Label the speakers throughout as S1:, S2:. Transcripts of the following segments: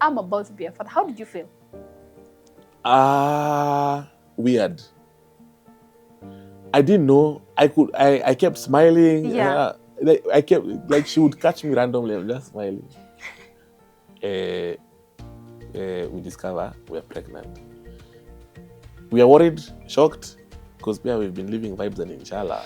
S1: I'm about to be a father. How did you feel?
S2: Weird. I didn't know. I kept smiling.
S1: Yeah.
S2: I kept, like, she would catch me randomly. I'm just smiling. We discover we're pregnant. We are worried, shocked, because we've been living vibes and inshallah.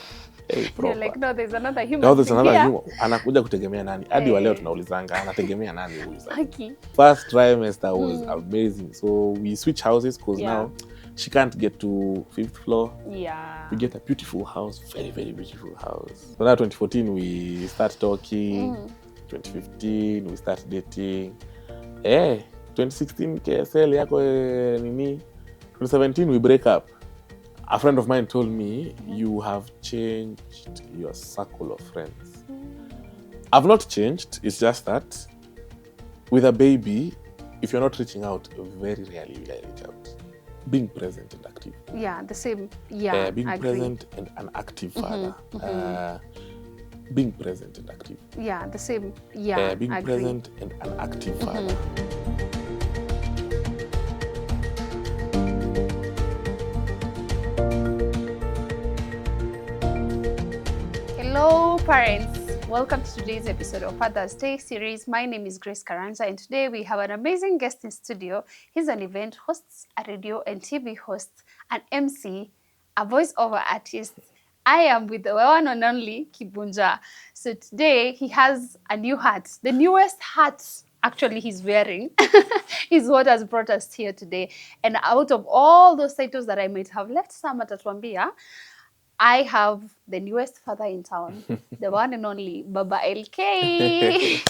S2: Hey,
S1: You're like, no, there's another human.
S2: Now there's another
S1: here.
S2: human. Anakuja kutegemea nani? Hadi wa leo tunaulizanga anategemea nani huyu sasa.
S1: Okay.
S2: First trimester was amazing. So we switch houses because now she can't get to 5th floor.
S1: Yeah.
S2: We get a beautiful house, very, very beautiful house. So now 2014 we start talking. 2015 we start dating. 2016 KSL yako nini. 2017 we break up. A friend of mine told me, you have changed your circle of friends. I've not changed. It's just that with a baby, if you're not reaching out, very rarely will I reach out. Being present and active.
S1: Yeah, the same. Yeah,
S2: being present and an active father. Being present and active.
S1: Yeah, the same. Yeah,
S2: being present and an active father.
S1: Hello, parents. Welcome to today's episode of Father's Day series. My name is Grace Karanja, and today we have an amazing guest in studio. He's an event host, a radio and TV host, an MC, a voiceover artist. I am with the one and only Kibunja. So today he has a new hat. The newest hat actually he's wearing is what has brought us here today. And out of all those titles that I might have left some at Atwambia, I have the newest father in town, the one and only Baba LK.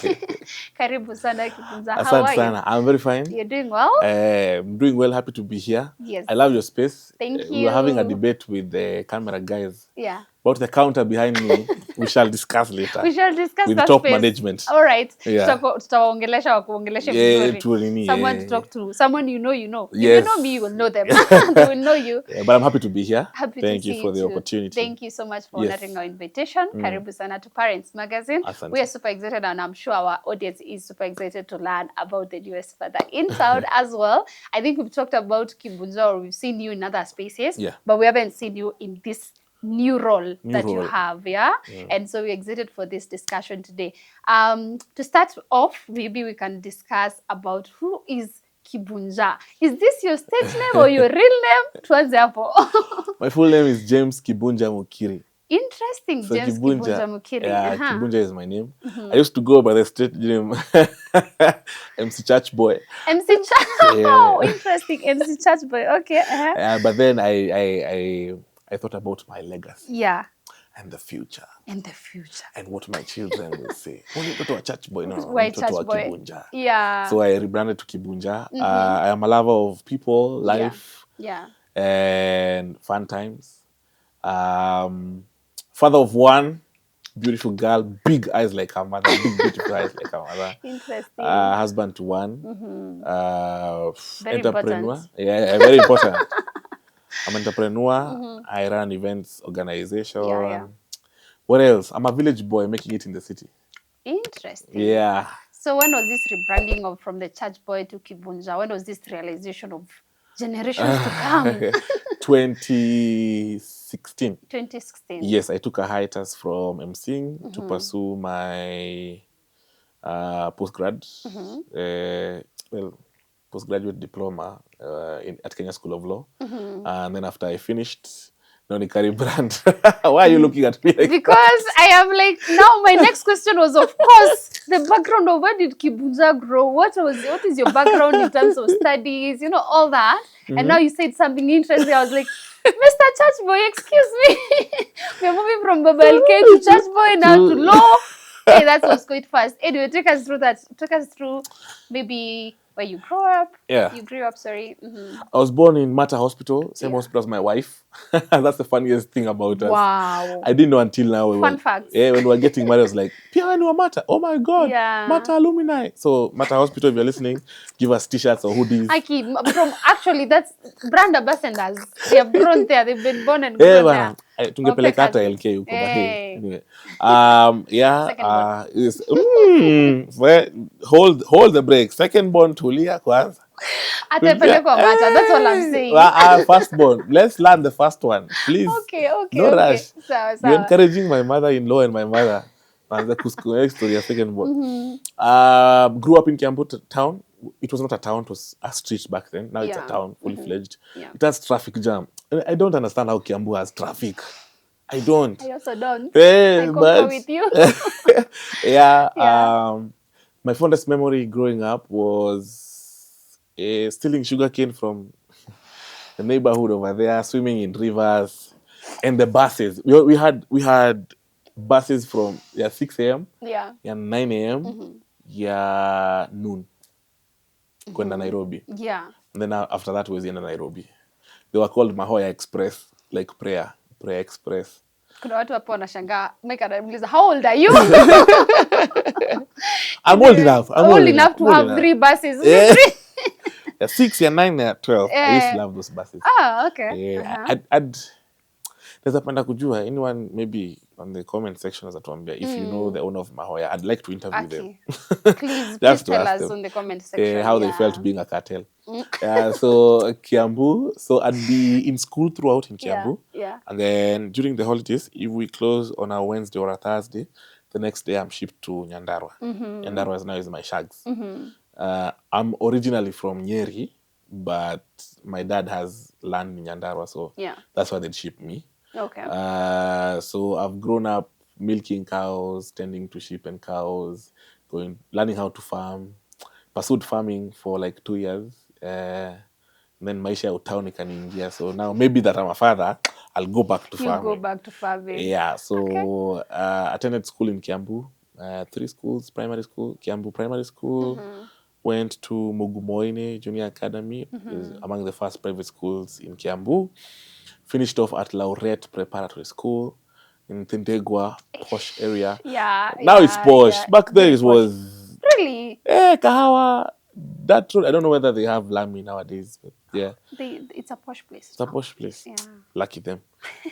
S1: Karibu sana Kibunja. How are you?
S2: I'm very fine.
S1: You're doing well?
S2: I'm doing well, happy to be here.
S1: Yes.
S2: I love your space.
S1: Thank you.
S2: We're having a debate with the camera guys.
S1: Yeah.
S2: About the counter behind me, we shall discuss later.
S1: We shall discuss
S2: with
S1: that
S2: top
S1: space.
S2: Management.
S1: All right.
S2: Yeah.
S1: Tutawaongelesha wakuongeleshe vizuri. Someone to talk to. Someone you know.
S2: Yes.
S1: If you know me, you will know them. They will know you.
S2: Yeah, but I'm happy to be here.
S1: Happy
S2: Thank
S1: to
S2: you
S1: see
S2: for the
S1: too.
S2: opportunity.
S1: Thank you so much for honoring our invitation. Karibu sana to Parents Magazine.
S2: Asante.
S1: We are super excited, and I'm sure our audience is super excited to learn about the newest father in town as well. I think we've talked about Kibunja, or we've seen you in other spaces, but we haven't seen you in this new role you have, and so we're excited for this discussion today. To start off, maybe we can discuss about who is Kibunja. Is this your stage name or your real name? Tuanze hapo.
S2: My full name is James Kibunja Mukiri.
S1: Interesting, so James Kibunja Mukiri.
S2: Yeah, Kibunja is my name. I used to go by the stage name MC Church Boy.
S1: MC Church. Oh, interesting. MC Church Boy. Okay.
S2: But then I thought about my legacy.
S1: Yeah.
S2: And the future.
S1: And
S2: what my children will say. When you go to a church boy, no,
S1: why
S2: to
S1: church
S2: a
S1: boy?
S2: Kibunja.
S1: Yeah.
S2: So I rebranded to Kibunja. I am a lover of people, life, and fun times. Father of one, beautiful girl, big eyes like her mother, big beautiful eyes like her mother.
S1: Interesting.
S2: Husband to one.
S1: Very
S2: entrepreneur.
S1: important.
S2: Yeah, very important. I'm an entrepreneur. I run events organization.
S1: Yeah.
S2: What else? I'm a village boy making it in the city.
S1: Interesting.
S2: Yeah.
S1: So when was this rebranding from the church boy to Kibunja? When was this realization of generations to come?
S2: 2016.
S1: 2016.
S2: Yes, I took a hiatus from emceeing to pursue my postgrad. Postgraduate diploma at Kenya School of Law. And then after I finished, Nonikari brand. Why are you looking at me like
S1: because
S2: that?
S1: I am like, now my next question was, of course, the background of where did Kibunja grow? What is your background in terms of studies? All that. And now you said something interesting. I was like, Mr. Church Boy, excuse me. We're moving from Baba LK to Church Boy now to law. Hey, that was quite fast. Anyway, take us through that. Take us through maybe where you grew up.
S2: Yeah.
S1: You grew up, sorry.
S2: I was born in Mater Hospital, same hospital as my wife. That's the funniest thing about us.
S1: Wow.
S2: I didn't know until now.
S1: Fun facts.
S2: Yeah, when we were getting married, I was like, Pia, when we were Mater. Oh my God.
S1: Yeah.
S2: Mater alumni. So Mater Hospital, if you're listening, give us t-shirts or hoodies.
S1: Actually, that's brand ambassadors. They have grown there. They've been born and grown there.
S2: tungepeleka hata
S1: cousins.
S2: LK huko but
S1: Eh.
S2: anyway.
S1: Second born.
S2: Hold the break. Second born tulia kwanza.
S1: Atapelekwa Mata. That's all I'm saying.
S2: First born. Let's learn the first one, please. No rush.
S1: Sawa
S2: You're
S1: sawa.
S2: encouraging my mother-in-law and my mother. Anza kusikia story ya second born. Grew up in Kiambu town. It was not a town, it was a street back then. Now it's a
S1: Yeah.
S2: town, fully fledged.
S1: Yeah.
S2: It has traffic jam. I don't understand how Kiambu has traffic. I don't.
S1: I also don't.
S2: Eh,
S1: I concur
S2: but
S1: with you.
S2: yeah,
S1: Yeah.
S2: my fondest memory growing up was stealing sugarcane from the neighborhood over there, swimming in rivers, and the buses. We had buses from 6 a.m.
S1: Yeah.
S2: 9 a.m. Noon kwenda Nairobi.
S1: Yeah.
S2: And then after that was in Nairobi. They were called Mahoya Express, like prayer express.
S1: Kuna watu hapo wanashangaa, Mike anauliza, how old are you?
S2: I'm old enough.
S1: I'm old enough to have 3 buses.
S2: Yeah. 6, 9, 12. I used to love those buses.
S1: Okay.
S2: Yeah. There's a panda kujua. Anyone maybe on the comment section as atuambia if you know the owner of Mahoya, I'd like to interview them.
S1: Please
S2: Just to
S1: tell
S2: ask
S1: us
S2: them,
S1: on the comment section
S2: how they felt being a cartel. So Kiambu. So I'd be in school throughout in Kiambu.
S1: Yeah.
S2: And then during the holidays, if we close on a Wednesday or a Thursday, the next day I'm shipped to Nyandarua. Nyandarua now is my shags. I'm originally from Nyeri, but my dad has land in Nyandarua, so that's why they'd ship me.
S1: Okay.
S2: So I've grown up milking cows, tending to sheep and cows, learning how to farm, pursued farming for like 2 years. Then maisha ya town ikaniingia. So now maybe that I'm a father, I'll go back to farming.
S1: You go back to farming.
S2: Yeah. So attended school in Kiambu, 3 schools, primary school, Kiambu Primary School. Went to Mugumoine Junior Academy, is among the first private schools in Kiambu. Finished off at Laurette Preparatory School in Tindegwa, posh area. Now it's posh. Back then it was...
S1: Really?
S2: Kahawa. That road, I don't know whether they have Lami nowadays, but yeah.
S1: It's a posh place.
S2: It's a posh place.
S1: Yeah.
S2: Lucky them.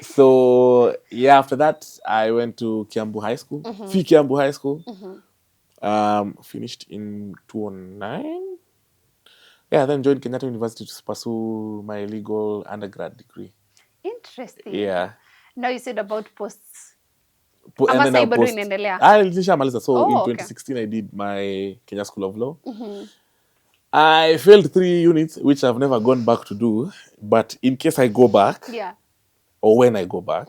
S2: So, after that, I went to Kiambu High School. Kiambu High School. Finished in 2009. Then joined Kenyatta University to pursue my legal undergrad degree.
S1: Interesting.
S2: Yeah.
S1: Now you said about posts.
S2: And then I post. So in 2016, I did my Kenya School of Law. I failed 3 units, which I've never gone back to do. But in case I go back, or when I go back,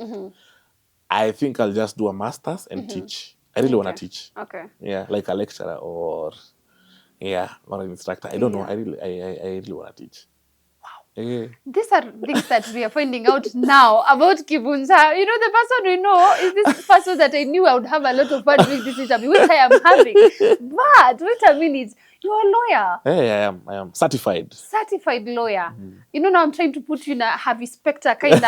S2: I think I'll just do a master's and teach. I really want to teach.
S1: Okay.
S2: Yeah, like a lecturer or an instructor. I don't know. I really want to teach. Wow. Yeah.
S1: These are things that we are finding out now about Kibunja. You know, the person we know is this person that I knew I would have a lot of fun doing this interview, which I am having. But wait a minute, you're a lawyer.
S2: Hey, I am certified.
S1: Certified lawyer. You know, now I'm trying to put you in a Harvey Specter kind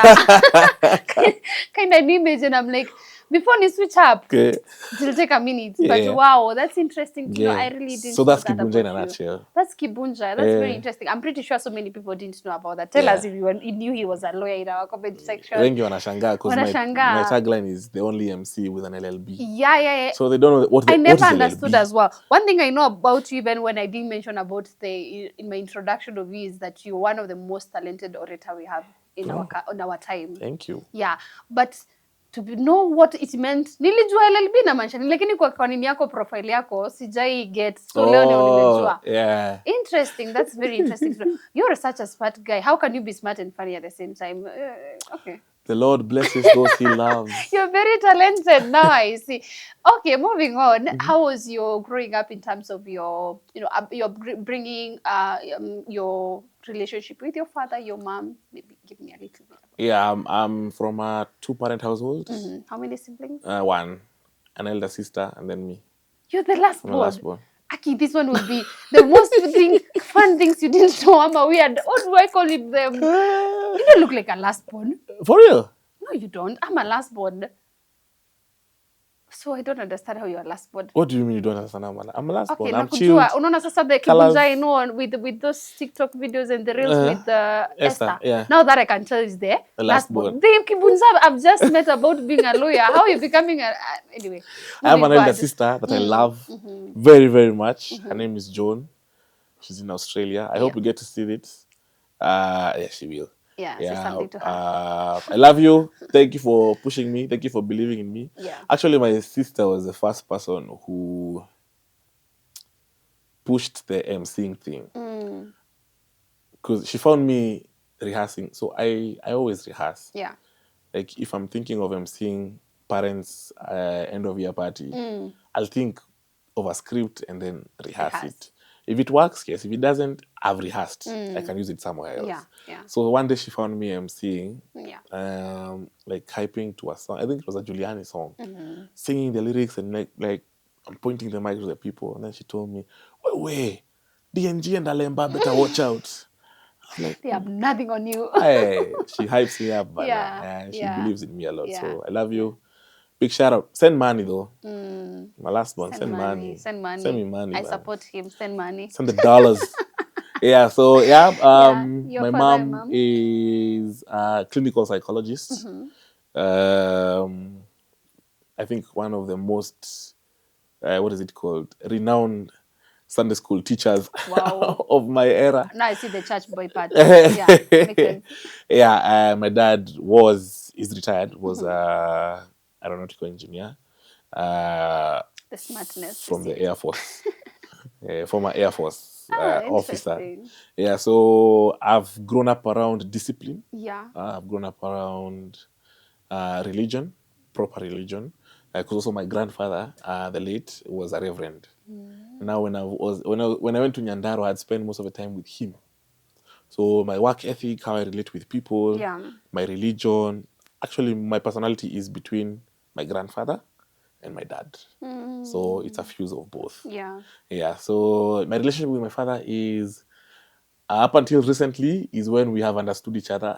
S1: of image, and I'm like, before you switch up, it'll take a minute. But wow, that's interesting to know. I really didn't know
S2: that's
S1: that
S2: Kibunja in a
S1: about
S2: nutshell.
S1: That's Kibunja. That's very interesting. I'm pretty sure so many people didn't know about that. Tell us if you knew he was a lawyer in our comment section.
S2: Wengi wanashangaa because my tagline is the only MC with an LLB.
S1: Yeah.
S2: So they don't know what
S1: I never understood
S2: LLB.
S1: as well. One thing I know about you, even when I didn't mention about in my introduction of you, is that you're one of the most talented orator we have in our time.
S2: Thank you.
S1: Yeah, but to know what it meant, nilijua LLB na manisha, lakini kwa nini yako profile yako sijai get. So leo nimejua.
S2: Yeah.
S1: Interesting. That's very interesting. You're such a smart guy. How can you be smart and funny at the same time? Okay.
S2: The Lord blesses those He loves.
S1: You're very talented now, I see. Okay, moving on. How was your growing up in terms of your, you're bringing your relationship with your father, your mom? Maybe give me a little bit.
S2: Yeah, I'm from a 2-parent household.
S1: How many siblings?
S2: 1, an elder sister, and then me.
S1: You're the last
S2: I'm
S1: born.
S2: the last born.
S1: Aki, this one would be the most fun things you didn't know. I'm a weird. What do I call it? You don't look like a last born.
S2: For real?
S1: No, you don't. I'm a last born. So I don't understand how you are last born.
S2: What do you mean you don't understand? I'm a last
S1: Okay,
S2: born. I'm chilled.
S1: nakujua. Unaona sasa the
S2: Colors.
S1: Kibunja I know with those TikTok videos and the reels with the Esther.
S2: Yeah.
S1: Now that I can tell is the
S2: The
S1: last
S2: last
S1: born.
S2: born.
S1: The Kibunja I've just met about being a lawyer. How are you becoming a anyway?
S2: I have an elder
S1: forward.
S2: sister that I love very, very much. Her name is Joan. She's in Australia. I hope you get to see it. Yeah, she will.
S1: Yeah, say something to her.
S2: I love you. Thank you for pushing me. Thank you for believing in me.
S1: Yeah.
S2: Actually, my sister was the first person who pushed the emceeing thing because she found me rehearsing. So I always rehearse.
S1: Yeah.
S2: Like if I'm thinking of emceeing parents' end of year party, I'll think of a script and then rehearse it. If it works, yes. If it doesn't, I've rehearsed. I can use it somewhere else.
S1: Yeah, yeah.
S2: So one day she found me emceeing,
S1: Yeah.
S2: hyping to a song. I think it was a Giuliani song, singing the lyrics and like I'm pointing the mic to the people. And then she told me, wait, DNG and Alemba better watch out. I'm like,
S1: They have nothing on you.
S2: hey, she hypes me up, but she believes in me a lot. So I love you. Big shout out. Send money though. My last one. Send money.
S1: Send money.
S2: Send me money.
S1: I
S2: man.
S1: support him. Send money.
S2: Send the dollars. Yeah. So
S1: Your
S2: my
S1: father and
S2: mom
S1: mom?
S2: is a clinical psychologist. I think one of the most what is it called? Renowned Sunday school teachers of my era.
S1: Now I see the church boy part. Yeah, makes sense.
S2: Yeah, my dad is retired, was a aeronautical engineer.
S1: The smartness
S2: From the Air Force. Former Air Force officer.
S1: Interesting.
S2: Yeah, so I've grown up around discipline.
S1: Yeah.
S2: I've grown up around religion, proper religion. Because also my grandfather, the late, was a reverend. Now, when I went to Nyandarua, I'd spend most of the time with him. So my work ethic, how I relate with people, my religion. Actually, my personality is between my grandfather and my dad. So it's a fuse of both.
S1: Yeah.
S2: Yeah. So my relationship with my father is up until recently is when we have understood each other.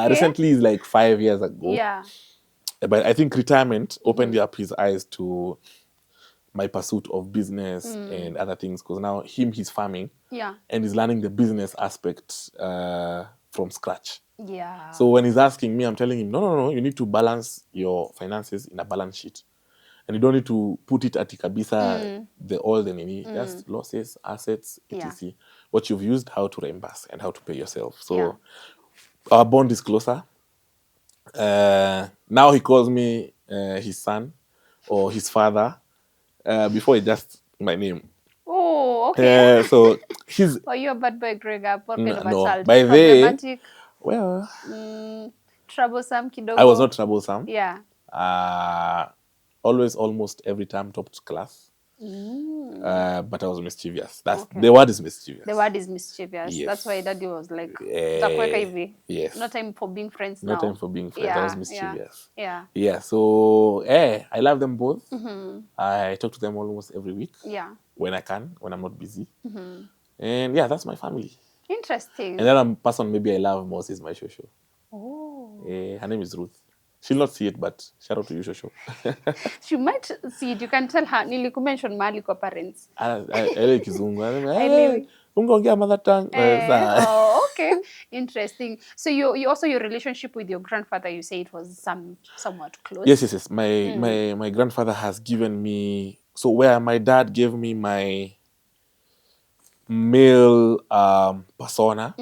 S2: Recently is like 5 years ago.
S1: Yeah.
S2: But I think retirement opened up his eyes to my pursuit of business and other things, because now he's farming and he's learning the business aspect from scratch.
S1: Yeah.
S2: So when he's asking me, I'm telling him, no, you need to balance your finances in a balance sheet. And you don't need to put it at kabisa, all the nini, just losses, assets, etc. What you've used, how to reimburse, and how to pay yourself. So our bond is closer. Now he calls me his son or his father. Before he just my name.
S1: Oh, okay.
S2: So he's.
S1: Are you a bad boy growing up? What kind of a
S2: No,
S1: child?
S2: by
S1: Problematic?
S2: Well,
S1: troublesome kidogo?
S2: I was not troublesome.
S1: Yeah.
S2: Always, almost every time, topped class. But I was mischievous. The word is mischievous.
S1: The word is mischievous.
S2: Yes.
S1: That's why daddy was like, "Takuweka hivi."
S2: Yes.
S1: No time for being friends now.
S2: No time for being friends. I was mischievous.
S1: Yeah.
S2: So I love them both. I talk to them almost every week.
S1: Yeah.
S2: When I can, when I'm not busy. And yeah, that's my family.
S1: Interesting.
S2: And then a person maybe I love most is my shosho.
S1: Oh.
S2: Her name is Ruth. She'll not see it, but shout out to you, shosho.
S1: She might see it. You can tell her, nilikumention mahali kwa parents.
S2: Ele kizungu. Ungeongea mother tongue.
S1: Oh, okay. Interesting. So you also, your relationship with your grandfather, you say it was somewhat close.
S2: Yes. My grandfather has given me, so where my dad gave me my male persona,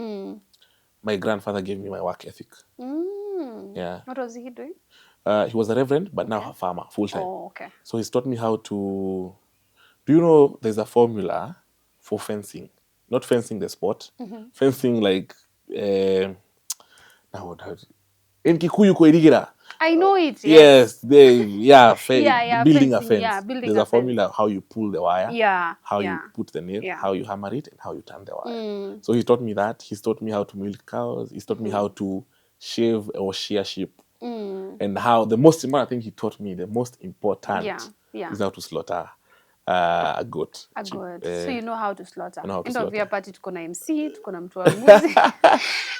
S2: my grandfather gave me my work ethic. Yeah.
S1: What was he doing?
S2: He was a reverend, but now a farmer, full time.
S1: Oh, okay.
S2: So he's taught me how to. Do you know there's a formula for fencing? Not fencing the sport, fencing like. Now in Kikuyu koirigira.
S1: I know it.
S2: Yes, building
S1: fencing,
S2: a fence.
S1: Yeah, building
S2: There's
S1: a
S2: a formula how you pull the wire, how
S1: you
S2: put the nail, how you hammer it, and how you turn the wire. So he taught me that. He's taught me how to milk cows. He's taught me how to shave or shear sheep. And how the most important thing he taught me, the most important is how to slaughter a goat.
S1: A goat. So you know how to slaughter.
S2: I know how to
S1: End of
S2: slaughter.
S1: year party, tuko na MC, tuko na mtu wa mbuzi.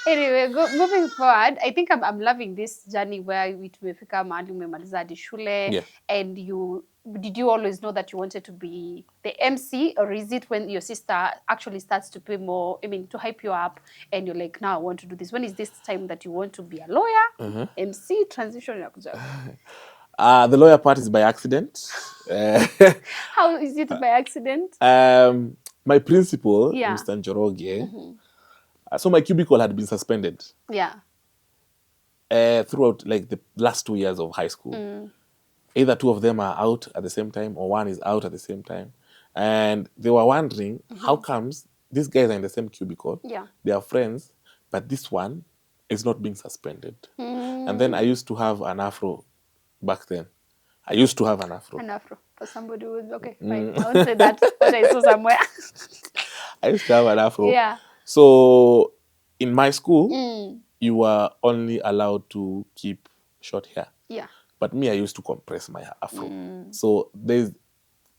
S1: Anyway, moving forward, I think I'm loving this journey where we tumefika mahali umemaliza hadi shule.
S2: Yeah.
S1: And did you always know that you wanted to be the MC, or is it when your sister actually starts to pay more, to hype you up and you're like, now I want to do this? When is this time that you want to be a lawyer, MC, transition inakuja?
S2: The lawyer part is by accident.
S1: How is it by accident?
S2: My principal,
S1: Yeah.
S2: Mr. Njoroge, so my cubicle had been suspended
S1: Yeah.
S2: throughout like the last 2 years of high school. Either two of them are out at the same time or one is out at the same time. And they were wondering, how comes these guys are in the same cubicle?
S1: Yeah.
S2: They are friends, but this one is not being suspended. And then I used to have an afro back then. I used to have an afro.
S1: An afro. For somebody who is, okay, fine. I won't say that, but I saw somewhere.
S2: I used to have an afro.
S1: Yeah.
S2: So in my school, you were only allowed to keep short hair.
S1: Yeah.
S2: But me, I used to compress my afro. So there's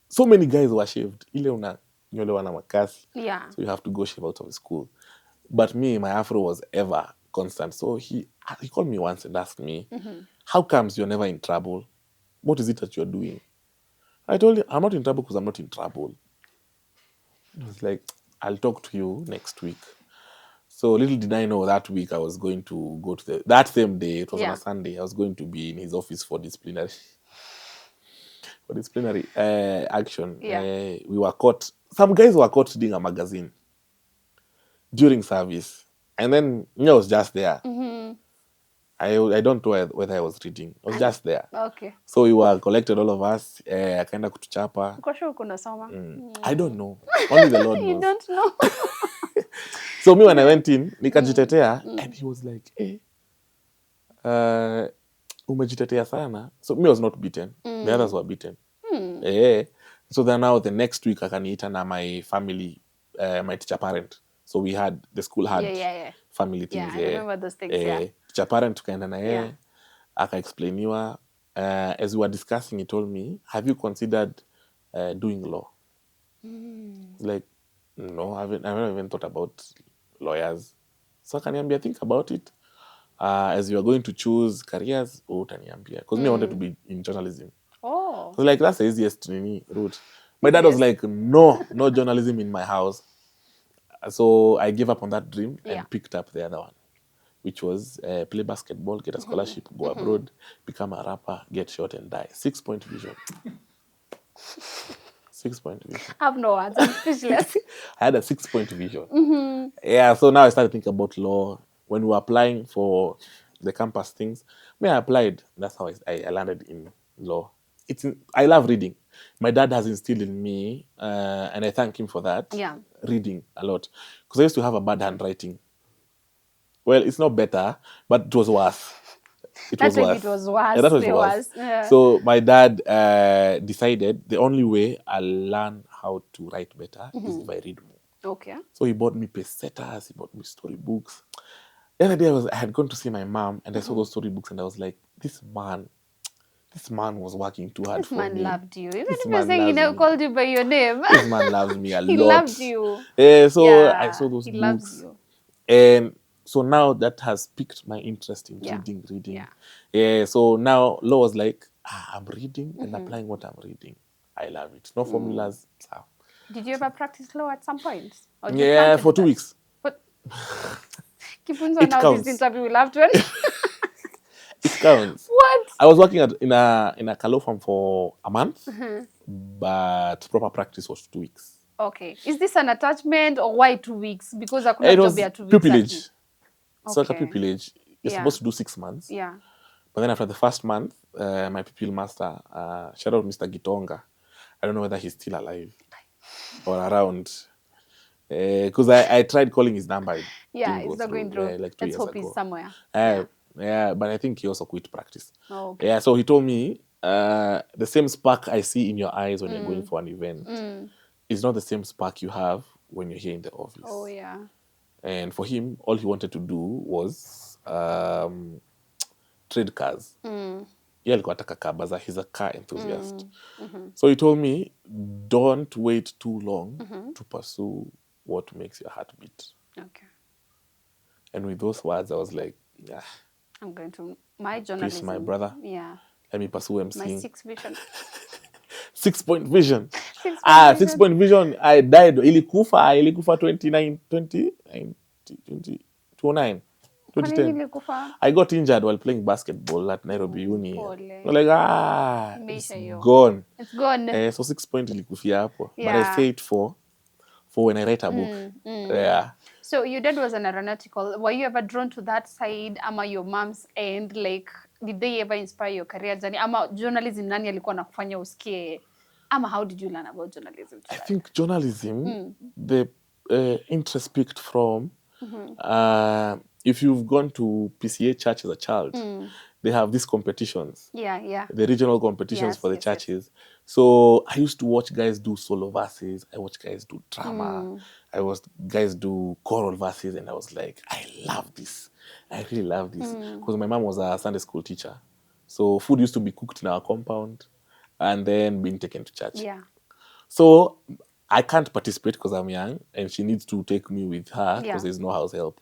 S2: so many guys who are shaved. Ile unanyolewa na makasi.
S1: Yeah.
S2: So you have to go shave out of the school. But me, my afro was ever constant. So he called me once and asked me, how comes you're never in trouble? What is it that you're doing? I told him, I'm not in trouble because I'm not in trouble. He was like, I'll talk to you next week. So little did I know that week I was going to go to that same day, it was on a Sunday, I was going to be in his office for disciplinary action.
S1: Yeah.
S2: We were caught, some guys were caught reading a magazine during service. And then I was just there. I don't know whether I was reading. I was just there.
S1: Okay.
S2: So we were collected, all of us. Akaenda kutuchapa.
S1: Kwa sure kuna soma?
S2: I don't know. Only the Lord knows.
S1: You don't know?
S2: So me, when I went in, nikajitetea, and he was like, hey, umejitetea sana. So me was not beaten. The others were beaten. So then now the next week, akaniita na my family, my teacher parent. So the school had family things.
S1: Yeah, I remember those things,
S2: Teacher parent tukaenda na yeye, akaexplainiwa. As we were discussing, he told me, have you considered doing law? Like, no, I haven't even thought about lawyers. So akaniambia, think about it. As you are going to choose careers, utaniambia. Because me, I wanted to be in journalism.
S1: Oh.
S2: So like, that's the easiest route. My dad was like, no journalism in my house. So I gave up on that dream and picked up the other one, which was play basketball, get a scholarship, go abroad, become a rapper, get shot and die. 6-point vision. 6-point vision.
S1: I have no words. I'm speechless.
S2: I had a 6-point vision. Yeah, so now I started thinking about law. When we were applying for the campus things, I applied. That's how I landed in law. I love reading. My dad has instilled in me, and I thank him for that, reading a lot. Because I used to have a bad handwriting. Well, it's not better, but it was worse. It was worse.
S1: It was worse.
S2: Yeah, that was worse.
S1: Yeah.
S2: So my dad decided the only way I'll learn how to write better is if I read more.
S1: Okay.
S2: So he bought me pesetas, he bought me storybooks. The other day I had gone to see my mom and I saw those storybooks and I was like, this man was working too hard for me.
S1: This man loved you. Even
S2: This
S1: if you're
S2: man
S1: saying he
S2: loves
S1: never
S2: me.
S1: called you by your name.
S2: This man loves me a lot.
S1: He loved you.
S2: So I saw those
S1: he
S2: books.
S1: loves you.
S2: And so now that has piqued my interest in reading. So now law was like, I'm reading and applying what I'm reading. I love it. No formulas.
S1: Did you ever practice law at some point? Or
S2: For 2 weeks.
S1: But Kibunja, now
S2: counts.
S1: this interview will have to end.
S2: It counts.
S1: What?
S2: I was working in a law firm for a month, but proper practice was 2 weeks.
S1: Okay. Is this an attachment or why 2 weeks? Because I couldn't
S2: It was
S1: be at 2 weeks.
S2: pupillage. It's like a
S1: Okay.
S2: pupillage. You're supposed to do 6 months.
S1: Yeah.
S2: But then after the first month, my pupil master, shout out Mr. Gitonga. I don't know whether he's still alive or around. Because I tried calling his number.
S1: Yeah, it's not going through.
S2: Like 2
S1: Let's
S2: years
S1: hope
S2: ago.
S1: he's somewhere.
S2: Yeah, but I think he also quit practice.
S1: Oh, okay.
S2: Yeah, so he told me the same spark I see in your eyes when you're going for an event is not the same spark you have when you're here in the office.
S1: Oh, yeah.
S2: And for him, all he wanted to do was trade cars. alikuwa ataka car bazaar. He's a car enthusiast. So he told me, don't wait too long to pursue what makes your heart beat.
S1: Okay.
S2: And with those words, I was like, yeah,
S1: I'm going to my
S2: peace,
S1: journalism.
S2: my brother.
S1: Yeah.
S2: Let me pursue
S1: My
S2: MCing.
S1: 6 vision.
S2: 6-point vision.
S1: 6-point
S2: 6-point vision. I died. Ilikufa 2009, 2009.
S1: Kwa nini
S2: 2010.
S1: ilikufa?
S2: I got injured while playing basketball at Nairobi Uni.
S1: Pole.
S2: I'm like, it's
S1: Imeisha hiyo.
S2: gone.
S1: It's gone.
S2: So 6-point ilikufia hapo. But I
S1: Yeah.
S2: say it for when I write a book. Yeah.
S1: So your dad was an aeronautical. Were you ever drawn to that side? Ama your mom's end? Like, did they ever inspire your career journey? Ama journalism nani alikuwa nakufanya usikie? Ama how did you learn about journalism?
S2: I think journalism, the interest picked from, if you've gone to PCA church as a child, they have these competitions.
S1: Yeah.
S2: The regional competitions
S1: Yes,
S2: for the
S1: yes.
S2: churches. So I used to watch guys do solo verses. I watched guys do drama. I watched guys do choral verses. And I was like, I love this. I really love this. Because my mom was a Sunday school teacher. So food used to be cooked in our compound and then being taken to church.
S1: Yeah.
S2: So I can't participate because I'm young and she needs to take me with her because
S1: Yeah.
S2: there's no house help.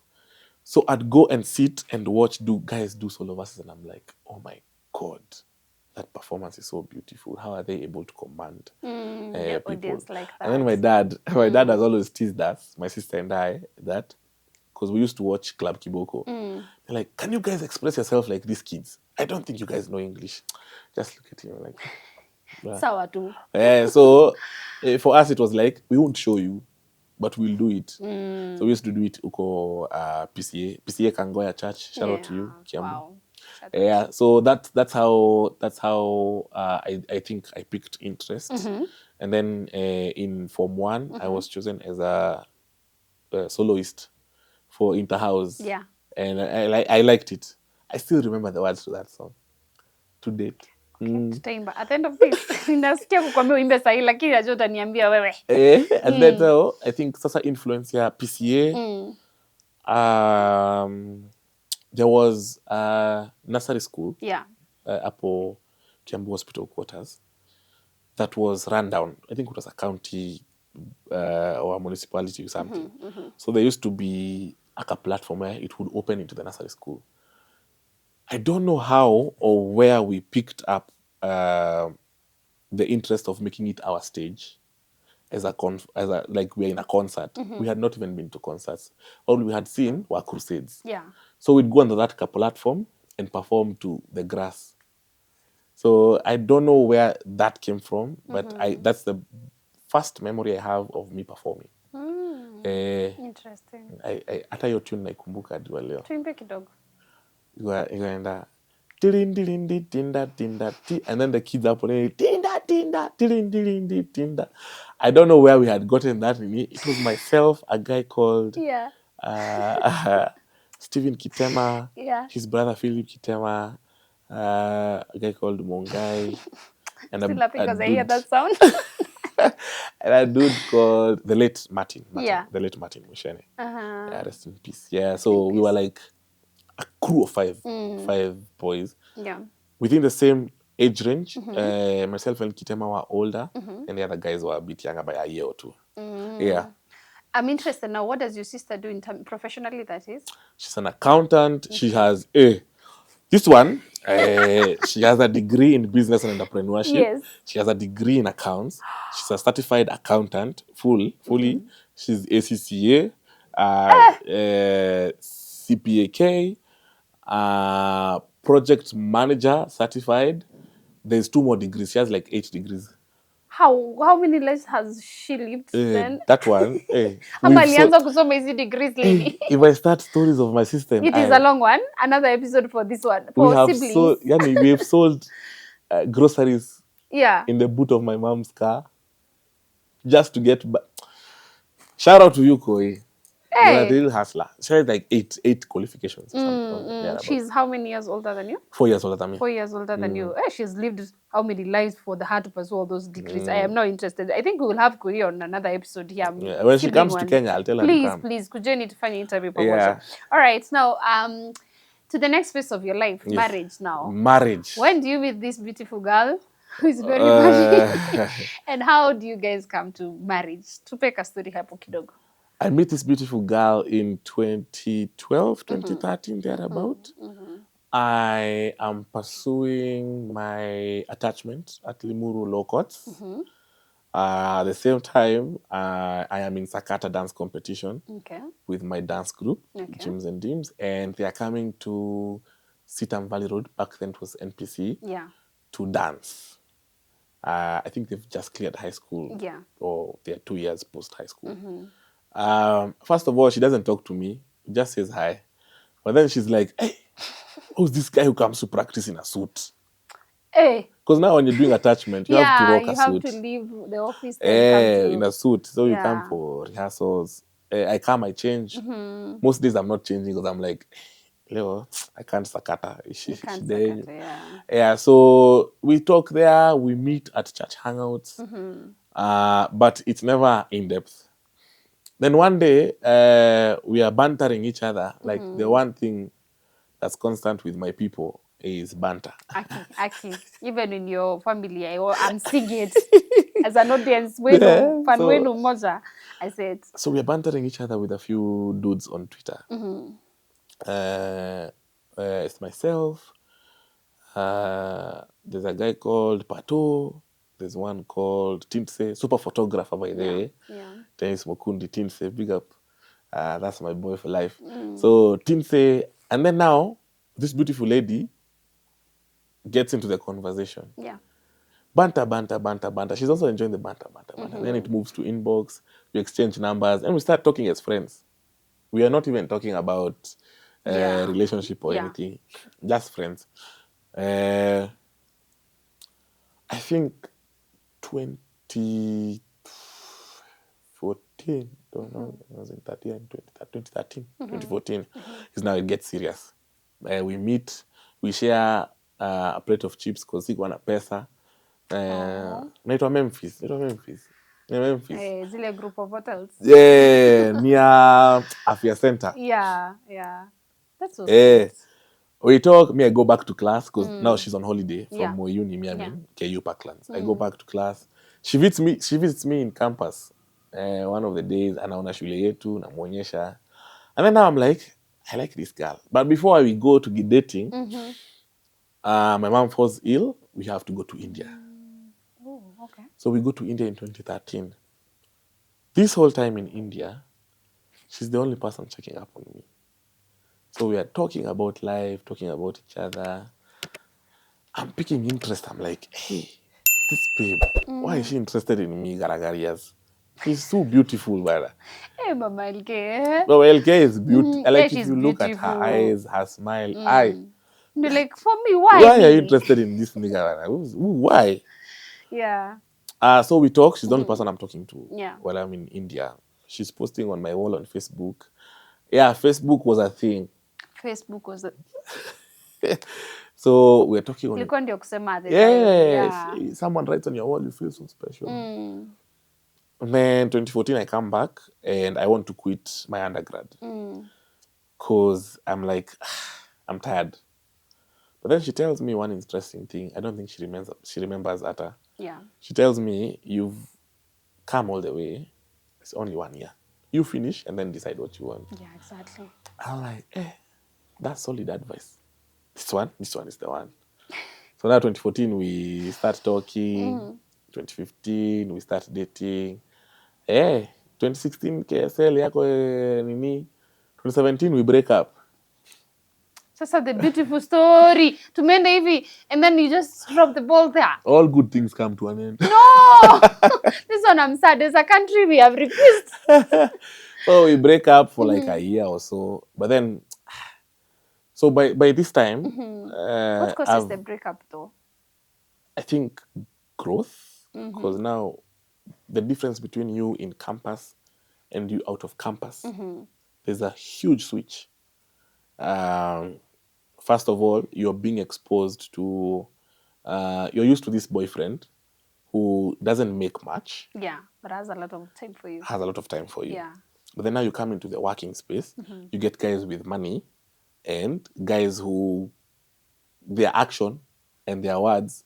S2: So I'd go and sit and watch guys do solo verses and I'm like, oh my God, that performance is so beautiful. How are they able to command
S1: The
S2: people?
S1: audience like that.
S2: And then my dad has always teased us, my sister and I, that because we used to watch Club Kiboko. They're like, can you guys express yourself like these kids? I don't think you guys know English. Just look at him like...
S1: Sawa tu.
S2: So for us, it was like, we won't show you, but we'll do it. So we used to do it uko PCA Kangoya Church. Shout out to you, Kiambu.
S1: Wow.
S2: Yeah, so that's how I think I picked interest. And then in Form 1, I was chosen as a soloist for Interhouse.
S1: Yeah.
S2: And I liked it. I still remember the words to that song to date.
S1: Tutaimba. At the end of this, ninasikia kukwambia uimbe sahi lakini najua utaniambia wewe.
S2: And then I think sasa influence ya PCA. There was a nursery school.
S1: Yeah.
S2: Apo Kiambu Hospital Quarters that was run down. I think it was a county or a municipality or something. So there used to be a platform where it would open into the nursery school. I don't know how or where we picked up the interest of making it our stage as like we're in a concert. We had not even been to concerts. All we had seen were crusades.
S1: Yeah.
S2: So we'd go on that platform and perform to the grass. So I don't know where that came from, but that's the first memory I have of me performing.
S1: Interesting.
S2: Hata hiyo tune naikumbuka hadi wa leo.
S1: Tuimbe kidogo.
S2: Ikaenda tinda and then the kids up on it tinda. I don't know where we had gotten that. It was myself, a guy called Stephen Kitema, his brother Philip Kitema, a guy called Mongai, and
S1: Still laughing because I hear that sound.
S2: and a dude called the late Martin.
S1: Yeah.
S2: The late Martin Mushene. Rest in peace. Yeah, so we were like a crew of five boys.
S1: Yeah.
S2: Within the same age range. Myself and Kitema were older, and the other guys were a bit younger by a year or two. Yeah.
S1: I'm interested now. What does your sister do professionally, that is?
S2: She's an accountant. She has this one, she has a degree in business and entrepreneurship.
S1: Yes.
S2: She has a degree in accounts. She's a certified accountant, fully. She's ACCA, CPAK, project manager certified. There's 2 more degrees. She has like 8 degrees.
S1: How many lives has she lived then?
S2: That one.
S1: Ama alianza kusoma hizi degrees lady.
S2: If I start stories of my sister,
S1: it is a long one. Another episode for this one. For siblings.
S2: We have sold groceries
S1: in
S2: the boot of my mom's car just to get back. Shout out to you, Koi. You're a real hustler. She has like 8 qualifications. Or something.
S1: She's how many years older than you?
S2: 4 years older than me.
S1: 4 years older than you. She's lived how many lives for her to pursue all those degrees? I am not interested. I think we will have Koi on another episode here.
S2: When she comes to Kenya, I'll tell her to come.
S1: Please, kujeni tufanye interview pamoja. All right, now to the next phase of your life,
S2: Yes.
S1: marriage now.
S2: Marriage.
S1: When do you meet this beautiful girl who is very funny? And how do you guys come to marriage? Tupe ka story hapo kidogo.
S2: I met this beautiful girl in 2012, 2013, thereabout. I am pursuing my attachment at Limuru Law Courts. At the same time, I am in Sakata dance competition with my dance group, Gyms and Dims, and they are coming to Sitam Valley Road, back then it was NPC, to dance. I think they've just cleared high school, or they're 2 years post high school. First of all, she doesn't talk to me, just says hi. But then she's like, hey, who's this guy who comes to practice in a suit?
S1: Hey.
S2: Because now when you're doing attachment, you have to rock a suit.
S1: You have to leave the office and
S2: in a suit. So you come for rehearsals. I come, I change. Most days I'm not changing because I'm like, Leo, I can't sakata. So we talk there, we meet at church hangouts. But it's never in depth. Then one day, we are bantering each other. Like the one thing that's constant with my people is banter.
S1: Aki. Even in your family, I'm seeing it as an audience. I said.
S2: So we are bantering each other with a few dudes on Twitter. It's myself. There's a guy called Pato. There's one called Tinse, super photographer by the way. Dennis Mokundi, Tinse, big up. That's my boy for life. So Tinse, and then now this beautiful lady gets into the conversation. Banter. She's also enjoying the banter. Then it moves to inbox, we exchange numbers, and we start talking as friends. We are not even talking about relationship or anything, just friends. I think 2014, don't know, it was in 2014, is now it gets serious. We meet, we share a plate of chips because sikuwa na pesa. Naitwa Memphis.
S1: Zile group of hotels.
S2: Near Afya Center.
S1: That's so sweet.
S2: We talk, I go back to class because now she's on holiday from uni, I'm in KU Parklands. I go back to class. She visits me in campus one of the days, anaona shule yetu, namuonyesha. And then now I'm like, I like this girl. But before we go to get dating, my mom falls ill. We have to go to India. So we go to India in 2013. This whole time in India, she's the only person checking up on me. So we are talking about life, talking about each other. I'm picking interest. I'm like, hey, this babe, why is she interested in me, Garagarias? She's so beautiful, brother.
S1: Hey, Mama LK.
S2: Mama LK is beautiful. Like if you look
S1: beautiful.
S2: at her eyes, her smile,
S1: You're like, for me, why
S2: are you interested in this nigga? Why? So we talk. She's the only person I'm talking to while I'm in India. She's posting on my wall on Facebook. Facebook was a thing. So we're talking on... someone writes on your wall, you feel so special. And then 2014, I come back and I want to quit my undergrad. Because I'm like, I'm tired. But then she tells me one interesting thing. I don't think she remembers Atta. She tells me, you've come all the way. It's only 1 year. You finish and then decide what you want.
S1: Exactly.
S2: I'm like, that's solid advice. This one is the one. So now 2014, we start talking. 2015, we start dating. 2016, KSL yako nini. 2017, we break up.
S1: Sasa the beautiful story. Tumenda hivi, and then you just drop the ball there.
S2: All good things come to an end.
S1: No! This one I'm sad. There's a country we have refused.
S2: So we break up for like a year or so. But then, so by this time...
S1: what causes the breakup though?
S2: I think growth. Because now, the difference between you in campus and you out of campus, there's a huge switch. First of all, you're being exposed to... you're used to this boyfriend who doesn't make much.
S1: But has a lot of time for you.
S2: But then now you come into the working space, you get guys with money, and guys who their action and their words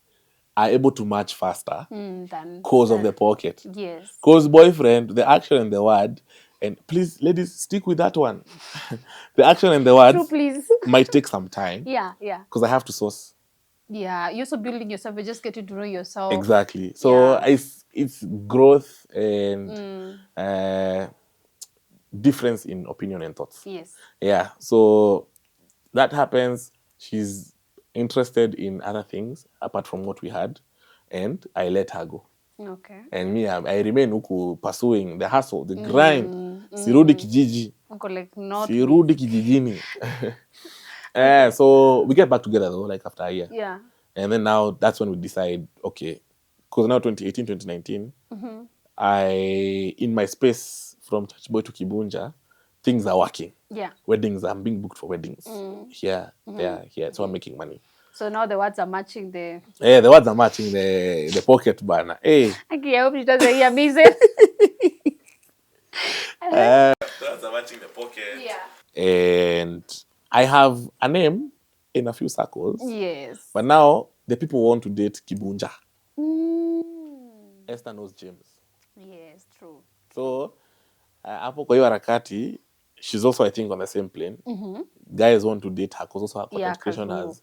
S2: are able to match faster because of the pocket.
S1: Yes.
S2: Because boyfriend, the action and the word, and please, ladies, stick with that one. The action and the words
S1: True, please.
S2: might take some time.
S1: Yeah.
S2: Because I have to source.
S1: Yeah, you're also building yourself. You're just getting to know yourself.
S2: Exactly. So it's growth and difference in opinion and thoughts.
S1: Yes.
S2: Yeah. So that happens. She's interested in other things apart from what we had, and I let her go.
S1: Okay.
S2: And me, I remain huku pursuing the hustle, the grind. Sirudi kijiji.
S1: Like not
S2: Sirudi kijijini. So we get back together though, like after a year.
S1: Yeah.
S2: And then now that's when we decide, okay, because now 2018, 2019, in my space from Church Boy to Kibunja, things are working.
S1: Yeah.
S2: Weddings, I'm being booked for weddings. Here, there, here. So I'm making money.
S1: So now the words are matching the...
S2: Yeah, the words are matching the pocket banner. Hey.
S1: Okay, I hope she doesn't hear me say.
S2: The words are matching the pocket.
S1: Yeah.
S2: And I have a name in a few circles.
S1: Yes.
S2: But now the people want to date Kibunja. Esther knows James.
S1: Yes, true.
S2: So, hapo kwa hiyo harakati, she's also, I think, on the same plane. Guys want to date her because also her content creation has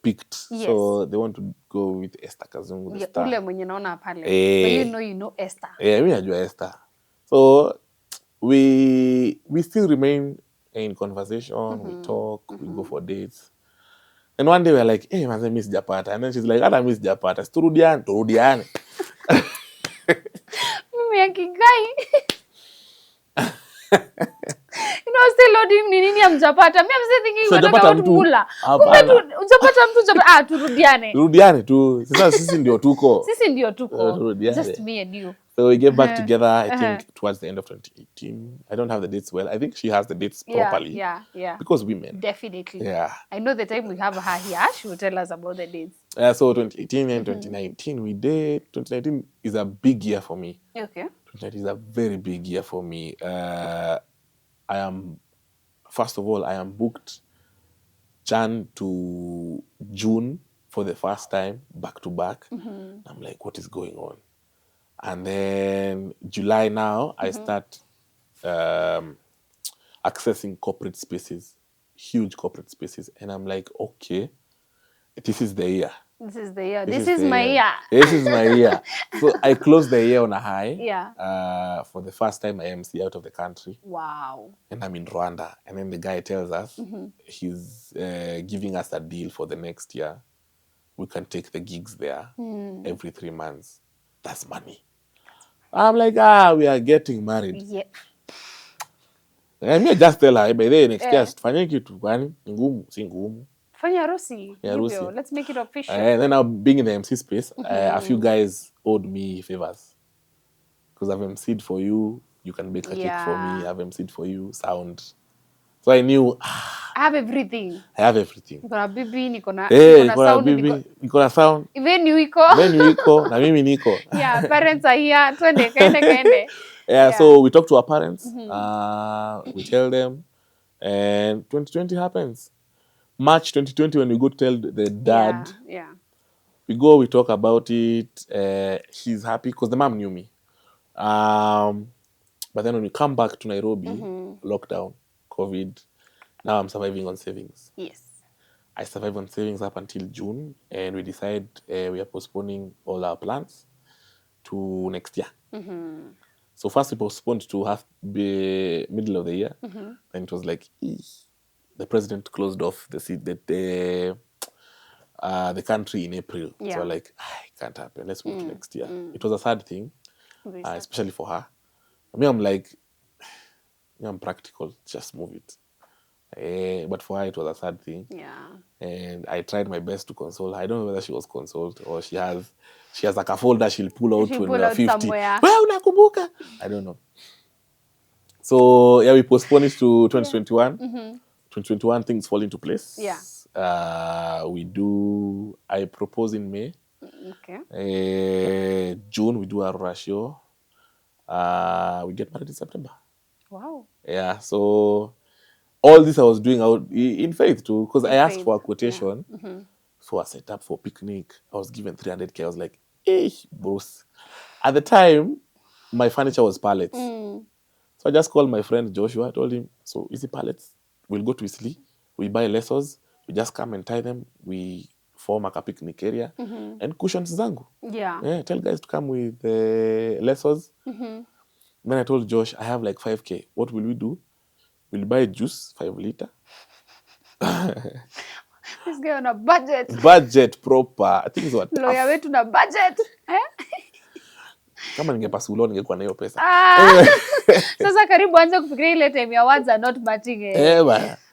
S2: peaked.
S1: Yes.
S2: So they want to go with Esther Kazungu, the star.
S1: Ule mwenye naona pale. But you know Esther.
S2: Yeah, mimi najua Esther. So we still remain in conversation. We talk. We go for dates. And one day we're like, hey, manze, miss Japata. And then she's like, I miss Japata. Turudiane.
S1: Mimi ya Kigai. You know, still loading ni nini ya mjapata. I'm still thinking wanataka watu kula. Kumbe ujapata mtu turudiane.
S2: Turudiane tu. Sasa sisi ndio tuko.
S1: Just me and you.
S2: So we get back together, I think, towards the end of 2018. I don't have the dates well. I think she has the dates properly.
S1: Yeah.
S2: Because women.
S1: Definitely.
S2: Yeah.
S1: I know the time we have her here, she will tell us about the dates.
S2: So 2018 and 2019, we did. 2019 is a big year for me.
S1: Okay.
S2: 2019 is a very big year for me. First of all, I am booked Jan to June for the first time, back to back. I'm like, what is going on? And then July now, I start accessing corporate spaces, huge corporate spaces. And I'm like, okay, this is the year.
S1: This is the year. This is my year.
S2: This is my year. So I closed the year on a high.
S1: Yeah.
S2: For the first time, I MC out of the country.
S1: Wow.
S2: And I'm in Rwanda. And then the guy tells us he's giving us a deal for the next year. We can take the gigs there every 3 months. That's money. I'm like, we are getting married.
S1: Yeah.
S2: And me just tell her, by the next year, tufanye kitu kwani ngumu, si ngumu.
S1: Fanya harusi.
S2: Harusi.
S1: Let's make it official.
S2: And then now being in the MC space, a few guys owed me favors. Because I've MC'd for you, you can bake a cake for me, I've MC'd for you, sound. So I knew,
S1: I have everything.
S2: Niko
S1: na bibi, niko na
S2: sound. Niko na sound.
S1: Venue iko.
S2: Na mimi niko.
S1: Yeah, parents are here. Twende, kaende.
S2: Yeah, so we talk to our parents. We tell them. And 2020 happens. March 2020, when we go tell the dad.
S1: Yeah.
S2: We go, we talk about it. He's happy because the mom knew me. But then when we come back to Nairobi, lockdown, COVID, now I'm surviving on savings.
S1: Yes.
S2: I survived on savings up until June, and we decide we are postponing all our plans to next year. So first we postponed to middle of the year. Then it was like, the president closed off the country in April.
S1: Yeah.
S2: So like, it can't happen. Let's move to next year. It was a sad thing, especially for her. I mean, I'm like, I'm practical. Just move it. But for her, it was a sad thing.
S1: Yeah.
S2: And I tried my best to console her. I don't know whether she was consoled or she has like a folder she'll pull out when we're 50.
S1: Somewhere.
S2: Well, unakumbuka. I don't know. So yeah, we postponed it to 2021. 2021, things fall into place.
S1: Yeah.
S2: I propose in May.
S1: Okay.
S2: June, we do a ratio. We get married in September.
S1: Wow.
S2: Yeah, so all this I was doing out in faith too, because I asked
S1: faith,
S2: for a quotation.
S1: yeah.
S2: So I set up for picnic. I was given 300K. I was like, hey, boss. At the time, my furniture was pallets. So I just called my friend Joshua. I told him, so easy pallets. We'll go to Isli. We buy lessons. We just come and tie them. We form a picnic area. And cushions zangu.
S1: Yeah.
S2: Tell guys to come with lessons. Then I told Josh, I have like 5K. What will we do? We'll buy juice, 5 liter.
S1: This guy on a budget.
S2: Budget proper. I think it's what
S1: Lawyer wetu na budget.
S2: Kama ningepasuliwa ningekuwa na hiyo pesa.
S1: Sasa karibu anze kufikiria ile time ya words are not matching.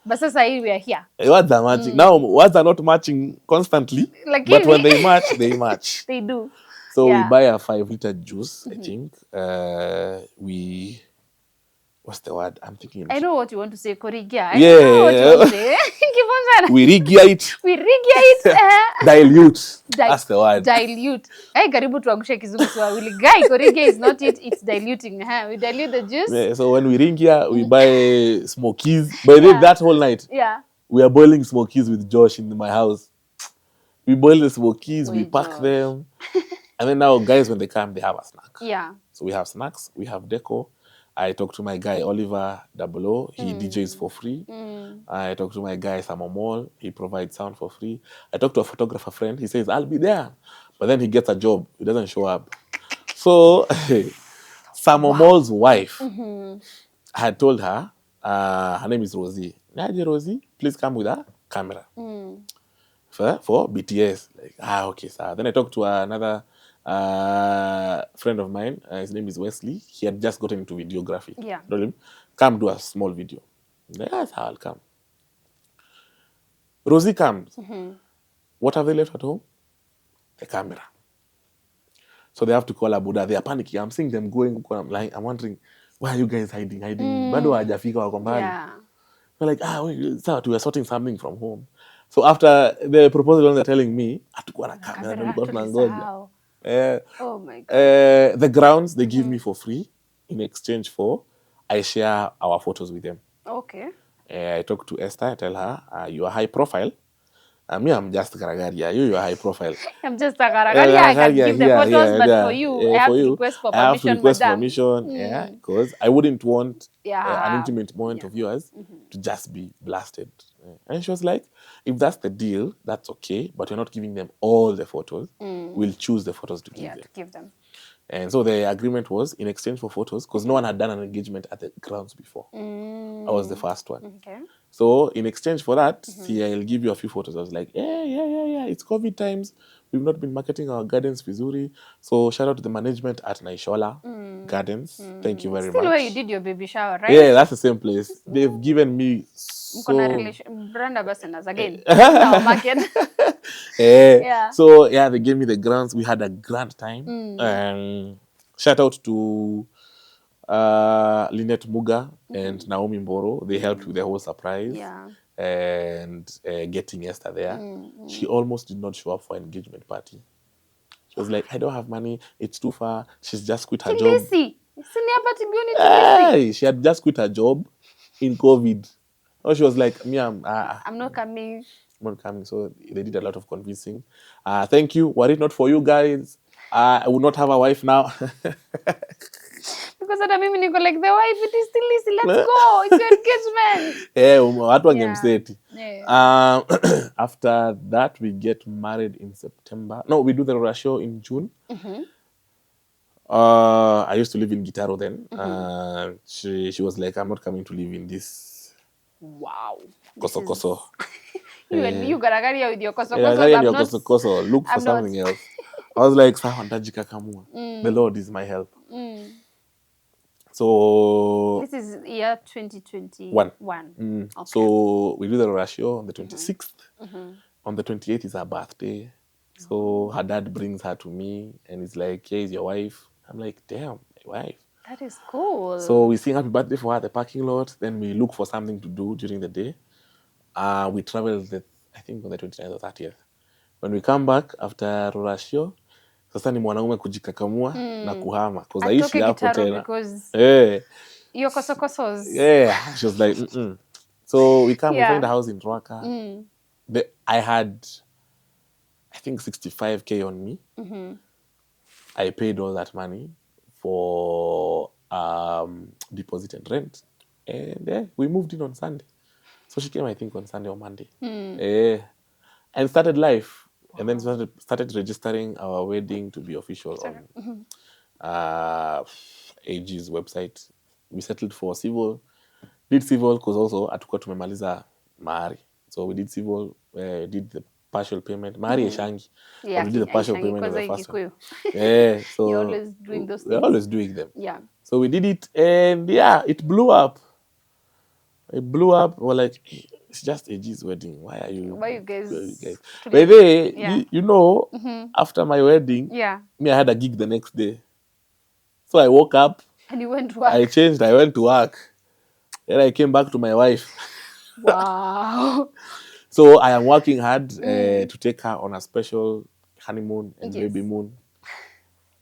S1: But sasa hii we are here.
S2: Words are matching. Now words are not matching constantly. But when they match, they match.
S1: They do.
S2: So we buy a 5 liter juice, I think. What's the word? I'm thinking.
S1: I know what you want to say, Korigia.
S2: Yeah.
S1: I know what you want to say. Kibunja.
S2: We regiate. Dilute. That's the word.
S1: Dilute. Karibu tuangushe kizungu Swahili. Guy, Korigia is not it. It's diluting. We dilute the juice.
S2: Yeah, so when we ringia, we buy smokies. By that whole night, we are boiling smokies with Josh in my house. We boil the smokies, we pack them. And then now guys, when they come, they have a snack.
S1: Yeah.
S2: So we have snacks, we have deco. I talk to my guy, Oliver Double. He DJs for free. I talk to my guy, Samo Mall. He provides sound for free. I talk to a photographer friend. He says, I'll be there. But then he gets a job. He doesn't show up. So Samo Mall's wife, I had told her, her name is Rosie. Rosie, please come with a camera. For BTS. Like, okay, sir. Then I talked to another friend of mine. His name is Wesley. He had just gotten into videography.
S1: Yeah.
S2: I told him, come do a small video. Like, yes, I'll come. Rosie comes. What have they left at home? The camera. So they have to call Abuda. They are panicking. I'm seeing them going. I'm lying. I'm wondering, why are you guys hiding? Bado hawajafika wako mbali.
S1: Yeah.
S2: They're like, wait, sir, we are sorting something from home. So after the proposal, they're telling me, hatukuwa na camera,
S1: oh my God.
S2: The grounds they give me for free in exchange for I share our photos with them.
S1: Okay.
S2: I talk to Esther. I tell her, you are high profile. Me, I'm just Garagaria. You are high profile.
S1: I'm just a Garagaria. I can give the photos, but for you, I have to request for permission.
S2: I have to request permission, because I wouldn't want an intimate moment of yours to just be blasted. And she was like, if that's the deal, that's okay, but you're not giving them all the photos. We'll choose the photos to give them. And so the agreement was in exchange for photos, because no one had done an engagement at the grounds before. I was the first one.
S1: Okay.
S2: So in exchange for that, see, I'll give you a few photos. I was like, yeah. It's COVID times. We've not been marketing our gardens vizuri. So shout out to the management at Naishola Gardens. Thank you very much.
S1: Still where you did your baby shower, right?
S2: Yeah, that's the same place. They've given me
S1: brand ambassadors again. Our market.
S2: So they gave me the grants. We had a grand time. Shout out to Lynette Muga and Naomi Mboro. They helped with the whole surprise and getting Esther there. She almost did not show up for an engagement party. She was like, I don't have money. It's too far. She's just quit her job. She had just quit her job in COVID. Oh, she was like, me, I'm
S1: not coming.
S2: I'm not coming. So they did a lot of convincing. Thank you. Were it not for you guys, I would not have a wife now.
S1: Because hata mimi niko like the wife, it is still easy. Let's go. It's your engagement.
S2: Watu wangemseti. After that, we get married in September. No, we do the Rora show in June. I used to live in Gitaro then. She was like, I'm not coming to live in this.
S1: Wow.
S2: Koso.
S1: You and you Garagaria with your koso.
S2: Look for something else. I was like, the Lord is my help. So
S1: this is year 2021.
S2: Okay. So we do the ratio on the 26th. On the 28th is her birthday. So her dad brings her to me and he's like, hey, is your wife? I'm like, damn, my wife.
S1: That is cool.
S2: So we sing happy birthday for her at the parking lot. Then we look for something to do during the day. We travel, I think, on the 29th or 30th. When we come back after Rorashio, sasa ni mwanaume kujikakamua na kuhama. Because aishi hapo tena.
S1: Because your koso-kosos.
S2: Yeah. She was like, So we come, we find a house in Ruaka.
S1: Mm.
S2: I had, I think, 65K on me.
S1: Mm-hmm.
S2: I paid all that money for deposit and rent. And we moved in on Sunday. So she came, I think, on Sunday or Monday. And started life. Wow. And then started registering our wedding to be official on AG's website. We settled for civil. Did civil because also hatukuwa tumemaliza mahari. So we did civil, did the partial payment. Mahari eshangi.
S1: Yeah,
S2: but we did the partial payment of the first one. So
S1: you're always doing those things.
S2: We're always doing them.
S1: Yeah.
S2: So we did it, and yeah, it blew up. It blew up. We're like, it's just AG's wedding. Why are you
S1: guys?
S2: By the you know, after my wedding, me, I had a gig the next day. So I woke up.
S1: And you went to work.
S2: I changed. I went to work. Then I came back to my wife.
S1: Wow.
S2: So I am working hard to take her on a special honeymoon and baby moon.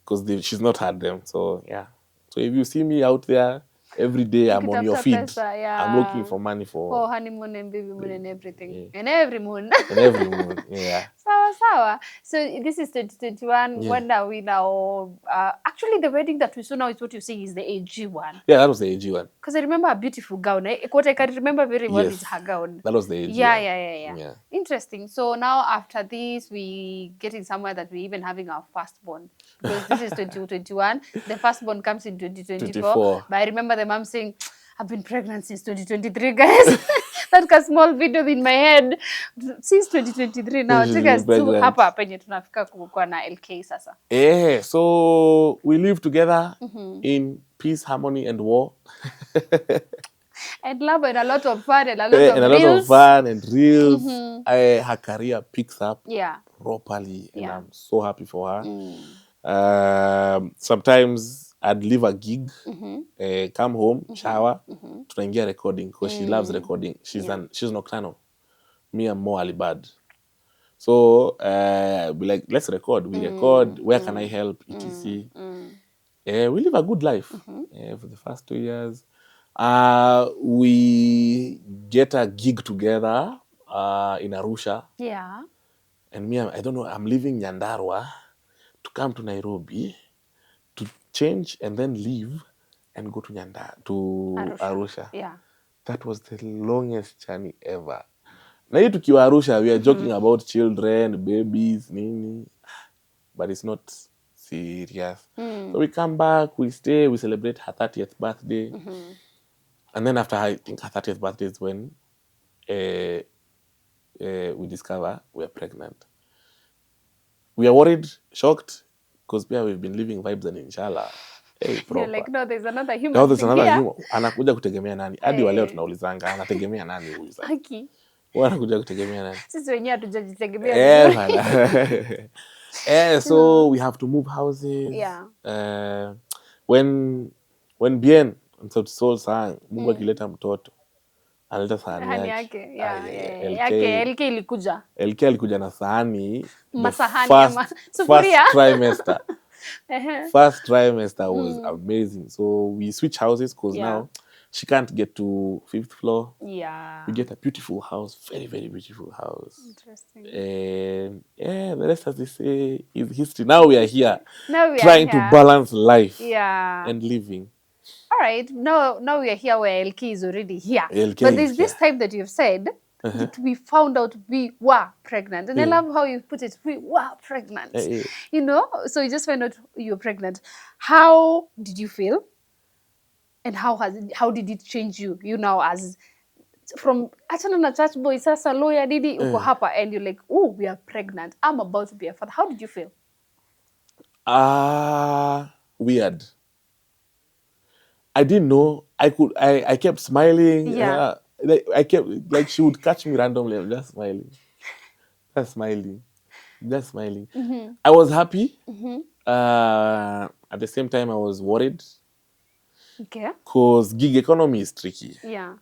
S2: Because she's not had them. So yeah. So if you see me out there, every day I'm on your feed. I'm looking for money for
S1: honeymoon and baby moon and everything. And every moon.
S2: And every moon, yeah.
S1: Sawa. So this is 2021. Yeah. When are we now? Actually, the wedding that we saw now is what you say is the AG one.
S2: Yeah, that was the AG one.
S1: Because I remember a beautiful gown. What I can remember very well is her gown.
S2: That was the AG one.
S1: Yeah. Interesting. So now after this, we getting somewhere that we're even having our firstborn. Because this is 2021. The firstborn comes in 2024. But I remember the mom saying, I've been pregnant since 2023, guys. That's a small video in my head. Since 2023 now. Take us to hapa penye tunafika kukua na LK sasa.
S2: So we live together in peace, harmony, and war.
S1: And love and a lot of fun and a
S2: lot of reels. Her career picks up properly, and I'm so happy for her. Sometimes I'd leave a gig, come home, shower, tunaingia recording because she loves recording. She's nocturnal. Me, I'm more early bird. So we like, let's record. We record. Where can I help? etc. We live a good life for the first 2 years. We get a gig together in Arusha.
S1: Yeah.
S2: And me, I don't know, I'm leaving Nyandarua to come to Nairobi to change and then leave and go to Arusha.
S1: Yeah.
S2: That was the longest journey ever. Na hii tukiwa Arusha, we are joking about children, babies, nini. But it's not serious. So we come back, we stay, we celebrate her 30th birthday. And then after I think her 30th birthday is when we discover we're pregnant. We are worried, shocked, because we've been living vibes and inshallah.
S1: You're like, no, there's another human. No, there's another human.
S2: Anakuja kutegemea nani? Hadi wa leo tunaulizanga, anategemea nani huyu sasa?
S1: Haki.
S2: Wanakuja kutegemea nani?
S1: Sisi wenyewe hatujajitegemea.
S2: So we have to move houses.
S1: Yeah.
S2: When Bien and so Soul sang, Mungu akileta mtoto. Analeta sahani yake.
S1: Yake LK ilikuja.
S2: LK alikuja na sahani.
S1: Sufuria.
S2: First trimester. First trimester was amazing. So we switch houses because now she can't get to 5th floor.
S1: Yeah.
S2: We get a beautiful house, very, very beautiful house.
S1: Interesting.
S2: And the rest, as they say, is history. Now we are here trying to balance life and living.
S1: All right. Now we are here where LK is already here. But there's this time that you've said that we found out we were pregnant. And I love how you put it. We were pregnant. You know? So you just found out you're pregnant. How did you feel? And how did it change you? You now as from achana na church boy sasa lawyer didi uko hapa and you're like, oh, we are pregnant. I'm about to be a father. How did you feel?
S2: Weird. I didn't know. I kept smiling.
S1: Yeah.
S2: I kept, like, she would catch me randomly. I'm just smiling. Just smiling. I was happy. At the same time, I was worried.
S1: Okay.
S2: Because gig economy is tricky.
S1: Yeah.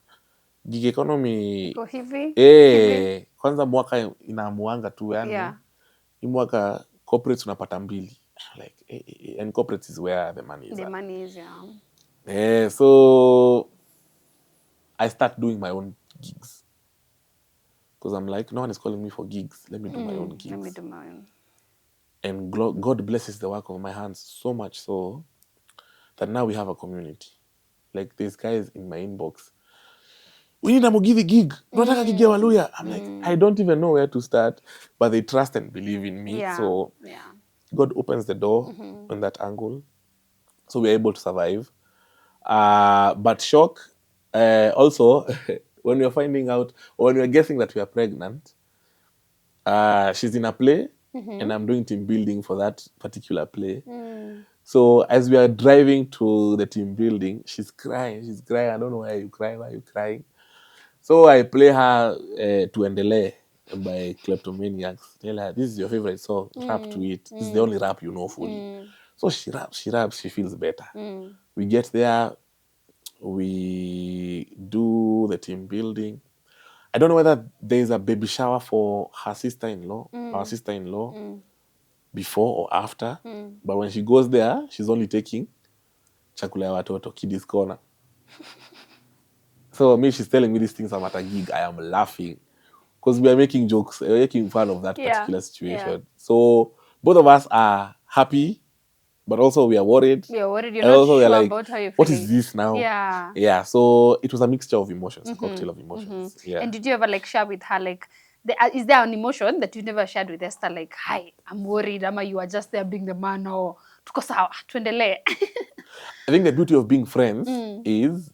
S2: Gig economy.
S1: Go hivi.
S2: Kwanza mwaka inamuanga tu yani.
S1: Yeah.
S2: Mwaka corporates unapata mbili. Like, and corporates is where the money is.
S1: Money is, yeah.
S2: So I start doing my own gigs. Because I'm like, no one is calling me for gigs. Let me do my own gigs.
S1: Let me do my own.
S2: And God blesses the work of my hands so much so that now we have a community. Like there's guys in my inbox. We need a Mugithi gig. Tunataka gig ya Waluya. I'm like, I don't even know where to start, but they trust and believe in me.
S1: Yeah.
S2: So
S1: Yeah.
S2: God opens the door on that angle. So we're able to survive. But shock, also, when we're finding out, or when we're guessing that we are pregnant, she's in a play, and I'm doing team building for that particular play. So as we are driving to the team building, she's crying. I don't know why you crying. Why are you crying? So I play her Tuendele by Kleptomaniacs. Tell her, this is your favorite song. Rap to it. This is the only rap you know fully. So she raps, she feels better. We get there, we do the team building. I don't know whether there's a baby shower for her sister-in-law, our sister-in-law, before or after. But when she goes there, she's only taking chakula ya watoto, kiddies corner. So me, she's telling me these things. I'm at a gig. I am laughing because we are making jokes, we're making fun of that particular situation. Yeah. So both of us are happy, but also we are worried.
S1: You're worried. You're
S2: and
S1: not
S2: also
S1: sure
S2: like,
S1: about how you're feeling.
S2: What is this now?
S1: Yeah.
S2: Yeah. So it was a mixture of emotions, a cocktail of emotions. Yeah.
S1: And did you ever like share with her like, is there an emotion that you never shared with Esther? Like, hi, I'm worried. Ama you are just there being the man, or tuko sawa, tuendelee.
S2: I think the beauty of being friends is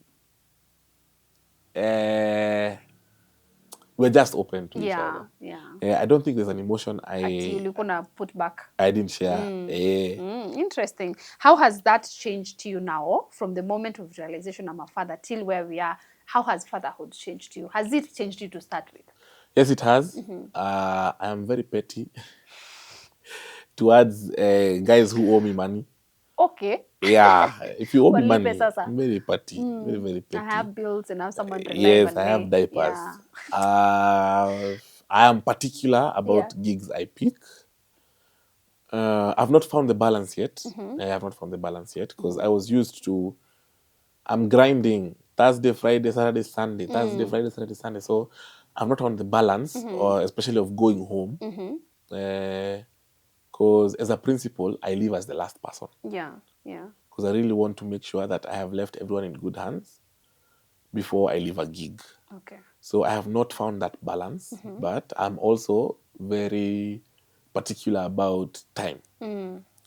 S2: we're just open to each other. Yeah. I don't think there's an emotion
S1: You're gonna put back.
S2: I didn't share.
S1: Interesting. How has that changed to you now from the moment of realization I'm a father till where we are? How has fatherhood changed you? Has it changed you to start with?
S2: Yes, it has. I am very petty towards guys who owe me money.
S1: Okay.
S2: Yeah, if you owe me money,
S1: sasa.
S2: I'm very petty. Very, very petty.
S1: I have bills and I have someone to
S2: Yes, I have diapers.
S1: Yeah.
S2: I am particular about gigs I pick. I've not found the balance yet. I have not found the balance yet because I was used to, I'm grinding Thursday, Friday, Saturday, Sunday, Thursday, Friday, Saturday, Sunday. So I'm not on the balance, or especially of going home. Because as a principal, I live as the last person.
S1: Yeah, yeah.
S2: Because I really want to make sure that I have left everyone in good hands before I leave a gig.
S1: Okay.
S2: So I have not found that balance, but I'm also very particular about time,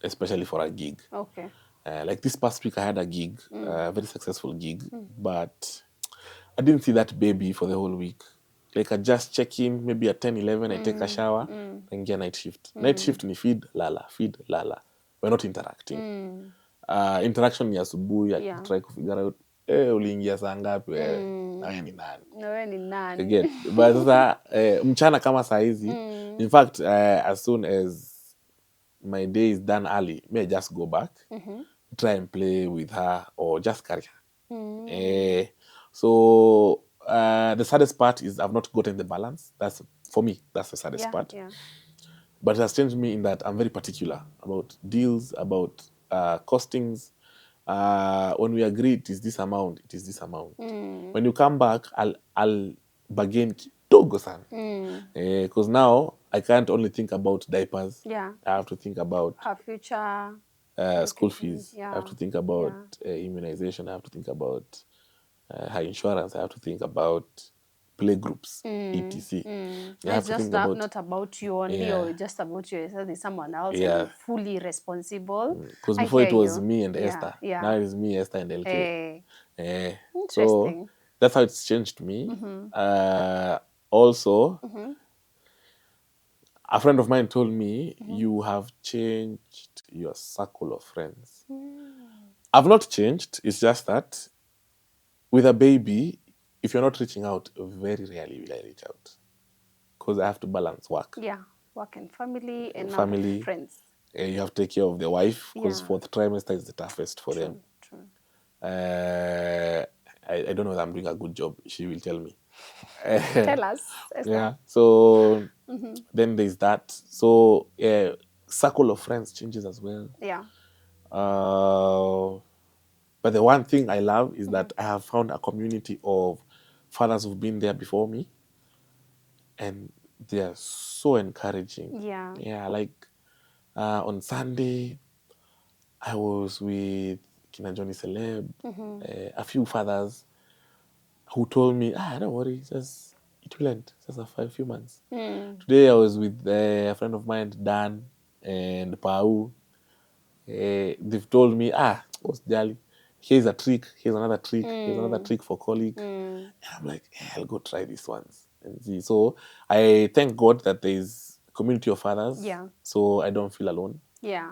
S2: especially for a gig.
S1: Okay.
S2: Like this past week, I had a gig, a very successful gig, but I didn't see that baby for the whole week. Like I just check in, maybe at 10, 11, I take a shower, and get night shift. Night shift ni feed, lala, feed, lala. We're not interacting. Interaction ni asubuhi, I try to figure out, uliingia saa ngapi wewe? Nawe ni nani?
S1: Nawe ni nani?
S2: Again. But sasa, mchana kama saa hizi, in fact, as soon as my day is done early, may I just go back, try and play with her, or just carry her. So the saddest part is I've not gotten the balance. That's for me. That's the saddest part. Yeah. But it has changed me in that I'm very particular about deals, about costings. When we agree it is this amount, it is this amount. When you come back, I'll bargain kidogo sana. Because now I can't only think about diapers.
S1: Yeah.
S2: I have to think about
S1: her future,
S2: school fees. I have to think about immunization. I have to think about her insurance. I have to think about play groups, etc.
S1: It's just not about you only, or just about you. It's someone else, and you're fully responsible.
S2: Because before it was me and Esther. Now it is me, Esther, and LK.
S1: Interesting.
S2: So that's how it's changed me. Also, a friend of mine told me, you have changed your circle of friends. I've not changed. It's just that with a baby, if you're not reaching out, very rarely will I reach out. Because I have to balance work.
S1: Yeah, work and family and friends.
S2: You have to take care of the wife, because fourth trimester is the toughest for them.
S1: True.
S2: I don't know if I'm doing a good job. She will tell me.
S1: Tell us.
S2: Yeah. So then there's that. So circle of friends changes as well.
S1: Yeah.
S2: But the one thing I love is that I have found a community of fathers who've been there before me, and they are so encouraging.
S1: Yeah.
S2: Yeah, like on Sunday, I was with Kina Johnny Celeb, a few fathers who told me, don't worry, it will end, just a few months. Today I was with a friend of mine, Dan and Pau. They've told me, what's Jali? Here's a trick, here's another trick, here's another trick for colleague. And I'm like, I'll go try these ones and see. So I thank God that there's community of fathers.
S1: Yeah.
S2: So I don't feel alone.
S1: Yeah.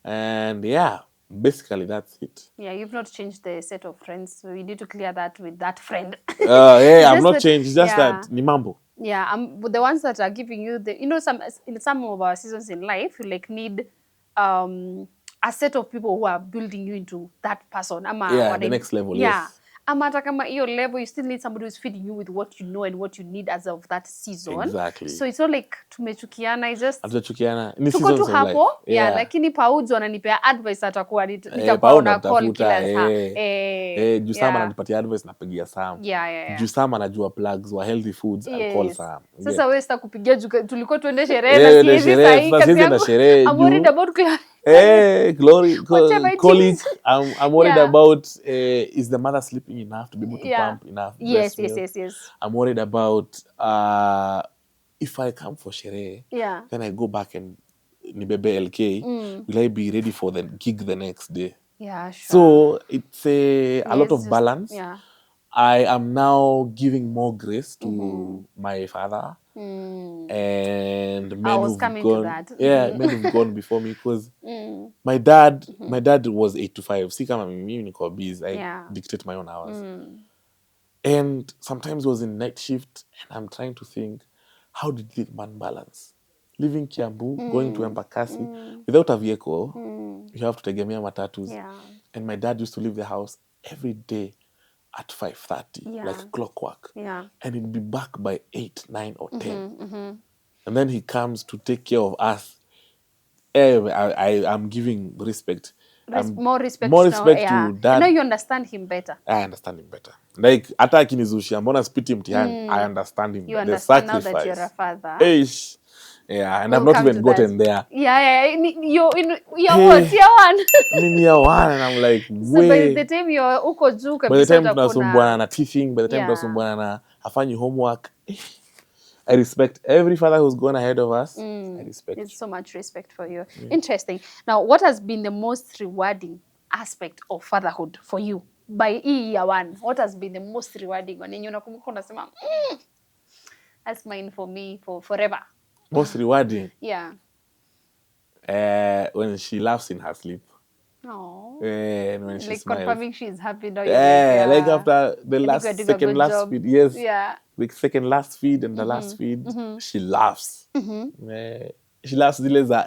S2: And yeah, basically that's it.
S1: Yeah, you've not changed the set of friends, so you need to clear that with that friend.
S2: Yeah, I've not
S1: that,
S2: changed. It's just
S1: yeah.
S2: that ni mambo.
S1: Yeah, the ones that are giving you the, you know, in some of our seasons in life, you like need a set of people who are building you into that person.
S2: Yeah, the next level.
S1: Yeah.
S2: Yes.
S1: Ama hata kama your level, you still need somebody who's feeding you with what you know and what you need as of that season.
S2: Exactly.
S1: So it's not like tumechukiana, it's just
S2: hatujachukiana ni
S1: tuko
S2: seasons
S1: tu
S2: of
S1: hapo.
S2: life.
S1: Yeah, lakini Paujo ananipea advice atakuwa nitakuwa
S2: Pau
S1: na call
S2: namtafuta,
S1: kila saa.
S2: juu Sam ananipatia advice, napigia Sam.
S1: Yeah.
S2: Juu Sam anajua plugs wa healthy foods, I'll call Sam.
S1: Sasa wewe sitakupigia juu tulikuwa tuende sherehe na siwezi sahi kazi yangu. I'm worried about
S2: Glory colleague.
S1: Jeans.
S2: I'm worried about is the mother sleeping enough to be able to pump enough breast milk?
S1: Yes.
S2: I'm worried about if I come for sherehe, then I go back and nibebe LK, will I be ready for the gig the next day?
S1: Yeah, sure.
S2: So it's a lot of balance.
S1: Yeah.
S2: I am now giving more grace to my father and men who've gone. Men who've gone before me, because my dad was 8 to 5. See, kama mimi niko busy, I dictate my own hours. And sometimes was in night shift, and I'm trying to think, how did this man balance? Leaving Kiambu, going to Embakasi, without a vehicle, you have to tegemea matatus.
S1: Yeah.
S2: And my dad used to leave the house every day at 5:30, like clockwork.
S1: Yeah.
S2: And he'd be back by 8, 9, or 10. And then he comes to take care of us. I'm giving respect.
S1: More respect
S2: to dad.
S1: Now you understand him better.
S2: I understand him better. Like, hata akinizushia mbona spiti mtihani, I understand him.
S1: You understand now that you're a father.
S2: Yeah, and I've not even gotten there.
S1: Yeah. You're what? Year 1?
S2: I'm year 1, and I'm like,
S1: so by the time you're uko juu kabisa,
S2: by the time tunasumbuana na teaching, by the time tunasumbuana na hafanyi homework, I respect every father who's gone ahead of us. I respect.
S1: It's so much respect for you. Interesting. Now, what has been the most rewarding aspect of fatherhood for you? By year 1, what has been the most rewarding one? And unakumbuka unasema, that's mine for me for forever.
S2: Most rewarding?
S1: Yeah.
S2: When she laughs in her sleep.
S1: Oh.
S2: And when she smiles.
S1: Confirming she's happy now.
S2: Like after the second last feed. Yes.
S1: Yeah.
S2: The second last feed and the last feed, she laughs. She laughs zile za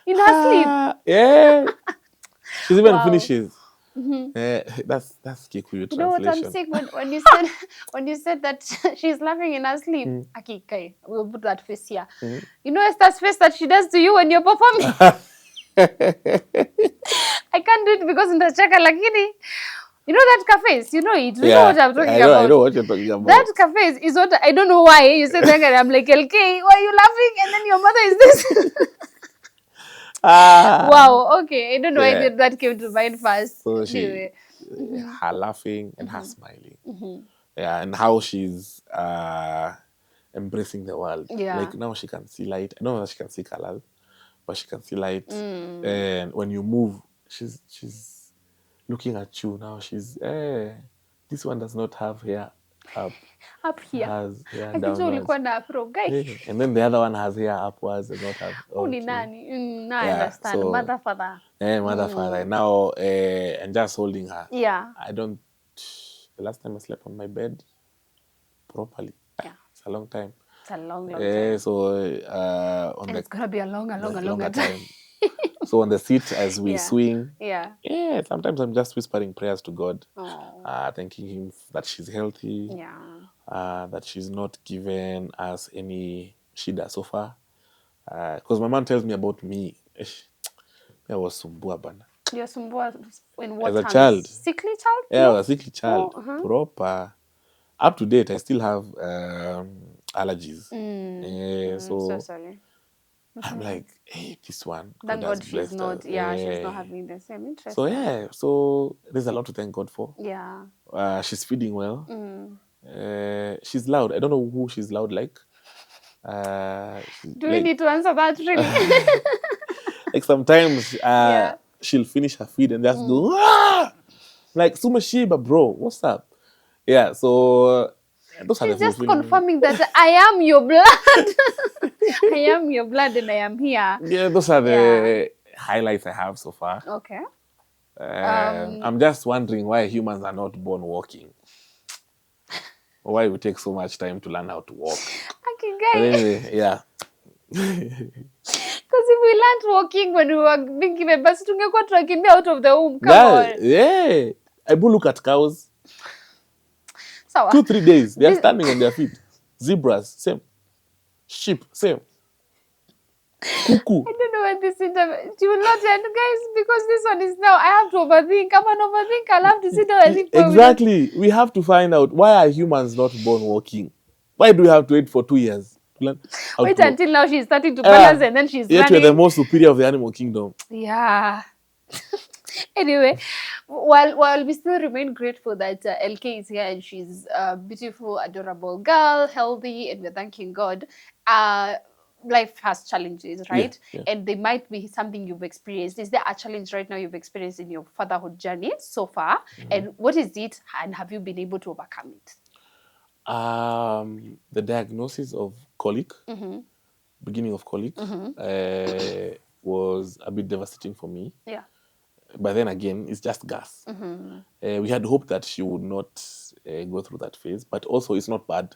S1: in her sleep.
S2: Yeah. She even finishes. That's Kikuyu translation.
S1: You know what I'm saying? When you said that she's laughing in her sleep, okay, we'll put that face here. You know Esther's face that she does to you when you're performing? I can't do it because in the chaka lakini. You know that cafe? You know it. You know what I'm talking about.
S2: I know what you're talking about.
S1: That cafe is what I don't know why you said that. I'm like, LK, why are you laughing? And then your mother is this. Wow. Okay. I don't know why that came to mind first.
S2: So anyway. Her laughing and her smiling. Yeah, and how she's embracing the world.
S1: Yeah.
S2: Like now she can see light. I don't know that she can see colors, but she can see light. And when you move, she's looking at you now. She's this one does not have hair
S1: up here.
S2: Has hair downwards. And then the other one has hair upwards and not have.
S1: Now I understand. So, mother, father.
S2: Mother, father. Now and just holding her.
S1: Yeah.
S2: The last time I slept on my bed properly.
S1: Yeah.
S2: It's a long time.
S1: It's a long time.
S2: So
S1: it's gonna be a longer time.
S2: So on the seat as we swing,
S1: yeah,
S2: sometimes I'm just whispering prayers to God, thanking Him that she's healthy, that she's not given us any shida so far. Because my mom tells me about me, I was sumbua bana.
S1: You're sumbua in what
S2: as a child?
S1: Sickly child?
S2: Yeah, I was a sickly child, proper. up to date, I still have allergies.
S1: So
S2: So
S1: sorry.
S2: I'm like, hey, this one, God
S1: Thank
S2: has
S1: God she's
S2: blessed us.
S1: not. Yeah, she's not having the same.
S2: So
S1: Interesting.
S2: yeah, so there's a lot to thank God for.
S1: Yeah.
S2: She's feeding well. She's loud. I don't know who she's loud like.
S1: Do we need to answer that really?
S2: like sometimes
S1: Yeah.
S2: she'll finish her feed and just go, "Ah!" Like Suma Shiba, bro, what's up? Yeah, so those are the
S1: She's just
S2: fulfilling moments.
S1: confirming that I am your blood. I am your blood and I am here.
S2: Yeah, those are
S1: Yeah.
S2: the highlights I have so far.
S1: Okay.
S2: I'm just wondering why humans are not born walking. Or why we take so much time to learn how to walk.
S1: Okay,
S2: But
S1: guys.
S2: anyway, yeah.
S1: Because if we learned walking when we were being given birth, tungekuwa tunakimbia out of the womb. Come on.
S2: Yeah. I go look at cows.
S1: So
S2: 2-3 days, they are
S1: this,
S2: standing on their feet. Zebras, same. Sheep, same. Cuckoo.
S1: I don't know when this interview. You will not end, guys, because this one is now. I have to overthink. I'm an overthink. I'll have to sit down and think.
S2: Exactly. We have to find out, why are humans not born walking? Why do we have to wait for 2 years to learn how
S1: Wait
S2: to walk?
S1: until now she's starting to balance and then she's
S2: Yet we're
S1: running.
S2: the most superior of the animal kingdom.
S1: Yeah. Anyway, while we still remain grateful that LK is here and she's a beautiful, adorable girl, healthy, and we're thanking God. Life has challenges, right?
S2: Yeah.
S1: And they might be something you've experienced. Is there a challenge right now you've experienced in your fatherhood journey so far? And what is it? And have you been able to overcome it?
S2: The diagnosis of colic, beginning of colic, was a bit devastating for me.
S1: Yeah.
S2: But then again, it's just gas. We had hoped that she would not go through that phase, but also it's not bad.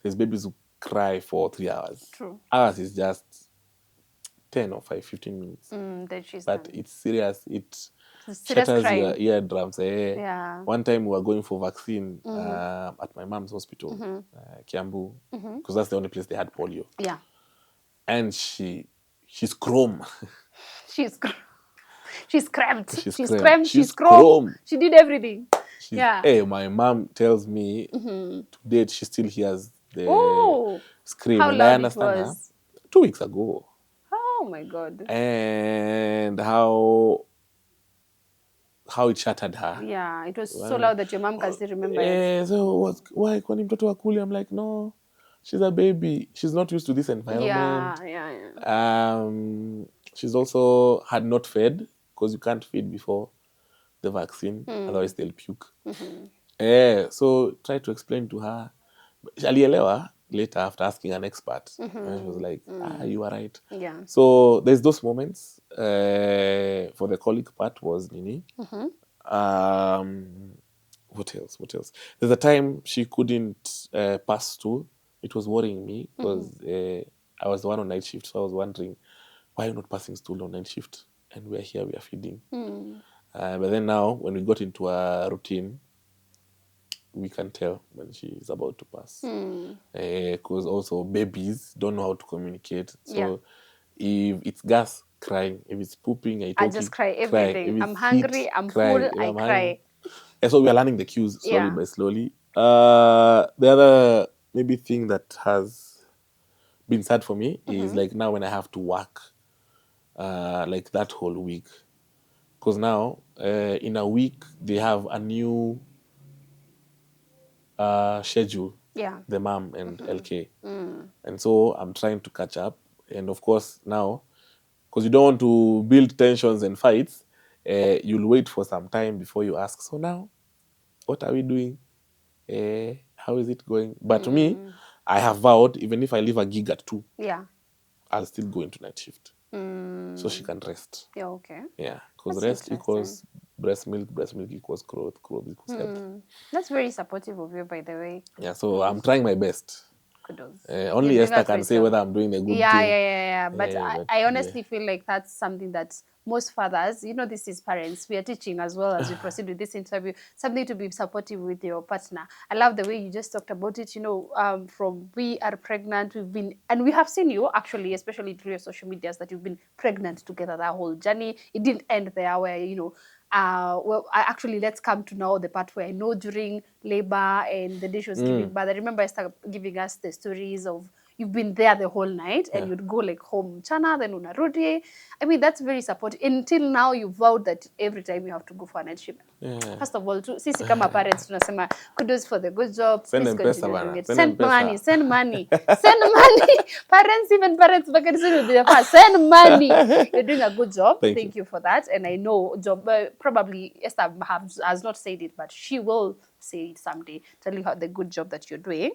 S2: There's babies who cry for 3 hours.
S1: True.
S2: Ours is just 10 or 15 minutes.
S1: Then she's
S2: But
S1: done.
S2: it's serious. It
S1: Serious
S2: shatters
S1: crying.
S2: your eardrums.
S1: Yeah.
S2: One time we were going for vaccine at my mom's hospital, Kiambu, because that's the only place they had polio.
S1: Yeah.
S2: And she's chrome.
S1: She's cramped.
S2: She's
S1: She's
S2: chrome.
S1: cramped.
S2: She's
S1: She's chrome.
S2: chrome.
S1: She did everything. Yeah.
S2: Hey, my mom tells me to date she still hears the scream.
S1: How
S2: And
S1: loud
S2: I
S1: it
S2: understand her.
S1: was.
S2: 2 weeks ago.
S1: Oh my God.
S2: And how it shattered her.
S1: Yeah, it was so loud that your mom can still remember it.
S2: So why kwani mtoto wa kuli? I'm like, no, she's a baby. She's not used to this environment.
S1: Yeah.
S2: She's also had not fed, because you can't feed before the vaccine, otherwise they'll puke. So try to explain to her. Alielewa later after asking an expert. And she was like, you are right.
S1: Yeah.
S2: So there's those moments. For the colic part was Nini. What else? There's a time she couldn't pass stool. It was worrying me because I was the one on night shift. So I was wondering, why are you not passing stool on night shift? And we're here, we are feeding. But then now, when we got into a routine, we can tell when she is about to pass. Because also babies don't know how to communicate. So if it's gas, crying. If it's pooping,
S1: I just cry everything. I'm hungry, I'm full, I cry.
S2: And so we are learning the cues slowly by slowly. The other maybe thing that has been sad for me is like now when I have to work like that whole week. Because now in a week they have a new schedule, the mom and LK. And so I'm trying to catch up. And of course now, because you don't want to build tensions and fights, you'll wait for some time before you ask, so now, what are we doing? How is it going? But to me, I have vowed, even if I leave a gig at 2, I'll still go into night shift. So she can rest.
S1: Yeah, okay.
S2: Yeah, because rest equals breast milk equals growth equals health.
S1: That's very supportive of you, by the way.
S2: Yeah, so I'm trying my best.
S1: Kudos.
S2: Only Esther can say whether I'm doing a good thing.
S1: Yeah. But I honestly feel like that's something that most fathers, this is parents, we are teaching as well as we proceed with this interview, something to be supportive with your partner. I love the way you just talked about it, from we are pregnant, and we have seen you actually, especially through your social medias, that you've been pregnant together that whole journey. It didn't end there where, well, actually, let's come to now the part where I know during labor and the day she was giving birth. I remember Esther giving us the stories of you've been there the whole night and you'd go like home mchana, then unarudi. I mean, that's very supportive. Until now, you vowed that every time you have to go for a night shift. First of all, sisi kama parents tunasema kudos for the good job.
S2: Send
S1: Please
S2: them
S1: continue
S2: pesa,
S1: doing
S2: bana.
S1: it.
S2: Send them
S1: Money,
S2: pesa.
S1: send money, send money. Parents, even parents, back in will be the first. Send money. You're doing a good job. Thank you for that. And I know job probably Esther has not said it, but she will say it someday, telling her the good job that you're doing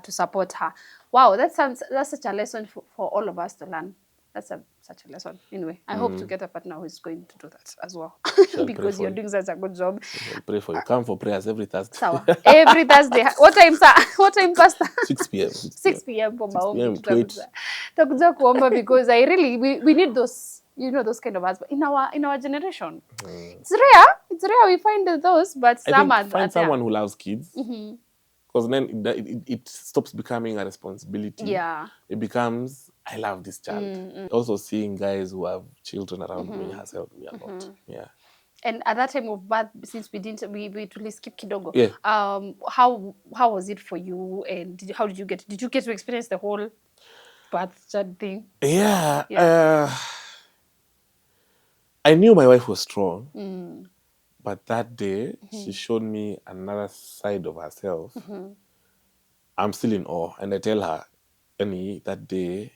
S1: to support her. Wow, that's such a lesson for all of us to learn. That's such a lesson. Anyway, I hope to get a partner who is going to do that as well. Because you're doing such a good job.
S2: I'll pray for you. Come for prayers every Thursday.
S1: Sawa. Every Thursday. What time, sir? What time, Pastor?
S2: 6 p.m.
S1: 6 p.m. for maombi.
S2: 8.
S1: Tutakuja kuomba because I really we need those, you know, those kind of husbands in our generation. It's rare. It's rare we find those, but some
S2: I
S1: are
S2: think find someone who loves kids.
S1: Mm-hmm.
S2: Because then it stops becoming a responsibility.
S1: Yeah.
S2: It becomes, I love this child. Also seeing guys who have children around me has helped me a lot. Yeah.
S1: And at that time of birth, since we to skip kidogo.
S2: Yeah.
S1: How was it for you? And how did you get to experience the whole birth child thing?
S2: Yeah. I knew my wife was strong. But that day, she showed me another side of herself. I'm still in awe. And I tell her, Annie, that day,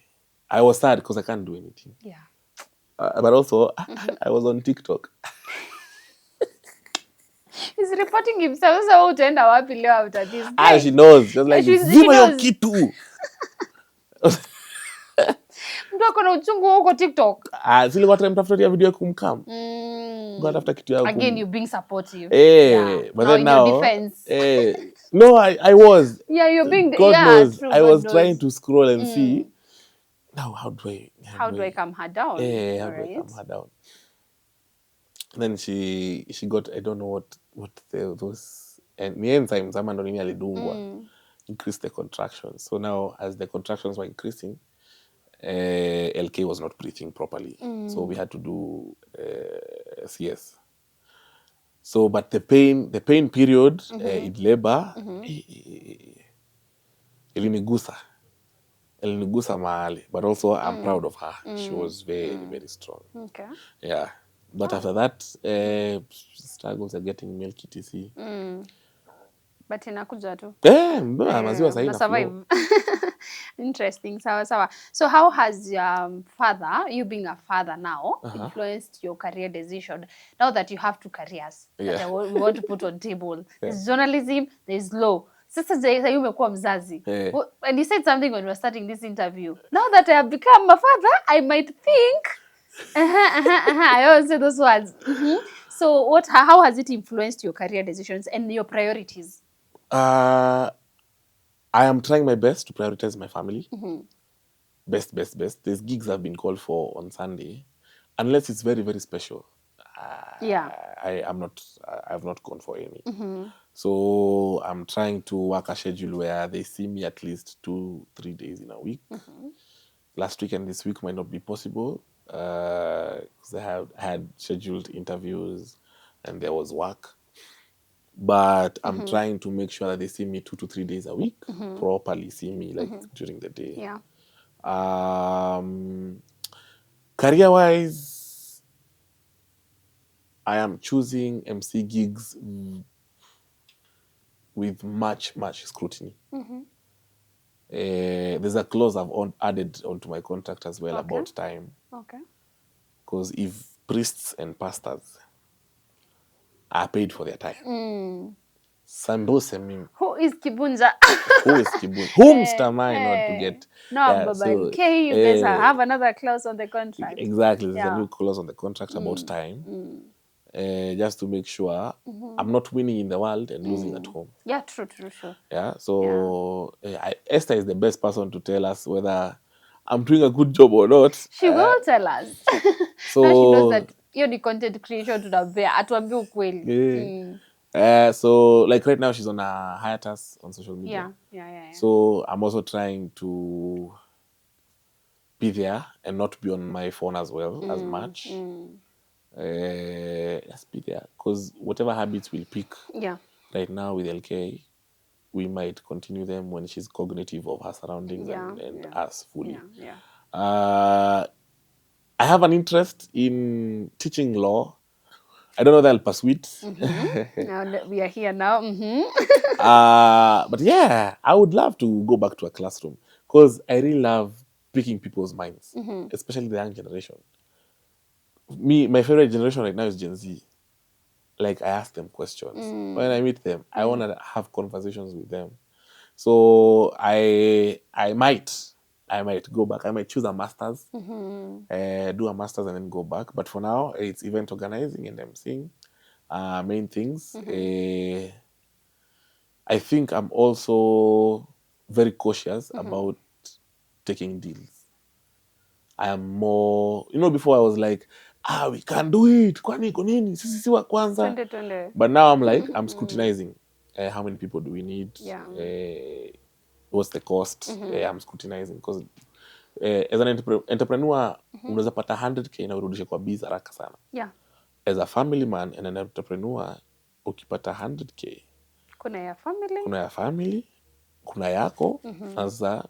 S2: I was sad because I can't do anything.
S1: Yeah.
S2: But also, I was on TikTok.
S1: He's reporting himself. So utaenda wapi leo after this?
S2: She knows. Just like,
S1: she
S2: zima
S1: knows.
S2: yo kitu.
S1: Mtu ako na uchungu huko TikTok.
S2: Silikuwa tunamtafutia video ya kumkam. Tafuta kitu ya
S1: Again, you being supportive.
S2: But then now,
S1: in your defense.
S2: no, I was.
S1: Yeah, you're being.
S2: God knows.
S1: True,
S2: I
S1: God
S2: was
S1: knows.
S2: trying to scroll and see. Now, how do I
S1: calm her down?
S2: How do I calm her down? And then she got, I don't know what those, and the enzymes ndo nini alidungwa increase the contractions. So now as the contractions were increasing, LK was not breathing properly. So we had to do CS. So but the pain period in labor ilinigusa mahali, but also I'm proud of her. She was very very strong.
S1: Okay.
S2: Yeah. But after that, struggles are getting milky TC.
S1: But inakuja tu.
S2: Maziwa sahi na
S1: survive. Interesting. Sawa. So how has your father, you being a father now, influenced your career decision? Now that you have two careers that we want to put on table. There's journalism, there's law. Sasa umekuwa mzazi. And you said something when we were starting this interview. Now that I have become a father, I might think I always say those words. So how has it influenced your career decisions and your priorities?
S2: I am trying my best to prioritize my family. Best. There's gigs I've been called for on Sunday. Unless it's very, very special. I've not gone for any. So I'm trying to work a schedule where they see me at least 2-3 days in a week. Last week and this week might not be possible. Because I had scheduled interviews and there was work. But I'm trying to make sure that they see me 2 to 3 days a week, properly see me like during the day.
S1: Yeah.
S2: Career-wise, I am choosing MC gigs with much scrutiny. There's a clause I've added onto my contract as well about time.
S1: Okay.
S2: Because if priests and pastors are paid for their time. Sambose mimi.
S1: Who is Kibunja?
S2: Whom am I not to get?
S1: No, but okay, you guys have another clause on the contract.
S2: Exactly. There's a new clause on the contract about time. Just to make sure I'm not winning in the world and losing at home.
S1: Yeah, true.
S2: Yeah. So Esther is the best person to tell us whether I'm doing a good job or not.
S1: She will tell us.
S2: So
S1: now she knows that you're the content creation to the bear. Atuambie ukweli.
S2: So like right now she's on a hiatus on social media.
S1: Yeah.
S2: So I'm also trying to be there and not be on my phone as well as much. Just be there, because whatever habits we'll pick right now with LK, we might continue them when she's cognitive of her surroundings and us fully. I have an interest in teaching law. I don't know that I'll pursue it.
S1: Now that we are here now.
S2: But yeah, I would love to go back to a classroom, because I really love picking people's minds, especially the young generation. My favorite generation right now is Gen Z. Like, I ask them questions. When I meet them, I want to have conversations with them. So I might go back. I might choose a master's, do a master's and then go back. But for now, it's event organizing and emceeing, main things. I think I'm also very cautious about taking deals. I am more, before I was like, we can't do it. Kwani konini? Sisi si wa kwanza. But now I'm like, I'm scrutinizing. How many people do we need? What's the cost? I'm scrutinizing, because as an entrepreneur, unaweza pata 100k na urudishe kwa biz haraka sana. As a family man and an entrepreneur, ukipata 100k, kuna ya family, kuna yako, sasa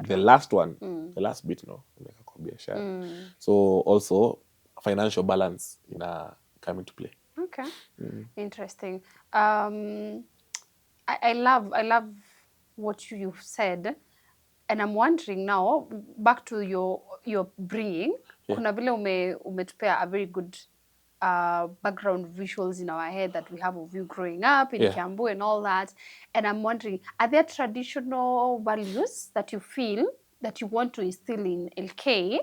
S2: the last one, the last bit, unaweka kwa biashara. So also financial balance come into play.
S1: Okay. Interesting. I love what you've said, and I'm wondering now, back to your bringing. Kuna vile umetupea a very good background visuals in our head that we have of you growing up in Kiambu and all that. And I'm wondering, are there traditional values that you feel that you want to instill in LK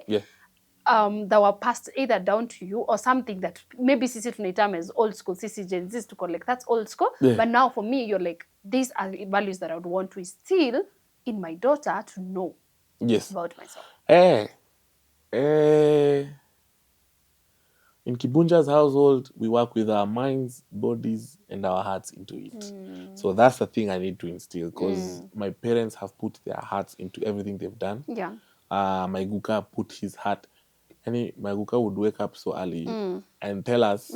S1: that were passed either down to you, or something that maybe sisi tunaitama as old school, sisi Gen Z to collect, that's old school, but now for me you're like, these are the values that I would want to instill in my daughter to know about myself?
S2: In Kibunja's household, we work with our minds, bodies, and our hearts into it. So that's the thing I need to instill, because my parents have put their hearts into everything they've done. My Guka put his heart. My Guka would wake up so early and tell us,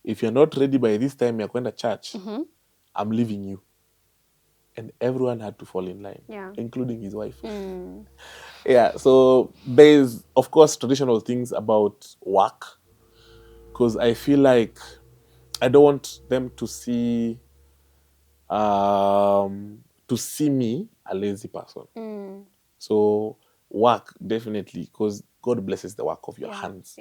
S2: if you're not ready by this time, you're going to church, I'm leaving you. And everyone had to fall in line, including his wife. So there's, of course, traditional things about work, because I feel like I don't want them to see me a lazy person. So work, definitely, because God blesses the work of your hands.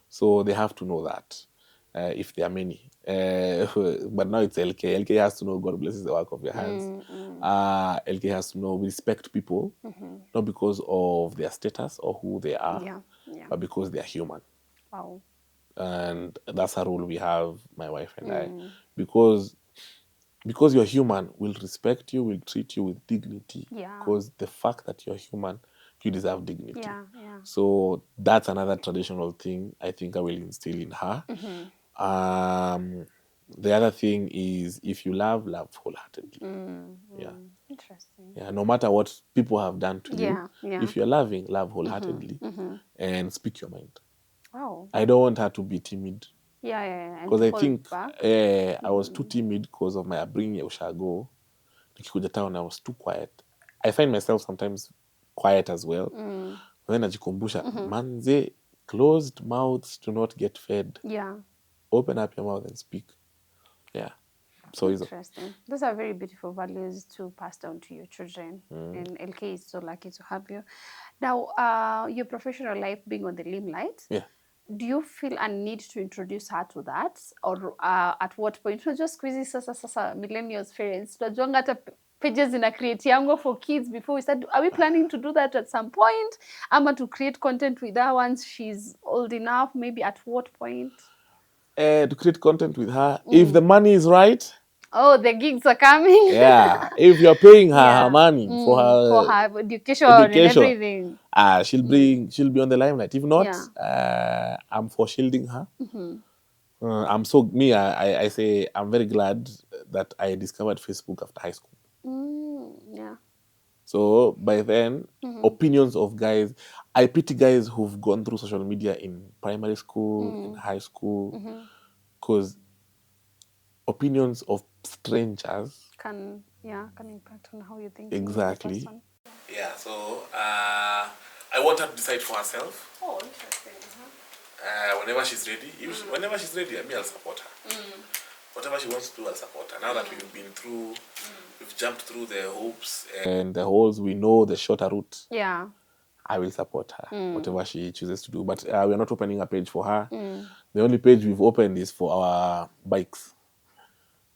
S2: So they have to know that, if there are many. But now it's LK. LK has to know God blesses the work of your hands. LK has to know we respect people, not because of their status or who they are, but because they are human.
S1: Wow.
S2: And that's a rule we have, my wife and I, because you're human, we'll respect you, we'll treat you with dignity, because the fact that you're human, you deserve dignity. So that's another traditional thing I think I will instill in her. The other thing is, if you love wholeheartedly.
S1: Interesting.
S2: No matter what people have done to you, if you're loving, love wholeheartedly, and speak your mind.
S1: Wow.
S2: I don't want her to be timid. Because I think I was too timid because of my upbringing at Ushago. Nikikuja town, I was too quiet. I find myself sometimes quiet as well. Then najikumbusha, manze, closed mouths do not get fed. Open up your mouth and speak. So
S1: interesting. Those are very beautiful values to pass down to your children. And LK is so lucky to have you. Now, your professional life being on the limelight, do you feel a need to introduce her to that? Or at what point? Just squeezy sasa millennials parents. Tunajuanga hata pages in a create yango for kids before we start. Are we planning to do that at some point? Ama to create content with her once she's old enough? Maybe at what point?
S2: To create content with her, if the money is right.
S1: Oh, the gigs are coming.
S2: If you're paying her her money for
S1: her education and everything.
S2: She'll be on the limelight. If not, I'm for shielding her. I say I'm very glad that I discovered Facebook after high school. So by then, opinions of guys, I pity guys who've gone through social media in primary school, in high school, because opinions of strangers
S1: can impact on how you think.
S2: exactly. Yeah, so I want her to decide for herself.
S1: Oh, interesting.
S2: Whenever she's ready, whenever she's ready, I'll support her. Whatever she wants to do, I'll support her. Now that we've been through, we've jumped through the hoops and the holes, we know the shorter route.
S1: Yeah.
S2: I will support her, whatever she chooses to do. But we're not opening a page for her. The only page we've opened is for our bikes.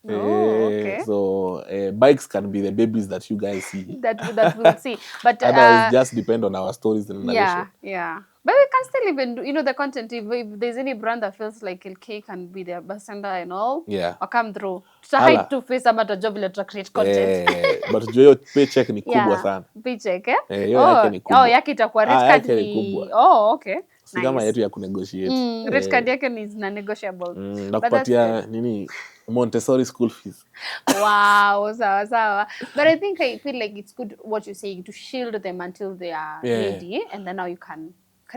S1: Oh, okay.
S2: So bikes can be the babies that you guys see.
S1: that we'll see. But
S2: Otherwise, just depend on our stories and narration.
S1: Yeah. But we can still even do, the content. If there's any brand that feels like LK can be their ambassador and all,
S2: Yeah.
S1: or come through. Tutahide tu face ama job to create content.
S2: But hiyo paycheck ni kubwa sana.
S1: Paycheck, eh?
S2: Hiyo yake ni kubwa.
S1: Yake itakuwa rate card
S2: yake ni
S1: ni
S2: kubwa.
S1: Oh, okay.
S2: Si kama yetu ya kunegotiate.
S1: Rate card yake ni negotiable.
S2: Na kupatia nini Montessori school fees.
S1: Wow, sawa. But I feel like it's good what you're saying, to shield them until they are ready, and then now you can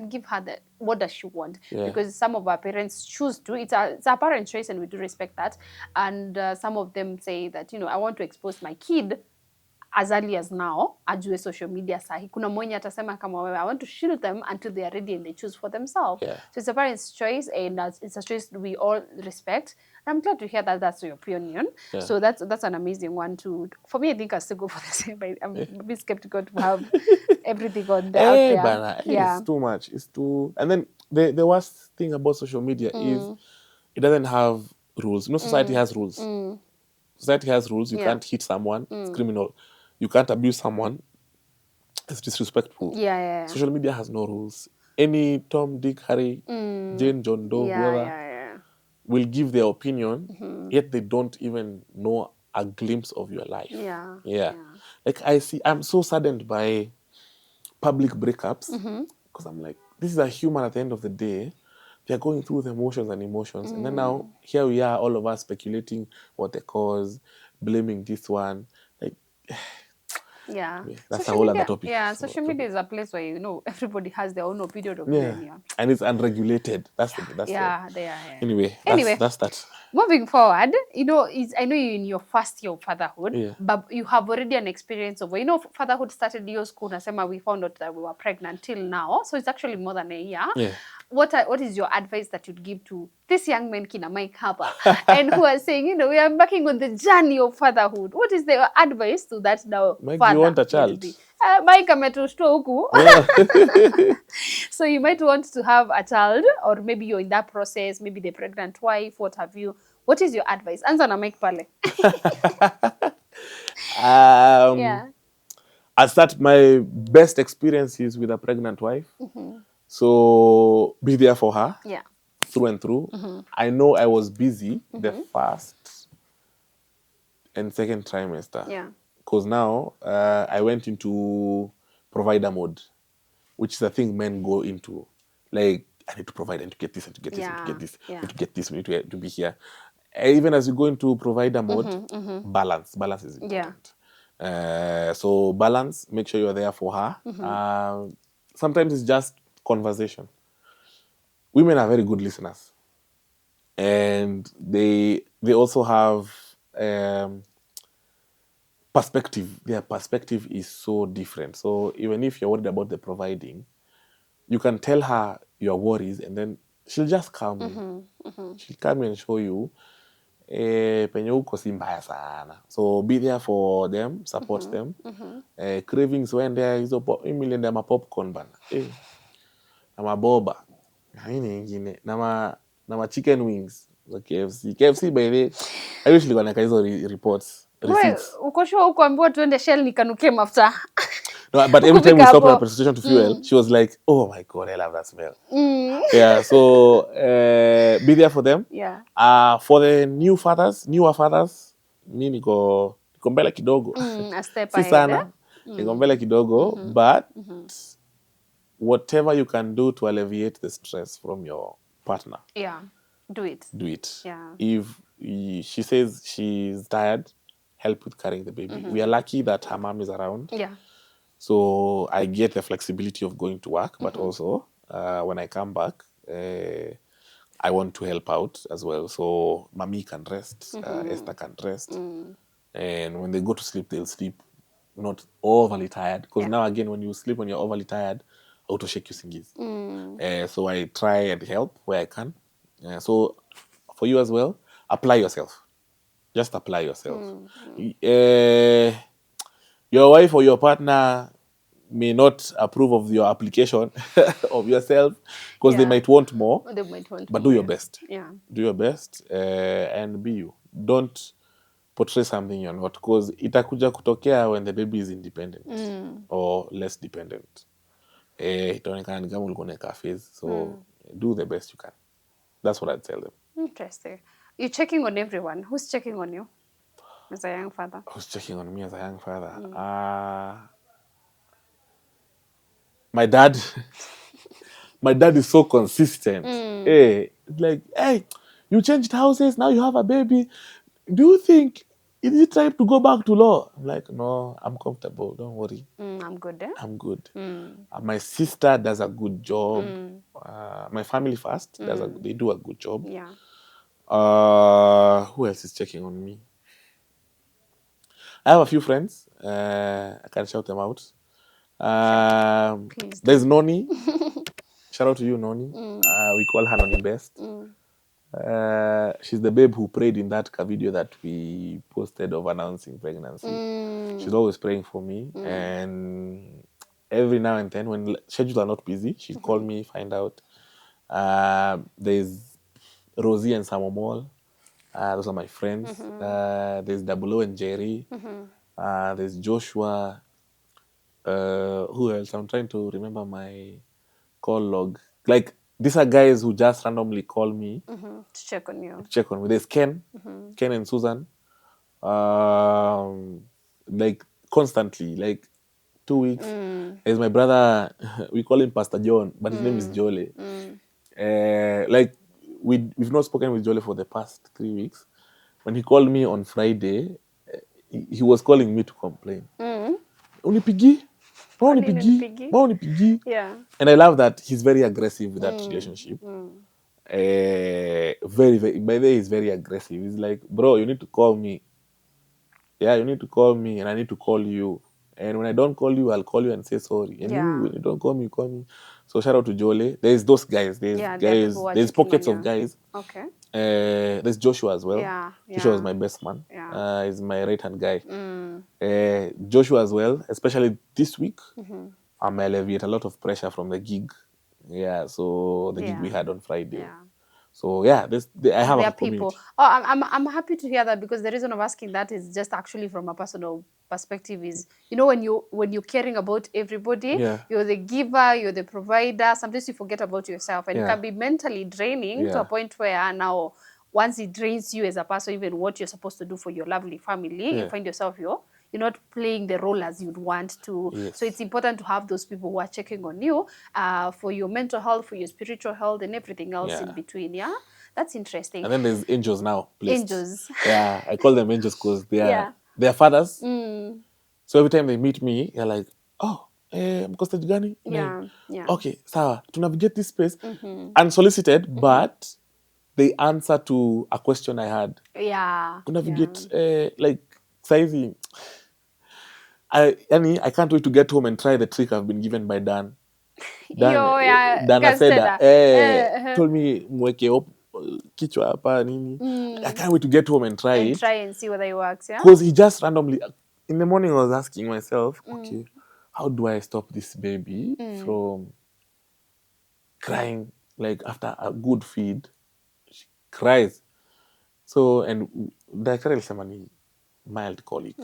S1: give her what does she want, because some of our parents choose to. It's a parent choice, and we do respect that. And some of them say that I want to expose my kid as early as now ajue social media sahi. Kuna mwenye atasema kama wewe, I want to shield them until they are ready and they choose for themselves. So it's a parent's choice, and it's a choice we all respect. And I'm glad to hear that that's your opinion. So that's an amazing one too. For me, I think I still go for the same, but I'm a bit skeptical to have everything on out there.
S2: Bana, it's too much. It's too. And then the worst thing about social media is it doesn't have rules. Society has rules. Society has rules. You can't hit someone. It's criminal. You can't abuse someone. It's disrespectful. Social media has no rules. Any Tom, Dick, Harry, Jane, John Doe, whoever will give their opinion, yet they don't even know a glimpse of your life. Like I'm so saddened by public breakups, because I'm like, this is a human at the end of the day. They're going through the emotions, and then now here we are, all of us speculating what the cause, blaming this one. Like, that's a whole other topic.
S1: Social media is a place where everybody has their own opinion of
S2: and it's unregulated. That's Anyway, that's that.
S1: Moving forward, I know you're in your first year of fatherhood, but you have already an experience of fatherhood started your school. Nasema we found out that we were pregnant till now, so it's actually more than a year. What is your advice that you'd give to this young man kina Mike Harper and who are saying, we are embarking on the journey of fatherhood? What is their advice to that now?
S2: Mike, do you want a child?
S1: Mike ametushtua huku. So you might want to have a child, or maybe you're in that process, maybe the pregnant wife, what have you. What is your advice? Anza na Mike pale.
S2: I start my best experiences with a pregnant wife. So be there for her through and through. I know I was busy the first and second trimester. Because now I went into provider mode, which is a thing men go into. Like, I need to provide and to get this and to get this and to get this and to get this. We need to be here. Even as you go into provider mode, balance is important. So balance, make sure you're there for her. Sometimes it's just conversation. Women are very good listeners, and they also have perspective. Their perspective is so different. So even if you're worried about the providing, you can tell her your worries, and then she'll just come in. She'll come and show you penye uko si mbaya sana. So be there for them, support them. Cravings when there is a popcorn bana. Na maboba. Na nini ingine? Na ma chicken wings za KFC. KFC by the way, I wish nilikuwa na hizo reports. Receipts.
S1: Uko sure uko ambiwa tuende Shell nikanukie mafuta.
S2: No, but every time we stopped at a station to fuel, she was like, "Oh my God, I love that smell." So be there for them. For the newer fathers, mi niko mbele kidogo.
S1: A step
S2: si sana, niko mbele kidogo, but whatever you can do to alleviate the stress from your partner,
S1: do it.
S2: If she says she's tired, help with carrying the baby. We are lucky that her mom is around. So I get the flexibility of going to work, but also when I come back, I want to help out as well. So Mami can rest, Esther can rest. And when they go to sleep, they'll sleep not overly tired. Because now again, when you sleep when you're overly tired, autoshake usingizi. So I try and help where I can. So for you as well, apply yourself. Just apply yourself. Your wife or your partner may not approve of your application of yourself because they might want more.
S1: They might want
S2: but
S1: more.
S2: do your best.
S1: Yeah.
S2: Do your best and be you. Don't portray something you're not, because itakuja kutokea when the baby is independent or less dependent. Itaonekana ni kama ulikuwa unaeka phase. So do the best you can. That's what I'd tell them.
S1: Interesting. You're checking on everyone. Who's checking on you as a young father?
S2: Who's checking on me as a young father? My dad. My dad is so consistent. Hey, like, hey, you changed houses, now you have a baby. Do you think is it time to go back to law? I'm like, no, I'm comfortable. Don't worry.
S1: I'm good.
S2: I'm good. My sister does a good job. My family first they do a good job.
S1: Yeah.
S2: Who else is checking on me? I have a few friends. I can shout them out. There's Noni. Shout out to you, Noni. We call her Noni Best. She's the babe who prayed in that video that we posted of announcing pregnancy. She's always praying for me. And every now and then, when schedules are not busy, she'll call me, find out. There's Rosie and Samomol. Those are my friends. There's Double O and Jerry. There's Joshua. Who else? I'm trying to remember my call log. Like, these are guys who just randomly call me
S1: to check on you.
S2: Check on me. There's Ken and Susan. Like constantly, like 2 weeks. There's my brother. We call him Pastor John, but his name is Jole. Like we've not spoken with Jole for the past 3 weeks. When he called me on Friday, he was calling me to complain. Unipigi? Unipigi?
S1: Yeah.
S2: And I love that he's very aggressive with that relationship. Very, very, by the way, he's very aggressive. He's like, bro, you need to call me. Yeah, you need to call me, and I need to call you. And when I don't call you, I'll call you and say sorry. And you, when you don't call me, call me. So shout out to Jole. There's those guys. There's guys. There's pockets of guys.
S1: Okay.
S2: There's Joshua as well.
S1: Yeah.
S2: Joshua is my best man.
S1: Yeah.
S2: He's my right-hand guy. Joshua as well, especially this week. I'm alleviate a lot of pressure from the gig. Yeah, so the gig we had on Friday.
S1: Yeah.
S2: So yeah, I have
S1: there
S2: a
S1: are people.
S2: community.
S1: Oh, I'm happy to hear that, because the reason of asking that is just actually from a personal perspective. Is, you know, when you're caring about everybody, you're the giver, you're the provider. Sometimes you forget about yourself, and it can be mentally draining to a point where now, once it drains you as a person, even what you're supposed to do for your lovely family, you find yourself you're not playing the role as you'd want to. So it's important to have those people who are checking on you for your mental health, for your spiritual health, and everything else in between. Yeah, that's interesting.
S2: And then there's angels now. Placed.
S1: Angels.
S2: Yeah, I call them angels because they are fathers. So every time they meet me, they're like, oh, mko stage gani?
S1: Yeah.
S2: Okay, sawa, to navigate this space. Unsolicited, but they answer to a question I had.
S1: Yeah.
S2: To navigate, like, saizi, I can't wait to get home and try the trick I've been given by Dan. Dan said, told me mweke up kichwa hapa nini. I can't wait to get home and try it.
S1: Try and see whether it works, yeah?
S2: Because he just randomly, in the morning I was asking myself, okay, how do I stop this baby from crying? Like after a good feed, she cries. So, and daktari alisema ni mild colic.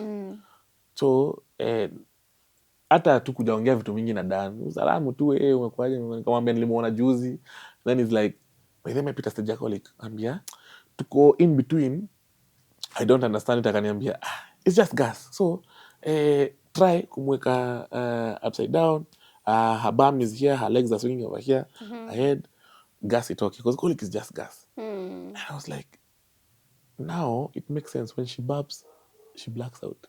S2: So, hata tu kujaongea vitu mingi na Dan, usalamu tu, umekuaje? Nikamwambia nilimuona juzi. Then he's like, by the way, Peter stage colic. Ambia, tuko in between. I don't understand it. Akaniambia, it's just gas. So, try kumweka upside down. Her bum is here, her legs are swinging over here, her head, gas it okay. Because colic is just gas. And I was like, now it makes sense. When she burps, she blacks out.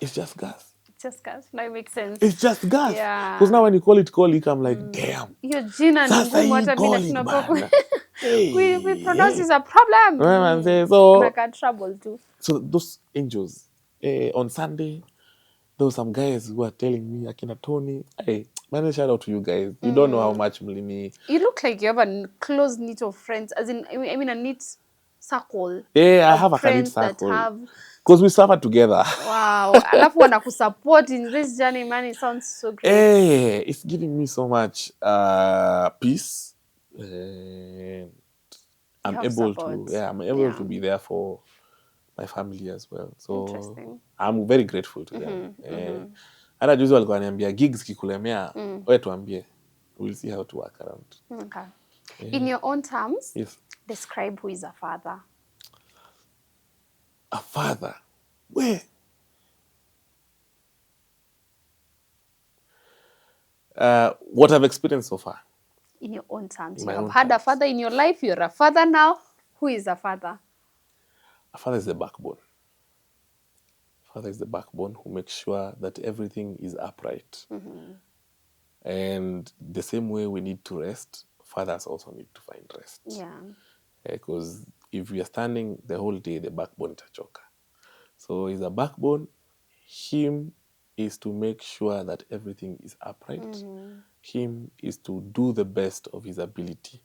S2: It's just gas.
S1: It's just gas. Now it makes sense.
S2: It's just gas.
S1: Yeah.
S2: Because now when you call it colic, I'm like, damn.
S1: Hiyo jina ni
S2: Sasa
S1: ngumu
S2: hii
S1: hata mimi
S2: colic
S1: nashindwa
S2: bana.
S1: we pronounce is a problem.
S2: So,
S1: And I got trouble too.
S2: so those angels, on Sunday, there were some guys who were telling me, Akina Tony, hey, man, shout out to you guys. You don't know how much mlini.
S1: You look like you have a close knit of friends, as in, I mean a neat circle.
S2: Yeah, I
S1: of
S2: have a
S1: friends
S2: candid
S1: that
S2: circle.
S1: have.
S2: Because we suffer together.
S1: Wow. Alafu wanakusupport in this journey, man. It sounds so great.
S2: Hey, it's giving me so much peace. And I'm able to be there for my family as well. So I'm very grateful to them. Hata juzi walikuwa wananiambia gigs kikulemea, wewe tuambie. We'll see how to work around.
S1: Okay. In your own terms,
S2: yes.
S1: Describe who is a father.
S2: A father? Where? What I've experienced so far.
S1: In your own terms. You have had a father in your life. You're a father now. Who is a father?
S2: A father is the backbone. Father is the backbone who makes sure that everything is upright. And the same way we need to rest, fathers also need to find rest.
S1: Yeah.
S2: Because if we are standing the whole day, the backbone itachoka. So he's a backbone. Him is to make sure that everything is upright. Him is to do the best of his ability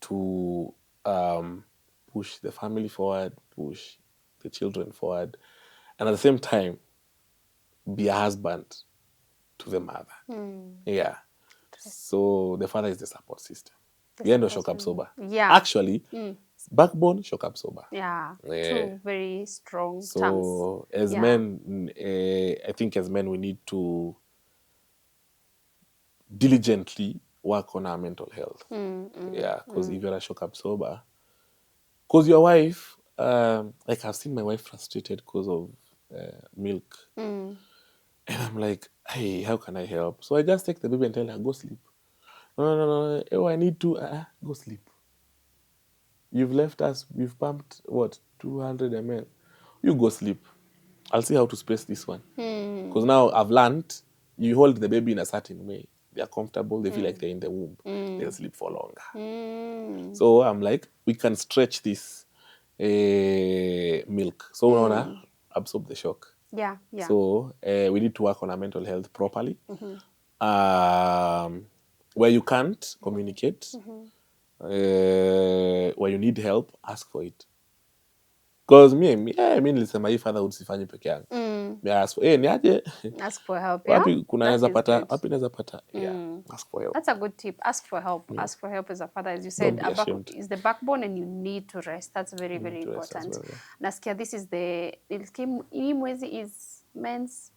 S2: to push the family forward, push the children forward, and at the same time, be a husband to the mother. Yeah. So the father is the support system. The end of shock absorber.
S1: Yeah.
S2: Actually, backbone, shock absorber.
S1: Yeah. Two very strong terms.
S2: So as men, I think as men, we need to diligently work on our mental health. Yeah, because if you're a shock absorber, because your wife, like I've seen my wife frustrated because of milk. And I'm like, hey, how can I help? So I just take the baby and tell her, go sleep. No. Oh, I need to, go sleep. You've left us, we've pumped, 200 ml. You go sleep. I'll see how to space this one. Because now I've learned, you hold the baby in a certain way. They're comfortable, they feel like they're in the womb. They'll sleep for longer. So I'm like, we can stretch this milk. So we want to absorb the shock.
S1: Yeah.
S2: So we need to work on our mental health properly. Where you can't communicate, where you need help, ask for it. Because me nilisema hii fatherhood sifanyi peke yangu. Ask for, niaje?
S1: Ask for help, yeah?
S2: Wapi naweza pata? Yeah, ask for help.
S1: That's a good tip. Ask for help. Ask for help as a father. As you said, is the backbone and you need to rest. That's very, very important. Well, yeah. Nasikia, this is hii mwezi is men's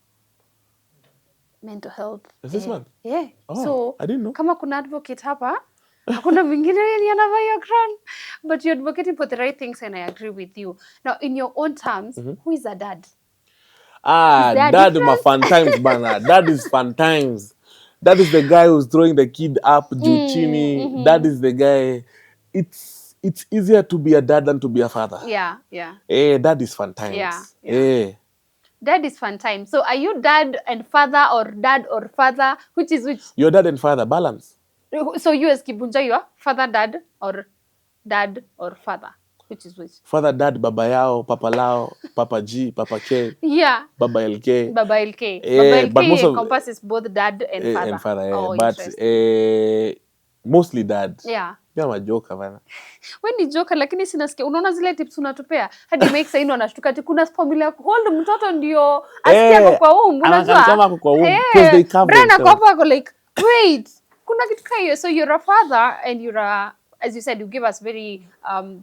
S1: mental health.
S2: Is this one?
S1: Yeah.
S2: Oh,
S1: so,
S2: I didn't know.
S1: Kama kuna advocate hapa, hakuna mwingine yenye anavaa your crown. But you're advocating for the right things and I agree with you. Now, in your own terms, who is a dad?
S2: Dad my fun times, bana. Dad is fun times. That is the guy who's throwing the kid up, Juchini. That is the guy. It's easier to be a dad than to be a father.
S1: Yeah.
S2: Dad is fun times.
S1: Yeah. Dad is fun time. So are you dad and father or dad or father? Which is which?
S2: Your dad and father, balance.
S1: So you as Kibunja, you are father, dad or father? Which is which?
S2: Father, dad, baba yao, papa lao, papa G, papa K.
S1: Yeah.
S2: Baba LK.
S1: Baba LK.
S2: Yeah,
S1: Baba LK encompasses both dad and father.
S2: And father, yeah.
S1: Oh,
S2: But mostly dad.
S1: Yeah.
S2: Yeah, I'm a joker, bana.
S1: When ni joker, lakini sinasikia, unaona zile tips unatupea, hadi make saini wanashtuka ati kuna formula ya hold mtoto ndio asikia kwa womb, unajua?
S2: Kama kwa womb, because they cover
S1: themselves. Brenda kwa hapo like, wait, kuna kitu kaya. So you're a father and you're a, as you said, you give us very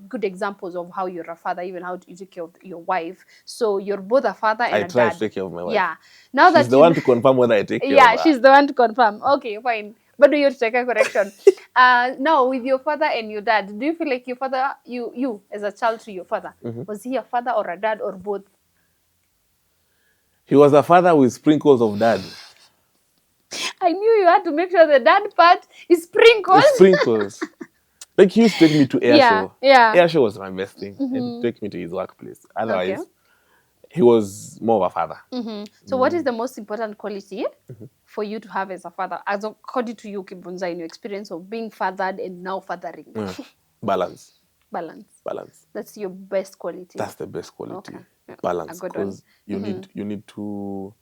S1: good examples of how you're a father, even how you take care of your wife. So you're both a father and a dad. I try
S2: to take care of my wife.
S1: Yeah. Now
S2: she's the one to confirm whether I take care of her.
S1: Yeah, she's the one to confirm. Okay, fine. But do you take a correction? Now, with your father and your dad, do you feel like your father, you as a child to your father, was he a father or a dad or both?
S2: He was a father with sprinkles of dad.
S1: I knew you had to make sure the dad part is sprinkles.
S2: Sprinkles. Like he used to take me to air show.
S1: Yeah.
S2: Air show was my best thing. And take me to his workplace. Otherwise, he was more of a father.
S1: So what is the most important quality for you to have as a father, as according to you, Kibunja, in your experience of being fathered and now fathering?
S2: Balance.
S1: Balance. That's your best quality.
S2: That's the best quality.
S1: Okay. Yeah.
S2: Balance.
S1: A good one.
S2: Because you need to,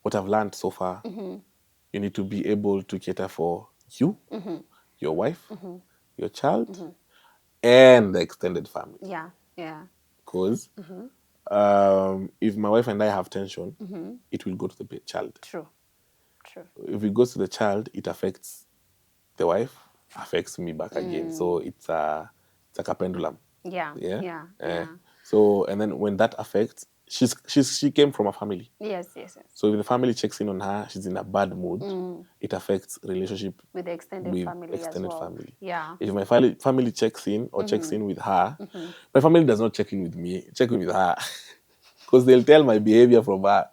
S2: what I've learned so far, you need to be able to cater for you, your wife, your child, and the extended family.
S1: Yeah.
S2: Because if my wife and I have tension, it will go to the child.
S1: True.
S2: If it goes to the child, it affects the wife, affects me back again. So it's like a pendulum.
S1: Yeah.
S2: So, and then when that affects, she came from a family.
S1: Yes.
S2: So if the family checks in on her, she's in a bad mood, it affects relationship
S1: with the extended family as well.
S2: Family.
S1: Yeah.
S2: If my family checks in or checks in with her, my family does not check in with me, check in with her. Because they'll tell my behavior from her.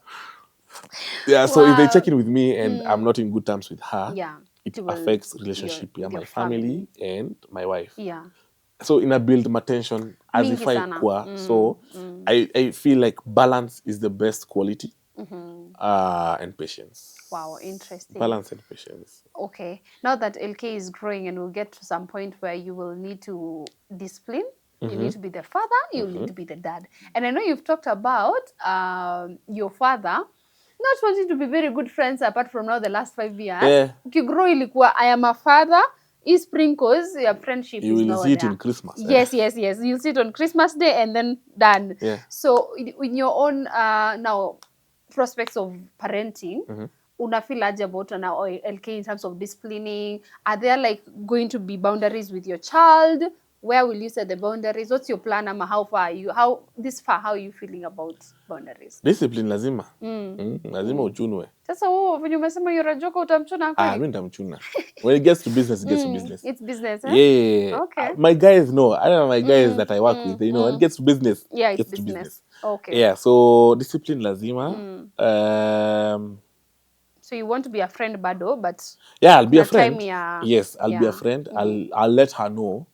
S2: Yeah, so if they check in with me and I'm not in good terms with her, it affects relationship, my family and my wife.
S1: Yeah.
S2: So in a build my tension as if I qua. So I feel like balance is the best quality. And patience.
S1: Wow, interesting.
S2: Balance and patience.
S1: Okay. Now that LK is growing and we'll get to some point where you will need to discipline, you need to be the father, you need to be the dad. And I know you've talked about your father not wanting to be very good friends apart from now the last 5 years.
S2: Yeah.
S1: Ukigrow ilikuwa, I am a father, sprinkles, your friendship
S2: you
S1: is
S2: will
S1: now
S2: see it
S1: there.
S2: in Christmas.
S1: Yes. You'll see it on Christmas Day and then done.
S2: Yeah.
S1: So in your own now prospects of parenting, una feel aje about now LK in terms of disciplining? Are there like going to be boundaries with your child? Where will you set the boundaries? What's your plan? How far are you? How are you feeling about boundaries?
S2: Discipline lazima. Lazima uchunwe.
S1: Sasa wewe venye umesema yurajoka utamchuna kweli?
S2: Mimi nitamchuna. When it gets to business, it gets to business.
S1: It's business, eh?
S2: Yeah.
S1: Okay.
S2: My guys know. I don't know my guys that I work with. You know, when it gets to business,
S1: Yeah,
S2: gets
S1: it's
S2: to business.
S1: Okay.
S2: Yeah, so discipline lazima.
S1: So you want to be a friend bado, but
S2: yeah, I'll be a friend.
S1: Yes,
S2: I'll be a friend. I'll let her know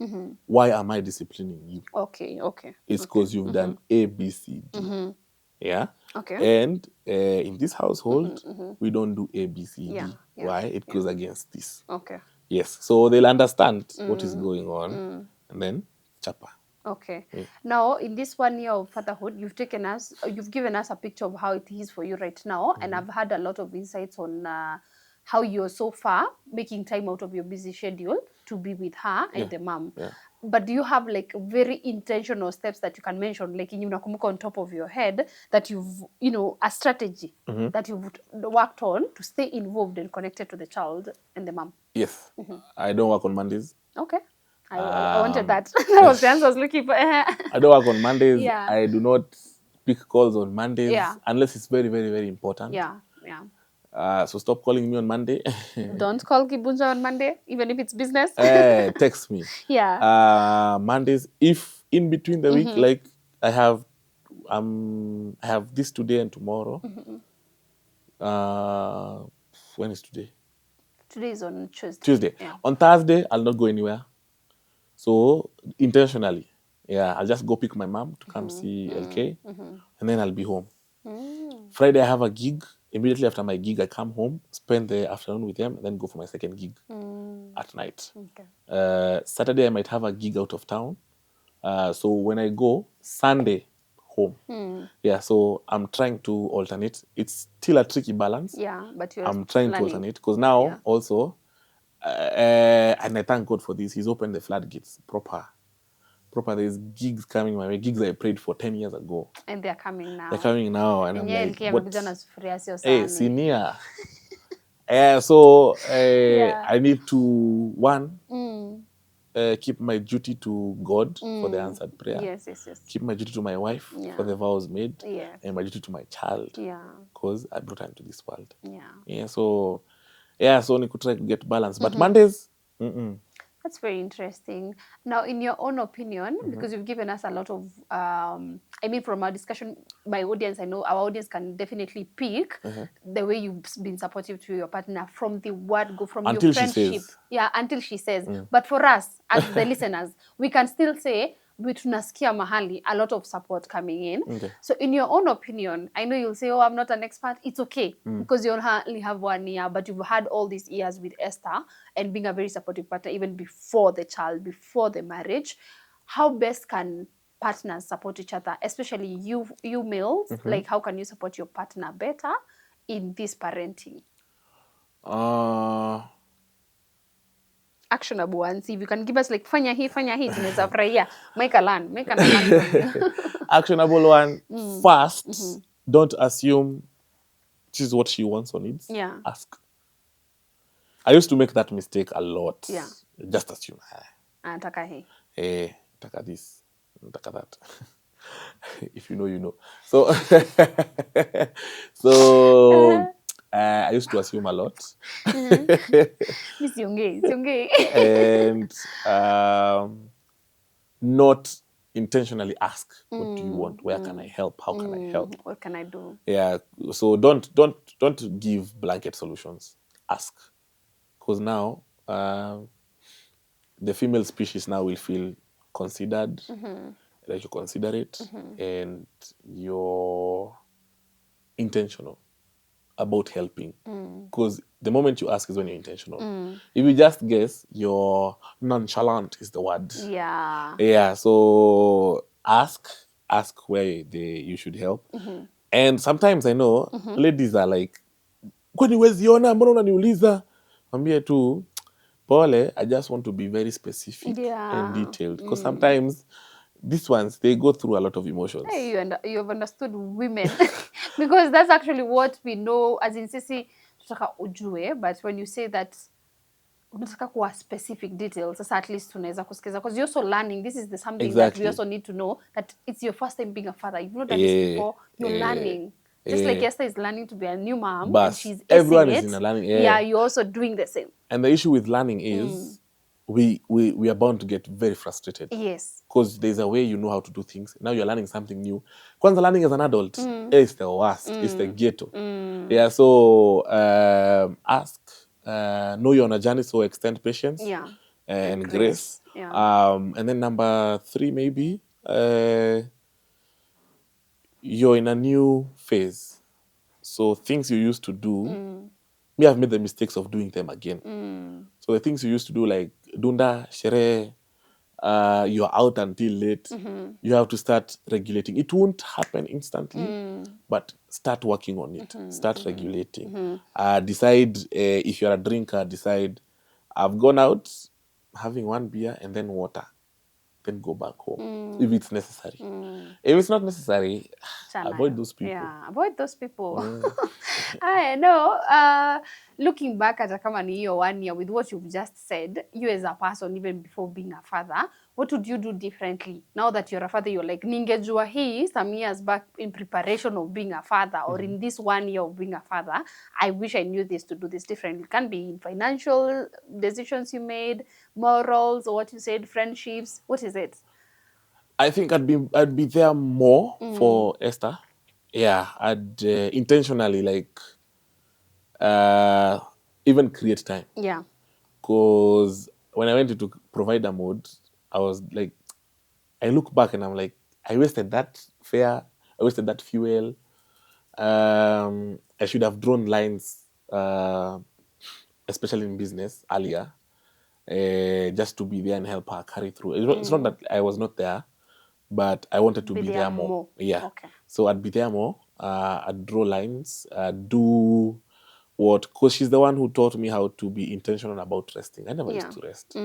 S2: why am I disciplining you.
S1: Okay.
S2: It's because you've done A, B, C, D. Yeah.
S1: Okay.
S2: And in this household, we don't do A, B, C, D. Why? It goes against this.
S1: Okay.
S2: Yes. So they'll understand what is going on, and then chapa.
S1: Okay. Now, in this 1 year of fatherhood, you've given us a picture of how it is for you right now, and I've had a lot of insights on how you're so far making time out of your busy schedule to be with her and the mom.
S2: Yeah.
S1: But do you have like very intentional steps that you can mention, like in unakumbuka on top of your head, that you've, a strategy that you've worked on to stay involved and connected to the child and the mom?
S2: Yes. I don't work on Mondays.
S1: Okay. I wanted that. That was the answer I was looking for.
S2: I don't work on Mondays.
S1: Yeah.
S2: I do not pick calls on Mondays unless it's very, very, very important.
S1: Yeah.
S2: So stop calling me on Monday.
S1: Don't call Kibunja on Monday, even if it's business.
S2: Text me.
S1: Yeah.
S2: Mondays, if in between the week, like I have this today and tomorrow. When is today?
S1: Today is on Tuesday.
S2: Tuesday. Yeah. On Thursday, I'll not go anywhere. So intentionally, I'll just go pick my mom to come see LK, and then I'll be home. Friday, I have a gig. Immediately after my gig, I come home, spend the afternoon with them, and then go for my second gig at night.
S1: Okay.
S2: Saturday, I might have a gig out of town. So when I go, Sunday, home. Yeah, so I'm trying to alternate. It's still a tricky balance.
S1: Yeah, but
S2: I'm trying to alternate because now also, and I thank God for this, He's opened the floodgates proper. There's gigs coming my way, gigs I prayed for 10 years ago.
S1: And they're coming now.
S2: And I'm like, what? Hey, senior. So I need to, keep my duty to God for the answered prayer.
S1: Yes.
S2: Keep my duty to my wife for the vows made.
S1: Yes.
S2: And my duty to my child.
S1: Yeah.
S2: Because I brought her into this world.
S1: Yeah.
S2: So ni try to get balance. But Mondays,
S1: That's very interesting. Now, in your own opinion, because you've given us a lot of, from our discussion, my audience, I know our audience can definitely pick the way you've been supportive to your partner from the word go, from
S2: until
S1: your friendship.
S2: She says.
S1: Yeah, until she says. But for us, as the listeners, we can still say, tunasikia mahali a lot of support coming in.
S2: Okay.
S1: So in your own opinion, I know you'll say, oh, I'm not an expert. It's okay because you only have 1 year, but you've had all these years with Esther and being a very supportive partner even before the child, before the marriage. How best can partners support each other, especially you males? Like, how can you support your partner better in this parenting? Actionable ones. If you can give us like fanya hii tunaweza furahia. Make a learn from you.
S2: Actionable one. First, don't assume this is what she wants or needs.
S1: Yeah.
S2: Ask. I used to make that mistake a lot.
S1: Yeah.
S2: Just assume.
S1: Anataka hii.
S2: Taka this, taka that. If you know, you know. So, I used to assume a lot.
S1: Siongei.
S2: And not intentionally ask, what do you want? Where can I help? How can I help?
S1: What can I do?
S2: Yeah. So don't give blanket solutions. Ask. Because now the female species now will feel considered, that you consider it, and you're intentional about helping. Because the moment you ask is when you're intentional. If you just guess, you're nonchalant is the word.
S1: Yeah.
S2: Yeah. So ask where you should help. And sometimes I know ladies are like, kwani weziona, mbona unaniuliza? Mwambie tu, pole, I just want to be very specific and detailed. Because sometimes these ones, they go through a lot of emotions.
S1: Hey, you've understood women. Because that's actually what we know, as in sisi, tutaka ujue, but when you say that, unataka kuwa specific details, sasa at least tunaweza kusikiza. Because you're also learning, this is something that we also need to know, that it's your first time being a father. You've not done this before, you're learning. Just like Esther is learning to be a new mom,
S2: But
S1: and she's
S2: everyone
S1: acing
S2: is
S1: it.
S2: in a learning.
S1: Yeah, you're also doing the same.
S2: And the issue with learning is we are bound to get very frustrated.
S1: Yes.
S2: Because there's a way you know how to do things. Now you're learning something new. Kwanza learning as an adult is the worst. It's the ghetto. Yeah, so ask, know you're on a journey, so extend patience and grace.
S1: Yeah.
S2: And then number 3, maybe, you're in a new phase. So things you used to do, me have made the mistakes of doing them again. So the things you used to do, like dunda, shere, you're out until late, you have to start regulating. It won't happen instantly, but start working on it. Start regulating. Decide, if you're a drinker, decide, I've gone out having 1 beer and then water. Then go back home if it's necessary. If it's not necessary, avoid those people.
S1: Yeah, avoid those people. I know. Looking back at kama ni hiyo 1 year, with what you've just said, you as a person, even before being a father, what would you do differently? Now that you're a father, you're like, ningejua hii some years back in preparation of being a father, or in this 1 year of being a father, I wish I knew this to do this differently. It can be in financial decisions you made, morals, or what you said, friendships. What is it?
S2: I think I'd be there more for Esther. Yeah, I'd intentionally even create time.
S1: Yeah.
S2: Because when I went into provider mode, I was like, I look back and I'm like, I wasted that fare, I wasted that fuel. I should have drawn lines, especially in business, earlier, just to be there and help her carry through. It's not that I was not there, but I wanted to be there more. Yeah.
S1: Okay.
S2: So I'd be there more. I'd draw lines, do what, because she's the one who taught me how to be intentional about resting. I never used to rest.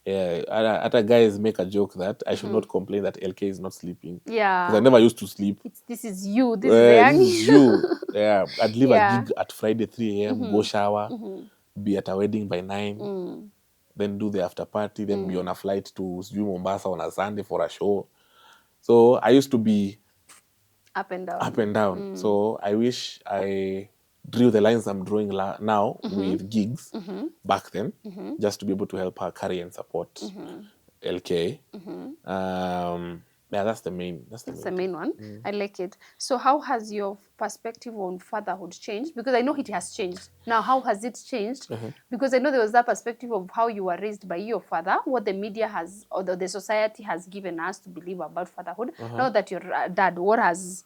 S2: Yeah, other guys make a joke that I should not complain that LK is not sleeping.
S1: Yeah.
S2: Because I never used to sleep.
S1: This is you. This is
S2: you. Yeah, I'd leave a gig at Friday 3 a.m., go shower, be at a wedding by 9, then do the after party, then be on a flight to Mombasa on a Sunday for a show. So I used to be
S1: up and down.
S2: So I wish I drew the lines I'm drawing now with gigs back then, just to be able to help her carry and support LK. Yeah, that's the main.
S1: That's the main one. I like it. So how has your perspective on fatherhood changed? Because I know it has changed. Now, how has it changed? Because I know there was that perspective of how you were raised by your father, what the media has or the society has given us to believe about fatherhood. Now that you're dad, what has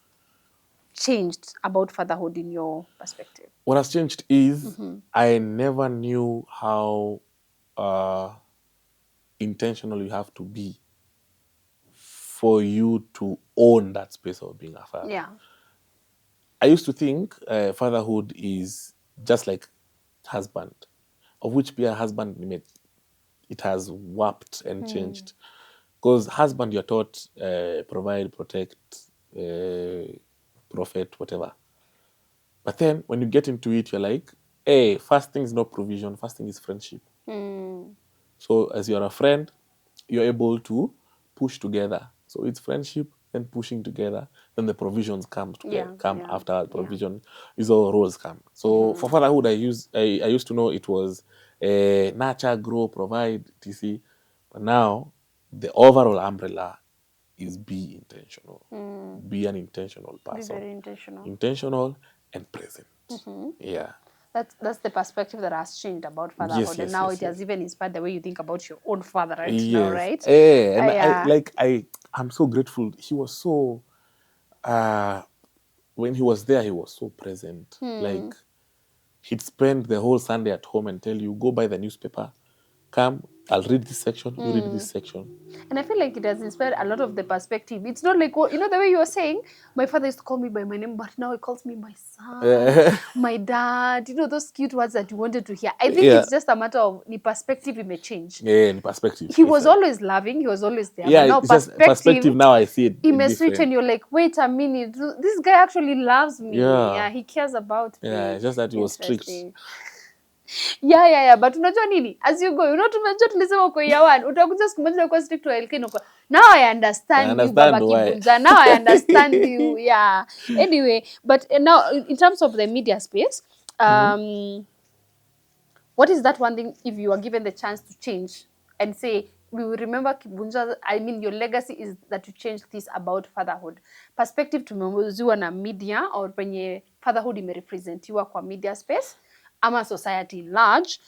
S1: changed about fatherhood in your perspective?
S2: What has changed is I never knew how intentional you have to be for you to own that space of being a father.
S1: Yeah.
S2: I used to think fatherhood is just like husband, of which be a husband it has warped and changed. Because husband, you're taught provide, protect, profit, whatever. But then when you get into it, you're like, hey, first thing is not provision, first thing is friendship. So as you're a friend, you're able to push together. So it's friendship and pushing together. Then the provisions come together, after provision. These all roles come. So for fatherhood, I used to know it was nurture, grow, provide, etc. But now the overall umbrella is be intentional. Be an intentional person.
S1: Be very intentional.
S2: Intentional and present. Yeah.
S1: That's the perspective that has changed about fatherhood, and now it has even inspired the way you think about your own father now, right?
S2: And I'm so grateful. He was so when he was there, he was so present. Like he'd spend the whole Sunday at home and tell you, go buy the newspaper, come, I'll read this section, you read this section.
S1: And I feel like it has inspired a lot of the perspective. It's not like, you know, the way you were saying, my father used to call me by my name, but now he calls me my son, my dad, you know, those cute words that you wanted to hear. I think it's just a matter of the perspective may change.
S2: Yeah, the perspective.
S1: He was always loving, he was always there.
S2: Yeah,
S1: but now
S2: it's just perspective now I see it.
S1: He may switch and you're like, wait a minute, this guy actually loves me. Yeah, he cares about me.
S2: Yeah, it's just that he was strict.
S1: Yeah, but unajua nini, as you go, tumejua tulisema uko year 1 utakuja siku moja uko strict wa LK now I understand you, Baba Kibunja. Now I understand you. Yeah, anyway, but now in terms of the media space, what is that one thing, if you are given the chance to change and say, we will remember Kibunja, I mean, your legacy is that you change this about fatherhood. Perspective tumeuziwa na media or penye fatherhood imerepresentiwa kwa media space ama society large,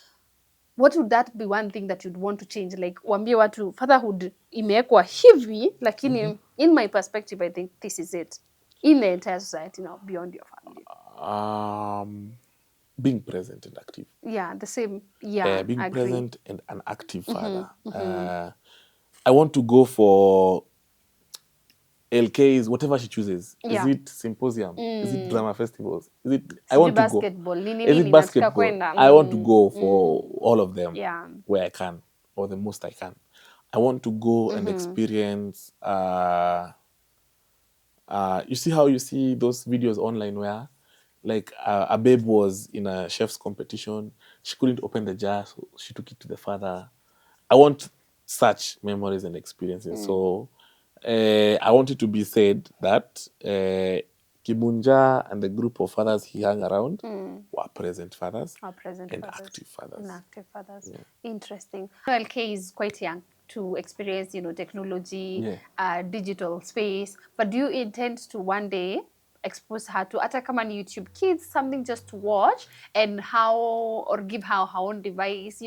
S1: what would that be one thing that you'd want to change? Like, wambie watu, fatherhood imewekwa hivi, lakini in my perspective, I think this is it. In the entire society now, beyond your family.
S2: Being present and active.
S1: Yeah, the same. Yeah,
S2: being present and an active father. I want to go for LKs, whatever she chooses. Is it symposium? Is it drama festivals? Is it? I want to go. Is it basketball? I want to go for all of them where I can, or the most I can. I want to go and experience. You see how you see those videos online where, like, a babe was in a chef's competition. She couldn't open the jar, so she took it to the father. I want such memories and experiences. So I want it to be said that Kibunja and the group of fathers he hung around were present fathers and active fathers.
S1: Yeah. Interesting. LK is quite young to experience, technology, digital space. But do you intend to one day expose her to Atakaman YouTube Kids, something just to watch, and or give her her own device?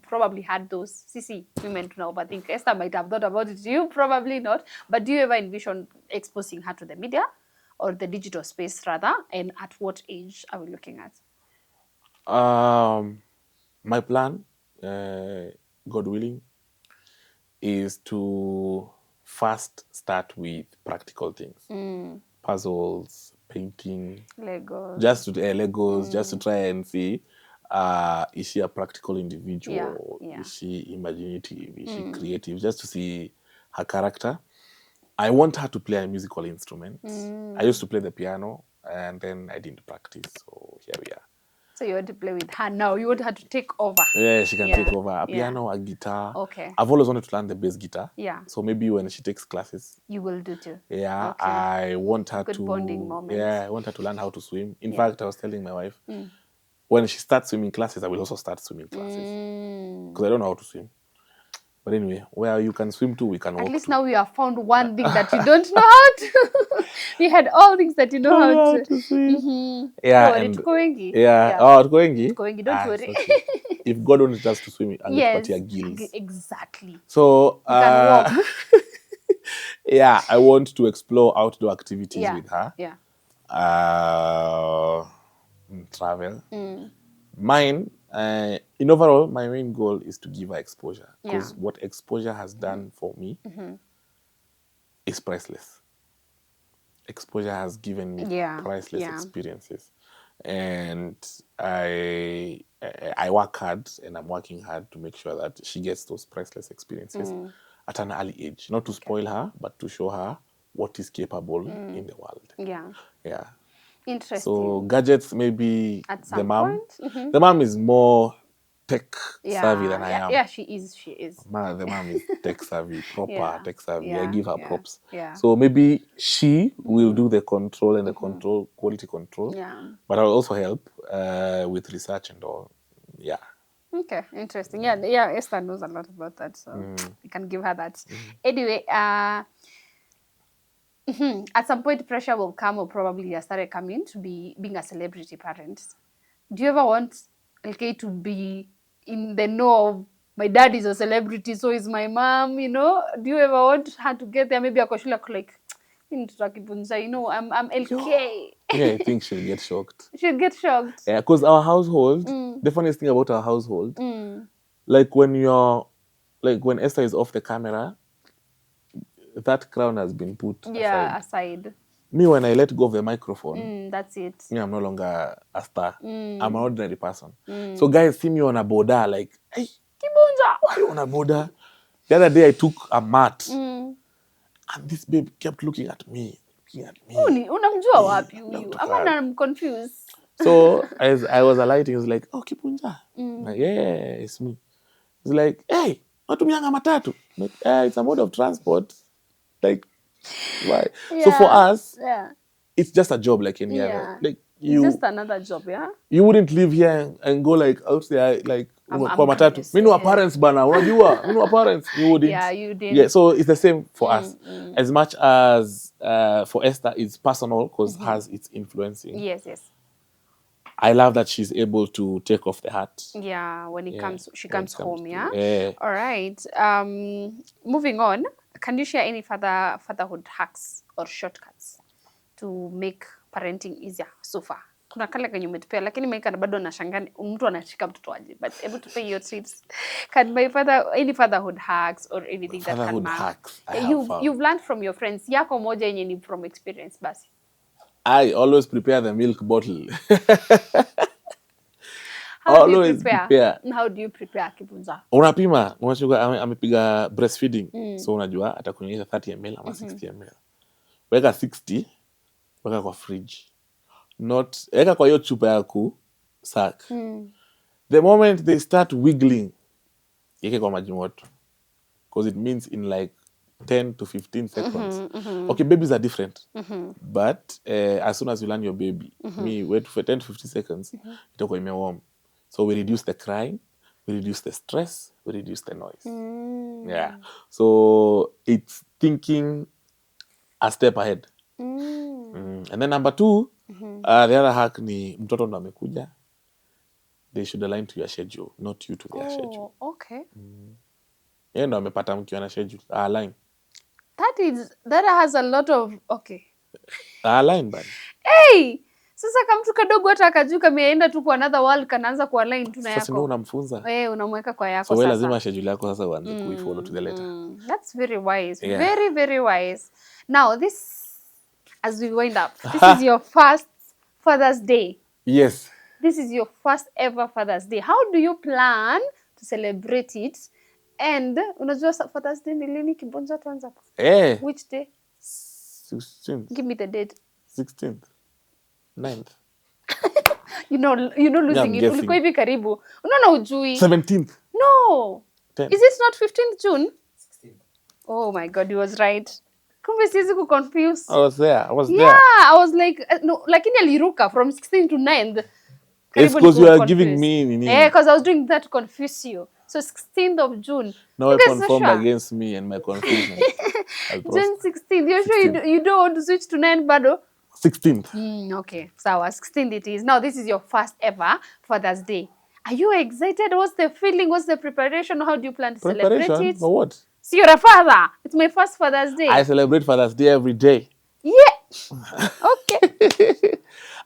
S1: Probably had those CC women to know, but I think Esther might have thought about it. You probably not. But do you ever envision exposing her to the media or the digital space rather? And at what age are we looking at?
S2: My plan, God willing, is to first start with practical things. Puzzles, painting,
S1: Legos.
S2: Just to Legos, just to try and see, is she a practical individual?
S1: Yeah.
S2: Is she imaginative? Is she creative? Just to see her character. I want her to play a musical instrument. I used to play the piano, and then I didn't practice. So here we are.
S1: So you want to play with her now? You want her to take over?
S2: Yeah, she can take over. A piano, a guitar.
S1: Okay.
S2: I've always wanted to learn the bass guitar.
S1: Yeah.
S2: So maybe when she takes classes,
S1: you will do too.
S2: Yeah, okay. I want her
S1: Good bonding moments.
S2: Yeah, I want her to learn how to swim. In fact, I was telling my wife, when she starts swimming classes, I will also start swimming classes because I don't know how to swim. But anyway, where you can swim to, we can walk
S1: At least
S2: to.
S1: now we have found one thing that you don't know how to. We had all things that you know how to.
S2: swim. Yeah,
S1: Don't worry,
S2: and
S1: tuko wengi.
S2: yeah. Oh, tuko wengi?
S1: Tuko wengi, don't
S2: It's
S1: worry.
S2: okay. If God wanted us to swim,
S1: Yes,
S2: angetupatia gills.
S1: exactly.
S2: So
S1: You can walk.
S2: yeah, I want to explore outdoor activities with her.
S1: Yeah.
S2: Travel. Mine, in overall, my main goal is to give her exposure. Because what exposure has done for me is priceless. Exposure has given me priceless experiences. And I work hard, and I'm working hard to make sure that she gets those priceless experiences at an early age. Not to spoil her, but to show her what is capable in the world. Yeah.
S1: Interesting.
S2: So gadgets, maybe
S1: at
S2: the
S1: some
S2: mom.
S1: point.
S2: The mom is more tech savvy than I am.
S1: Yeah, she is.
S2: The mom is tech savvy, proper tech savvy. I give her props.
S1: Yeah.
S2: So maybe she will do the control and the control, quality control.
S1: Yeah.
S2: But I'll also help with research and all. Yeah.
S1: Okay, interesting. Yeah, Esther knows a lot about that, so you can give her that. Anyway, at some point pressure will come, or probably has started coming, to being a celebrity parent. Do you ever want LK to be in the know of, my dad is a celebrity, so is my mom, you know? Do you ever want her to get there? Maybe akoshula like, you know, I'm LK.
S2: Yeah, I think she'll get shocked.
S1: She'll get shocked.
S2: Yeah, because our household, the funniest thing about our household, like when Esther is off the camera, that crown has been put
S1: aside.
S2: Me, when I let go of the microphone,
S1: that's it.
S2: Me, I'm no longer a star. I'm an ordinary person. So guys see me on a border like, hey, Kibunja, why are you on a border? The other day I took a mat, and this babe kept looking at me.
S1: Unamjua wapi huyu? I'm confused.
S2: So as I was alighting, he was like, oh, Kibunja. Like, yeah, it's me. He's like, hey, watumianga matatu. Like, it's a mode of transport. Like, why? So for us, it's just a job like any other. Like
S1: it's just another job, yeah?
S2: You wouldn't live here and go like out there like kwa matatu. Mimi wa parents bana, unajua? Mimi wa parents. You wouldn't.
S1: Yeah, you didn't.
S2: Yeah, so it's the same for us. As much as for Esther, it's personal because has its influencing.
S1: Yes.
S2: I love that she's able to take off the hat.
S1: Yeah, when she comes home, yeah? All right. Moving on, can you share any fatherhood hacks or shortcuts to make parenting easier so far? Kuna kale kenye umetupea, lakini maika bado nashangaa mtu anashika mtoto aje. But able to pay your treats. Can any fatherhood hacks or anything
S2: fatherhood
S1: that can
S2: hacks
S1: you've learned from your friends. Yako moja yenye ni from experience basi.
S2: I always prepare the milk bottle.
S1: How do you prepare Kibunja?
S2: Unapima, unachukua amepiga breastfeeding. So unajua atakunyonyesha 30 ml ama 60 ml. Weka 60, weka kwa fridge. Weka kwa hiyo chupa ya kusack. The moment they start wiggling, yeke kwa maji moto. Because it means in like 10 to 15 seconds. Okay, babies are different. But as soon as you learn your baby, me wait for 10 to 15 seconds, itakuwa imewarm. So we reduce the crying, we reduce the stress, we reduce the noise. Yeah. So it's thinking a step ahead. And then number 2, the other hack ni mtoto ndo amekuja. They should align to your schedule, not you to their schedule.
S1: Okay.
S2: Yeye ndo amepata mkiwa na schedule. Align.
S1: That has a lot of
S2: Align bana.
S1: Hey! Sasa kama mtu kadogo hata akajua kameenda tu kwa another world kanaanza ku align tu na yako.
S2: Sasa ndio unamfunza.
S1: Unamweka kwa yako
S2: sasa.
S1: So
S2: lazima schedule yako sasa uanze kuifollow to the letter.
S1: That's very wise. Yeah. Very, very wise. Now as we wind up, this is your first Father's Day.
S2: Yes.
S1: This is your first ever Father's Day. How do you plan to celebrate it? And unajua Father's Day ni lini Kibunja tuanza? Which day?
S2: 16th.
S1: Give me the date.
S2: 16th. 9th.
S1: you know losing it. Ulikuwa hivi karibu. Unaona ujui.
S2: 17th.
S1: No.
S2: 10th.
S1: Is it not 15th June?
S3: 16th.
S1: Oh my God, you was right. Kumbe siwezi ku confuse.
S2: I was there.
S1: Yeah, I was like no, lakini aliruka from 16th to 9th.
S2: It's because you are giving me
S1: because I was doing that to confuse you. So 16th of June.
S2: No
S1: You guys
S2: weapon
S1: are
S2: formed
S1: sure?
S2: against me and my confusion. I'll
S1: June
S2: prosper.
S1: 16th. You're sure
S2: 16th.
S1: you don't want to switch to 9 bado?
S2: 16th.
S1: Okay, so 16th it is. Now this is your first ever Father's Day. Are you excited? What's the feeling? What's the preparation? How do you plan to celebrate
S2: Preparation
S1: it?
S2: for what?
S1: So you're a father. It's my first Father's Day.
S2: I celebrate Father's Day every day.
S1: Yeah. Okay.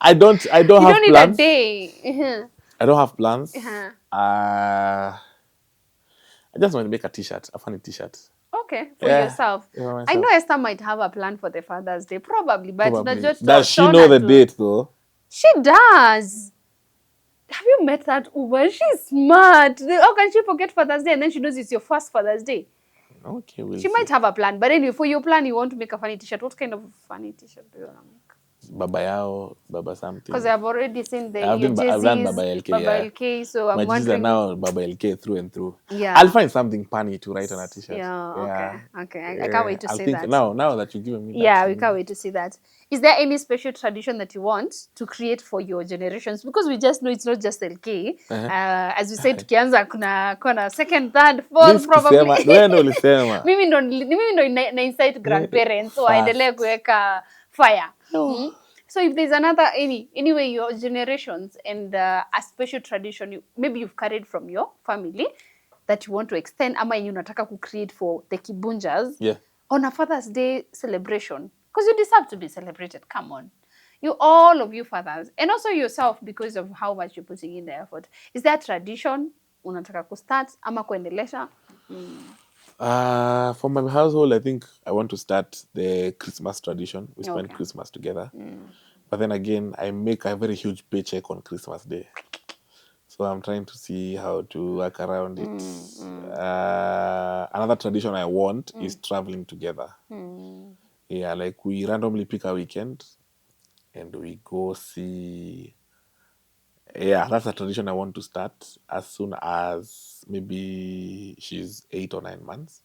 S2: I don't
S1: You
S2: have
S1: don't need a
S2: plans.
S1: day.
S2: I don't have plans.
S1: Uh-huh.
S2: I just want to make a t-shirt, a funny t-shirt.
S1: Okay, for
S2: Yeah,
S1: yourself.
S2: for
S1: I know
S2: myself.
S1: Esther might have a plan for the Father's Day, probably, but
S2: Probably.
S1: just
S2: Does she know the date though?
S1: She does. Have you met that Uber? She's smart. How can she forget Father's Day and then she knows it's your first Father's Day?
S2: Okay, we'll
S1: She
S2: see.
S1: might have a plan, but anyway, for your plan, you want to make a funny t-shirt. What kind of funny t-shirt do you want to make?
S2: Baba Yao, Baba something.
S1: Because I've already seen
S2: I've done Baba LK.
S1: Baba
S2: Yeah.
S1: LK, so
S2: My
S1: I'm
S2: Jesus are
S1: wondering.
S2: now Baba LK through and through.
S1: Yeah.
S2: I'll find something funny to write on a t-shirt.
S1: Yeah, okay. I can't wait to
S2: I'll
S1: see
S2: think
S1: that.
S2: now that you've given me that.
S1: Yeah, we can't wait to see that. Is there any special tradition that you want to create for your generations? Because we just know it's not just LK. As we said, tukianza kuna second, third, fourth probably. Mimi ndo na incite grandparents waendelee kuweka fire. So if there's anyway your generations and a special tradition maybe you've carried from your family that you want to extend ama yenye unataka ku create for the Kibunjas.
S2: Yeah.
S1: On a Father's Day celebration, because you deserve to be celebrated. Come on. All of you fathers, and also yourself because of how much you're putting in the effort. Is there a tradition unataka kustart ama kuendelesha?
S2: For my household, I think I want to start the Christmas tradition. We spend Christmas together. But then again, I make a very huge paycheck on Christmas Day. So I'm trying to see how to work around it. Another tradition I want is traveling together. Yeah, like we randomly pick a weekend and we go see. Yeah, that's a tradition I want to start as soon as maybe she's 8 or 9 months.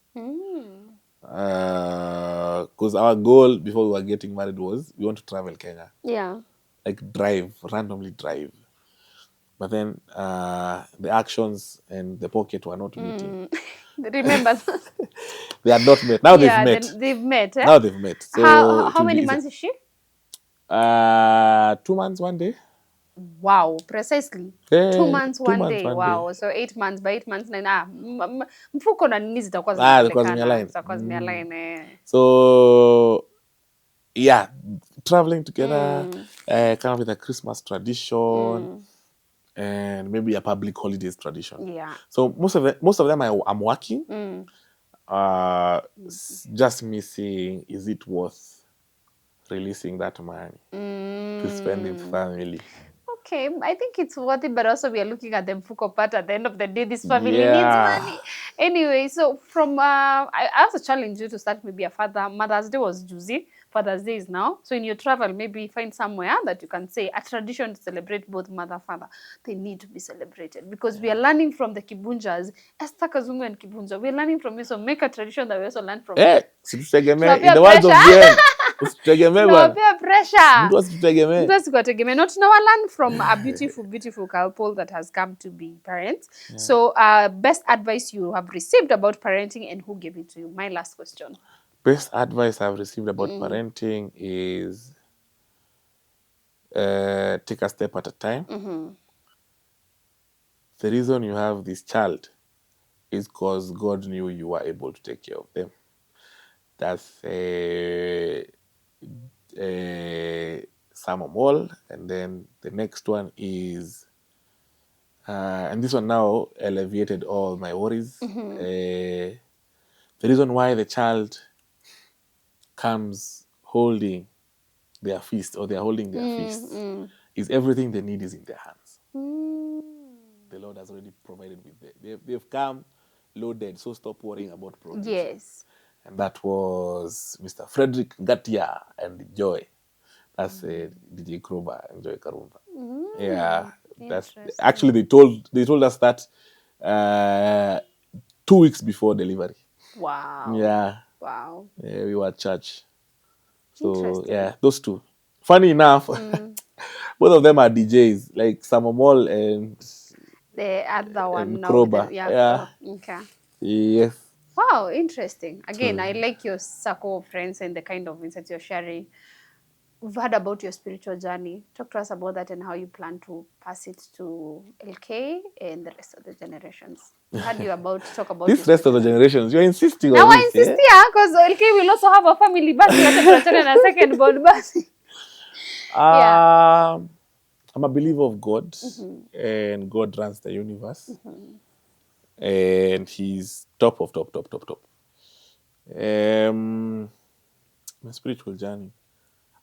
S2: Because our goal before we were getting married was we want to travel Kenya.
S1: Yeah.
S2: Like randomly drive. But then the actions and the pocket were not meeting.
S1: Remember?
S2: They had not met. Now they've met.
S1: They've met.
S2: Now they've met. So
S1: how many months is she?
S2: 2 months, 1 day.
S1: Wow, precisely.
S2: Yeah,
S1: 2 months,
S2: 2
S1: 1
S2: months,
S1: day.
S2: 1
S1: Wow.
S2: day.
S1: So 8 months, by 8 months, 9. Mfuko na nini zitakuwa
S2: Because
S1: zimeonekana. Zitakuwa zimealign.
S2: So yeah, traveling together, kind of with a Christmas tradition, and maybe a public holidays tradition.
S1: Yeah.
S2: So most of them I'm working. Just missing, is it worth releasing that money to spend with family?
S1: Okay, I think it's worth it, but also we are looking at the mfuko part at the end of the day. This family needs money. Anyway, so from I also challenge you to start maybe a Mother's Day was juicy. Father's Day is now. So in your travel, maybe find somewhere that you can say a tradition to celebrate both mother, father. They need to be celebrated because we are learning from the Kibunjas. Esther Kazungu and Kibunja, we are learning from you. So make a tradition that we also learn from you.
S2: In the words of Jen,
S1: tunawapea pressure.
S2: Mtu
S1: asikuwategemea. Not now, learn from a beautiful couple that has come to be parents. So best advice you have received about parenting and who gave it to you? My last question.
S2: Best advice I've received about parenting is take a step at a time. The reason you have this child is because God knew you were able to take care of them. That's some of all. And then the next one is, and this one now alleviated all my worries. The reason why the child comes holding their fist or they're holding their fists is everything they need is in their hands. The Lord has already provided with them. They've come loaded, so stop worrying about problems.
S1: Yes.
S2: And that was Mr. Frederick Gatia and Joy. That's DJ Kroba and Joy Karumba. Yeah, that's actually they told us that 2 weeks before delivery.
S1: Wow.
S2: Yeah.
S1: Wow.
S2: Yeah, we were at church. So yeah, those two. Funny enough, both of them are DJs, like Samamol and
S1: The other one
S2: and
S1: now with
S2: Kroba.
S1: the, yeah.
S2: Yeah.
S1: Okay.
S2: Yes.
S1: Wow, interesting. Again,
S2: So
S1: I like your circle of friends and the kind of insights you're sharing. We've heard about your spiritual journey. Talk to us about that and how you plan to pass it to LK and the rest of the generations. We heard you talk about your
S2: this rest of
S1: spiritual
S2: the
S1: journey.
S2: generations, you're insisting
S1: Now
S2: on
S1: I
S2: this,
S1: insist
S2: eh?
S1: here because LK will also have a family bus. You have to in a second born bus. Yeah.
S2: I'm a believer of God, and God runs the universe,
S1: Mm-hmm.
S2: and He's top of top, top, top, top. My spiritual journey.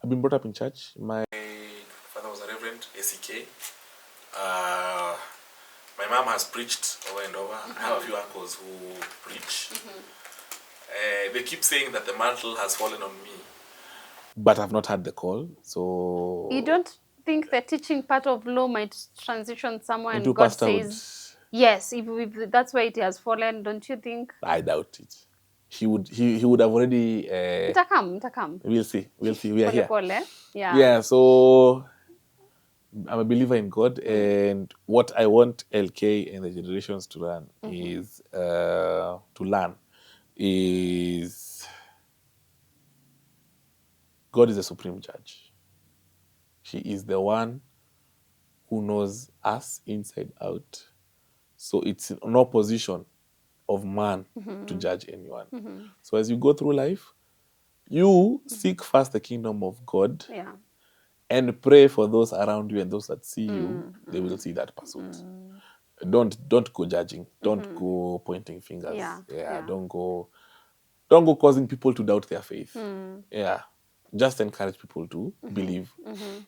S2: I've been brought up in church. My father was a reverend, ACK. Uh, my mom has preached over and over. I have a few uncles who preach. They keep saying that the mantle has fallen on me, but I've not had the call. So
S1: You don't think the teaching part of law might transition somewhere
S2: into
S1: and God
S2: pastorhood,
S1: says, yes, if that's why it has fallen, don't you think?
S2: I doubt it. He would have already.
S1: Itakam.
S2: We'll see. We'll see. We are
S1: Pole
S2: here.
S1: pole. Yeah.
S2: Yeah. So I'm a believer in God, and what I want LK and the generations to learn is God is the supreme judge. He is the one who knows us inside out. So it's no position of man to judge anyone. So as you go through life, you seek first the kingdom of God,
S1: Yeah.
S2: and pray for those around you, and those that see you, they will see that pursuit. Don't go judging. Don't go pointing fingers.
S1: Yeah.
S2: Don't go causing people to doubt their faith. Yeah. Just encourage people to believe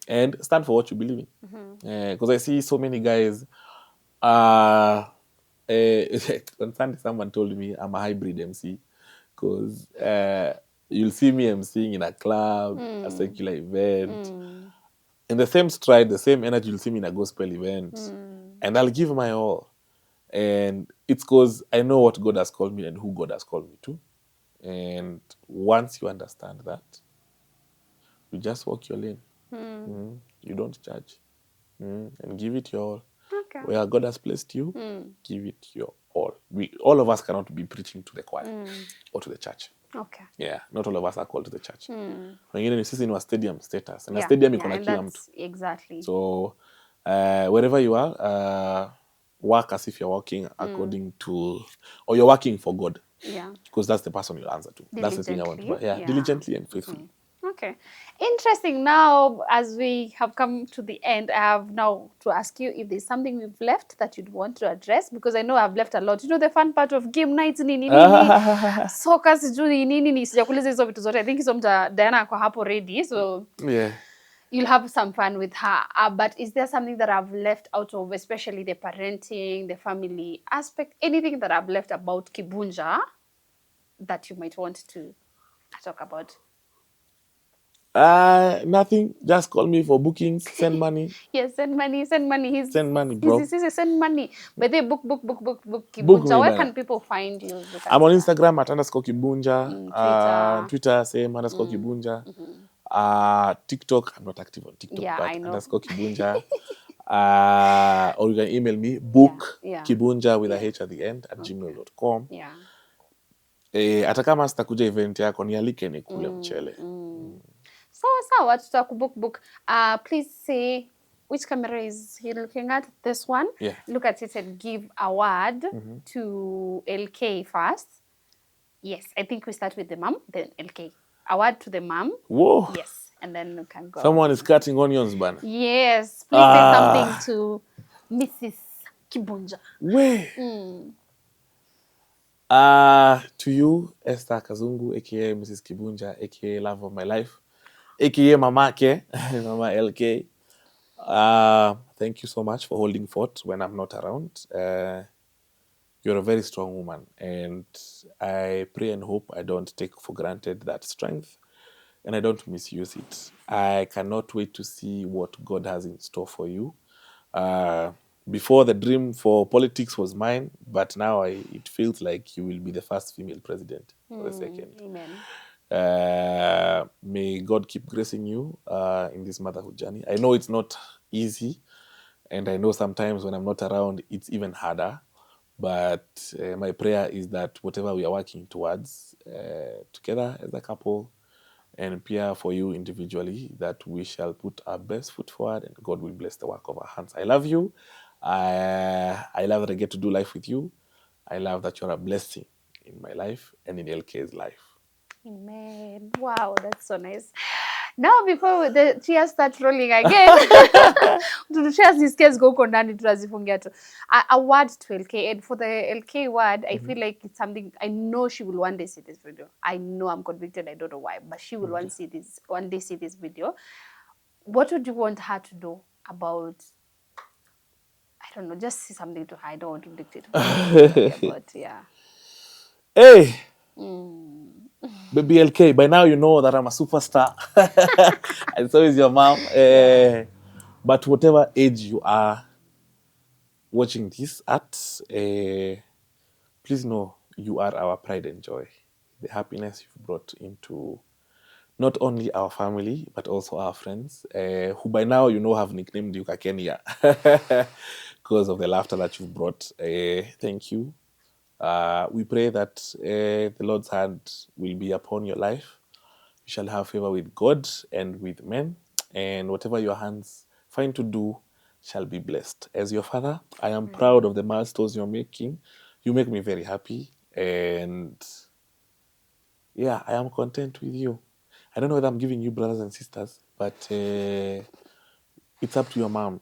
S2: and stand for what you believe in. Because I see so many guys. On Sunday, someone told me I'm a hybrid MC because you'll see me emceeing in a club, a secular event. In the same stride, the same energy, you'll see me in a gospel event. And I'll give my all. And it's because I know what God has called me and who God has called me to. And once you understand that, you just walk your lane. You don't judge. And give it your all.
S1: Okay.
S2: Where God has placed you, give it your all. All of us cannot be preaching to the choir or to the church.
S1: Okay.
S2: Yeah, not all of us are called to the church. Wengine ni sisi ni wa stadium status. Na
S1: Yeah.
S2: stadium iko
S1: Yeah.
S2: na
S1: And
S2: kila mtu.
S1: that's exactly.
S2: So wherever you are, work as if you're working according to, or you're working for God.
S1: Yeah.
S2: Because that's the person you'll answer to. That's the thing I want to.
S1: Diligently.
S2: Yeah, diligently and faithfully.
S1: Okay. Interesting. Now, as we have come to the end, I have now to ask you if there's something we've left that you'd want to address, because I know I've left a lot. You know, the fun part of game nights nini soccer sijui nini sijakuuliza hizo vitu zote. I think hizo Diana ako hapo ready. So
S2: Yeah.
S1: you'll have some fun with her. But is there something that I've left out of, especially the parenting, the family aspect, anything that I've left about Kibunja that you might want to talk about?
S2: Nothing. Just call me for bookings. Send money.
S1: Yes, send money, send money.
S2: Send money, bro.
S1: He's send money. But they book
S2: Book
S1: Kibunja.
S2: me,
S1: Where
S2: bana.
S1: can people find you?
S2: I'm on Instagram at _Kibunja.
S1: Twitter.
S2: Twitter, same _Kibunja. TikTok, I'm not active on TikTok,
S1: Yeah,
S2: but
S1: I know.
S2: _Kibunja. Or you can email me, book
S1: Yeah.
S2: Kibunja with a H at the end at gmail.com.
S1: Yeah.
S2: Hata kama sitakuja event yako nialike nikule mchele.
S1: Sawa, tutakubook. Please say which camera is he looking at? This one?
S2: Yeah.
S1: Look at it and give a word to LK first. Yes, I think we start with the mom, then LK. A word to the mom.
S2: Whoa.
S1: Yes, and then we can go.
S2: Someone is cutting onions, bana.
S1: Yes, please say something to Mrs. Kibunja.
S2: Way. To you, Esther Kazungu, aka Mrs. Kibunja, aka love of my life, aka Mamake, Mama LK. Thank you so much for holding forth when I'm not around. You're a very strong woman, and I pray and hope I don't take for granted that strength, and I don't misuse it. I cannot wait to see what God has in store for you. Before, the dream for politics was mine, but now it feels like you will be the first female president, or the second.
S1: Amen.
S2: May God keep gracing you in this motherhood journey. I know it's not easy, And I know sometimes when I'm not around, it's even harder. But my prayer is that whatever we are working towards together as a couple, and Pia for you individually, that we shall put our best foot forward and God will bless the work of our hands. I love you. I love that I get to do life with you. I love that you're a blessing in my life and in LK's life.
S1: Amen. Wow, that's so nice. Now before the tears start rolling again, tutushare zisikia ziko huko ndani tunazifungia tu. A word to LK, and for the LK word, I feel like it's something, I know she will one day see this video. I know, I'm convicted, I don't know why, but she will one day see this video. What would you want her to do about, I don't know, just say something to her. I don't want to dictate about, yeah.
S2: Hey! Baby LK, by now you know that I'm a superstar. And so is your mom. But whatever age you are watching this at, please know you are our pride and joy. The happiness you've brought into not only our family, but also our friends, who by now you know have nicknamed you Kenya because of the laughter that you've brought. Thank you. We pray that the Lord's hand will be upon your life. You shall have favor with God and with men, and whatever your hands find to do shall be blessed. As your father, I am proud of the milestones you're making. You make me very happy, and yeah, I am content with you. I don't know whether I'm giving you brothers and sisters, but it's up to your mom.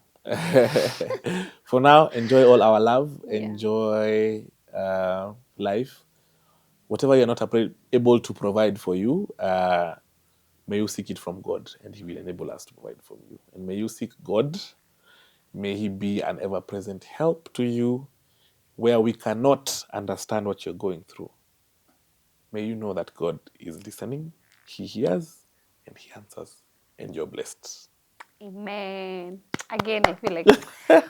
S2: For now, enjoy all our love, enjoy life. Whatever you're not able to provide for you, may you seek it from God, and He will enable us to provide for you. And may you seek God. May He be an ever-present help to you where we cannot understand what you're going through. May you know that God is listening, He hears, and He answers, and you're blessed.
S1: Amen. Again, I feel like,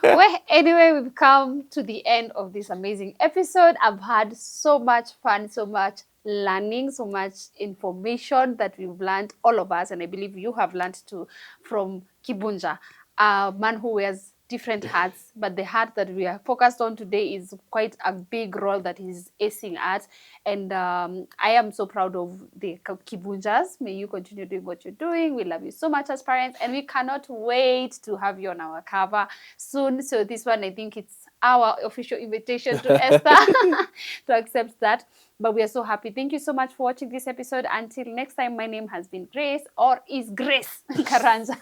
S1: well, anyway, we've come to the end of this amazing episode. I've had so much fun, so much learning, so much information that we've learned, all of us, and I believe you have learned too, from Kibunja, a man who wears different hats, but the hat that we are focused on today is quite a big role that he's acing at. And I am so proud of the Kibunjas. May you continue doing what you're doing. We love you so much as parents, and we cannot wait to have you on our cover soon. So this one, I think it's our official invitation to Esther to accept that. But we are so happy. Thank you so much for watching this episode. Until next time, my name has been Grace, or is Grace Karanja,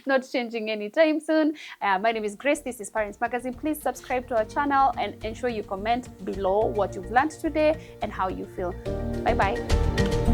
S1: not changing anytime soon. My name is Grace. This is Parents Magazine. Please subscribe to our channel and ensure you comment below what you've learned today and how you feel. Bye-bye.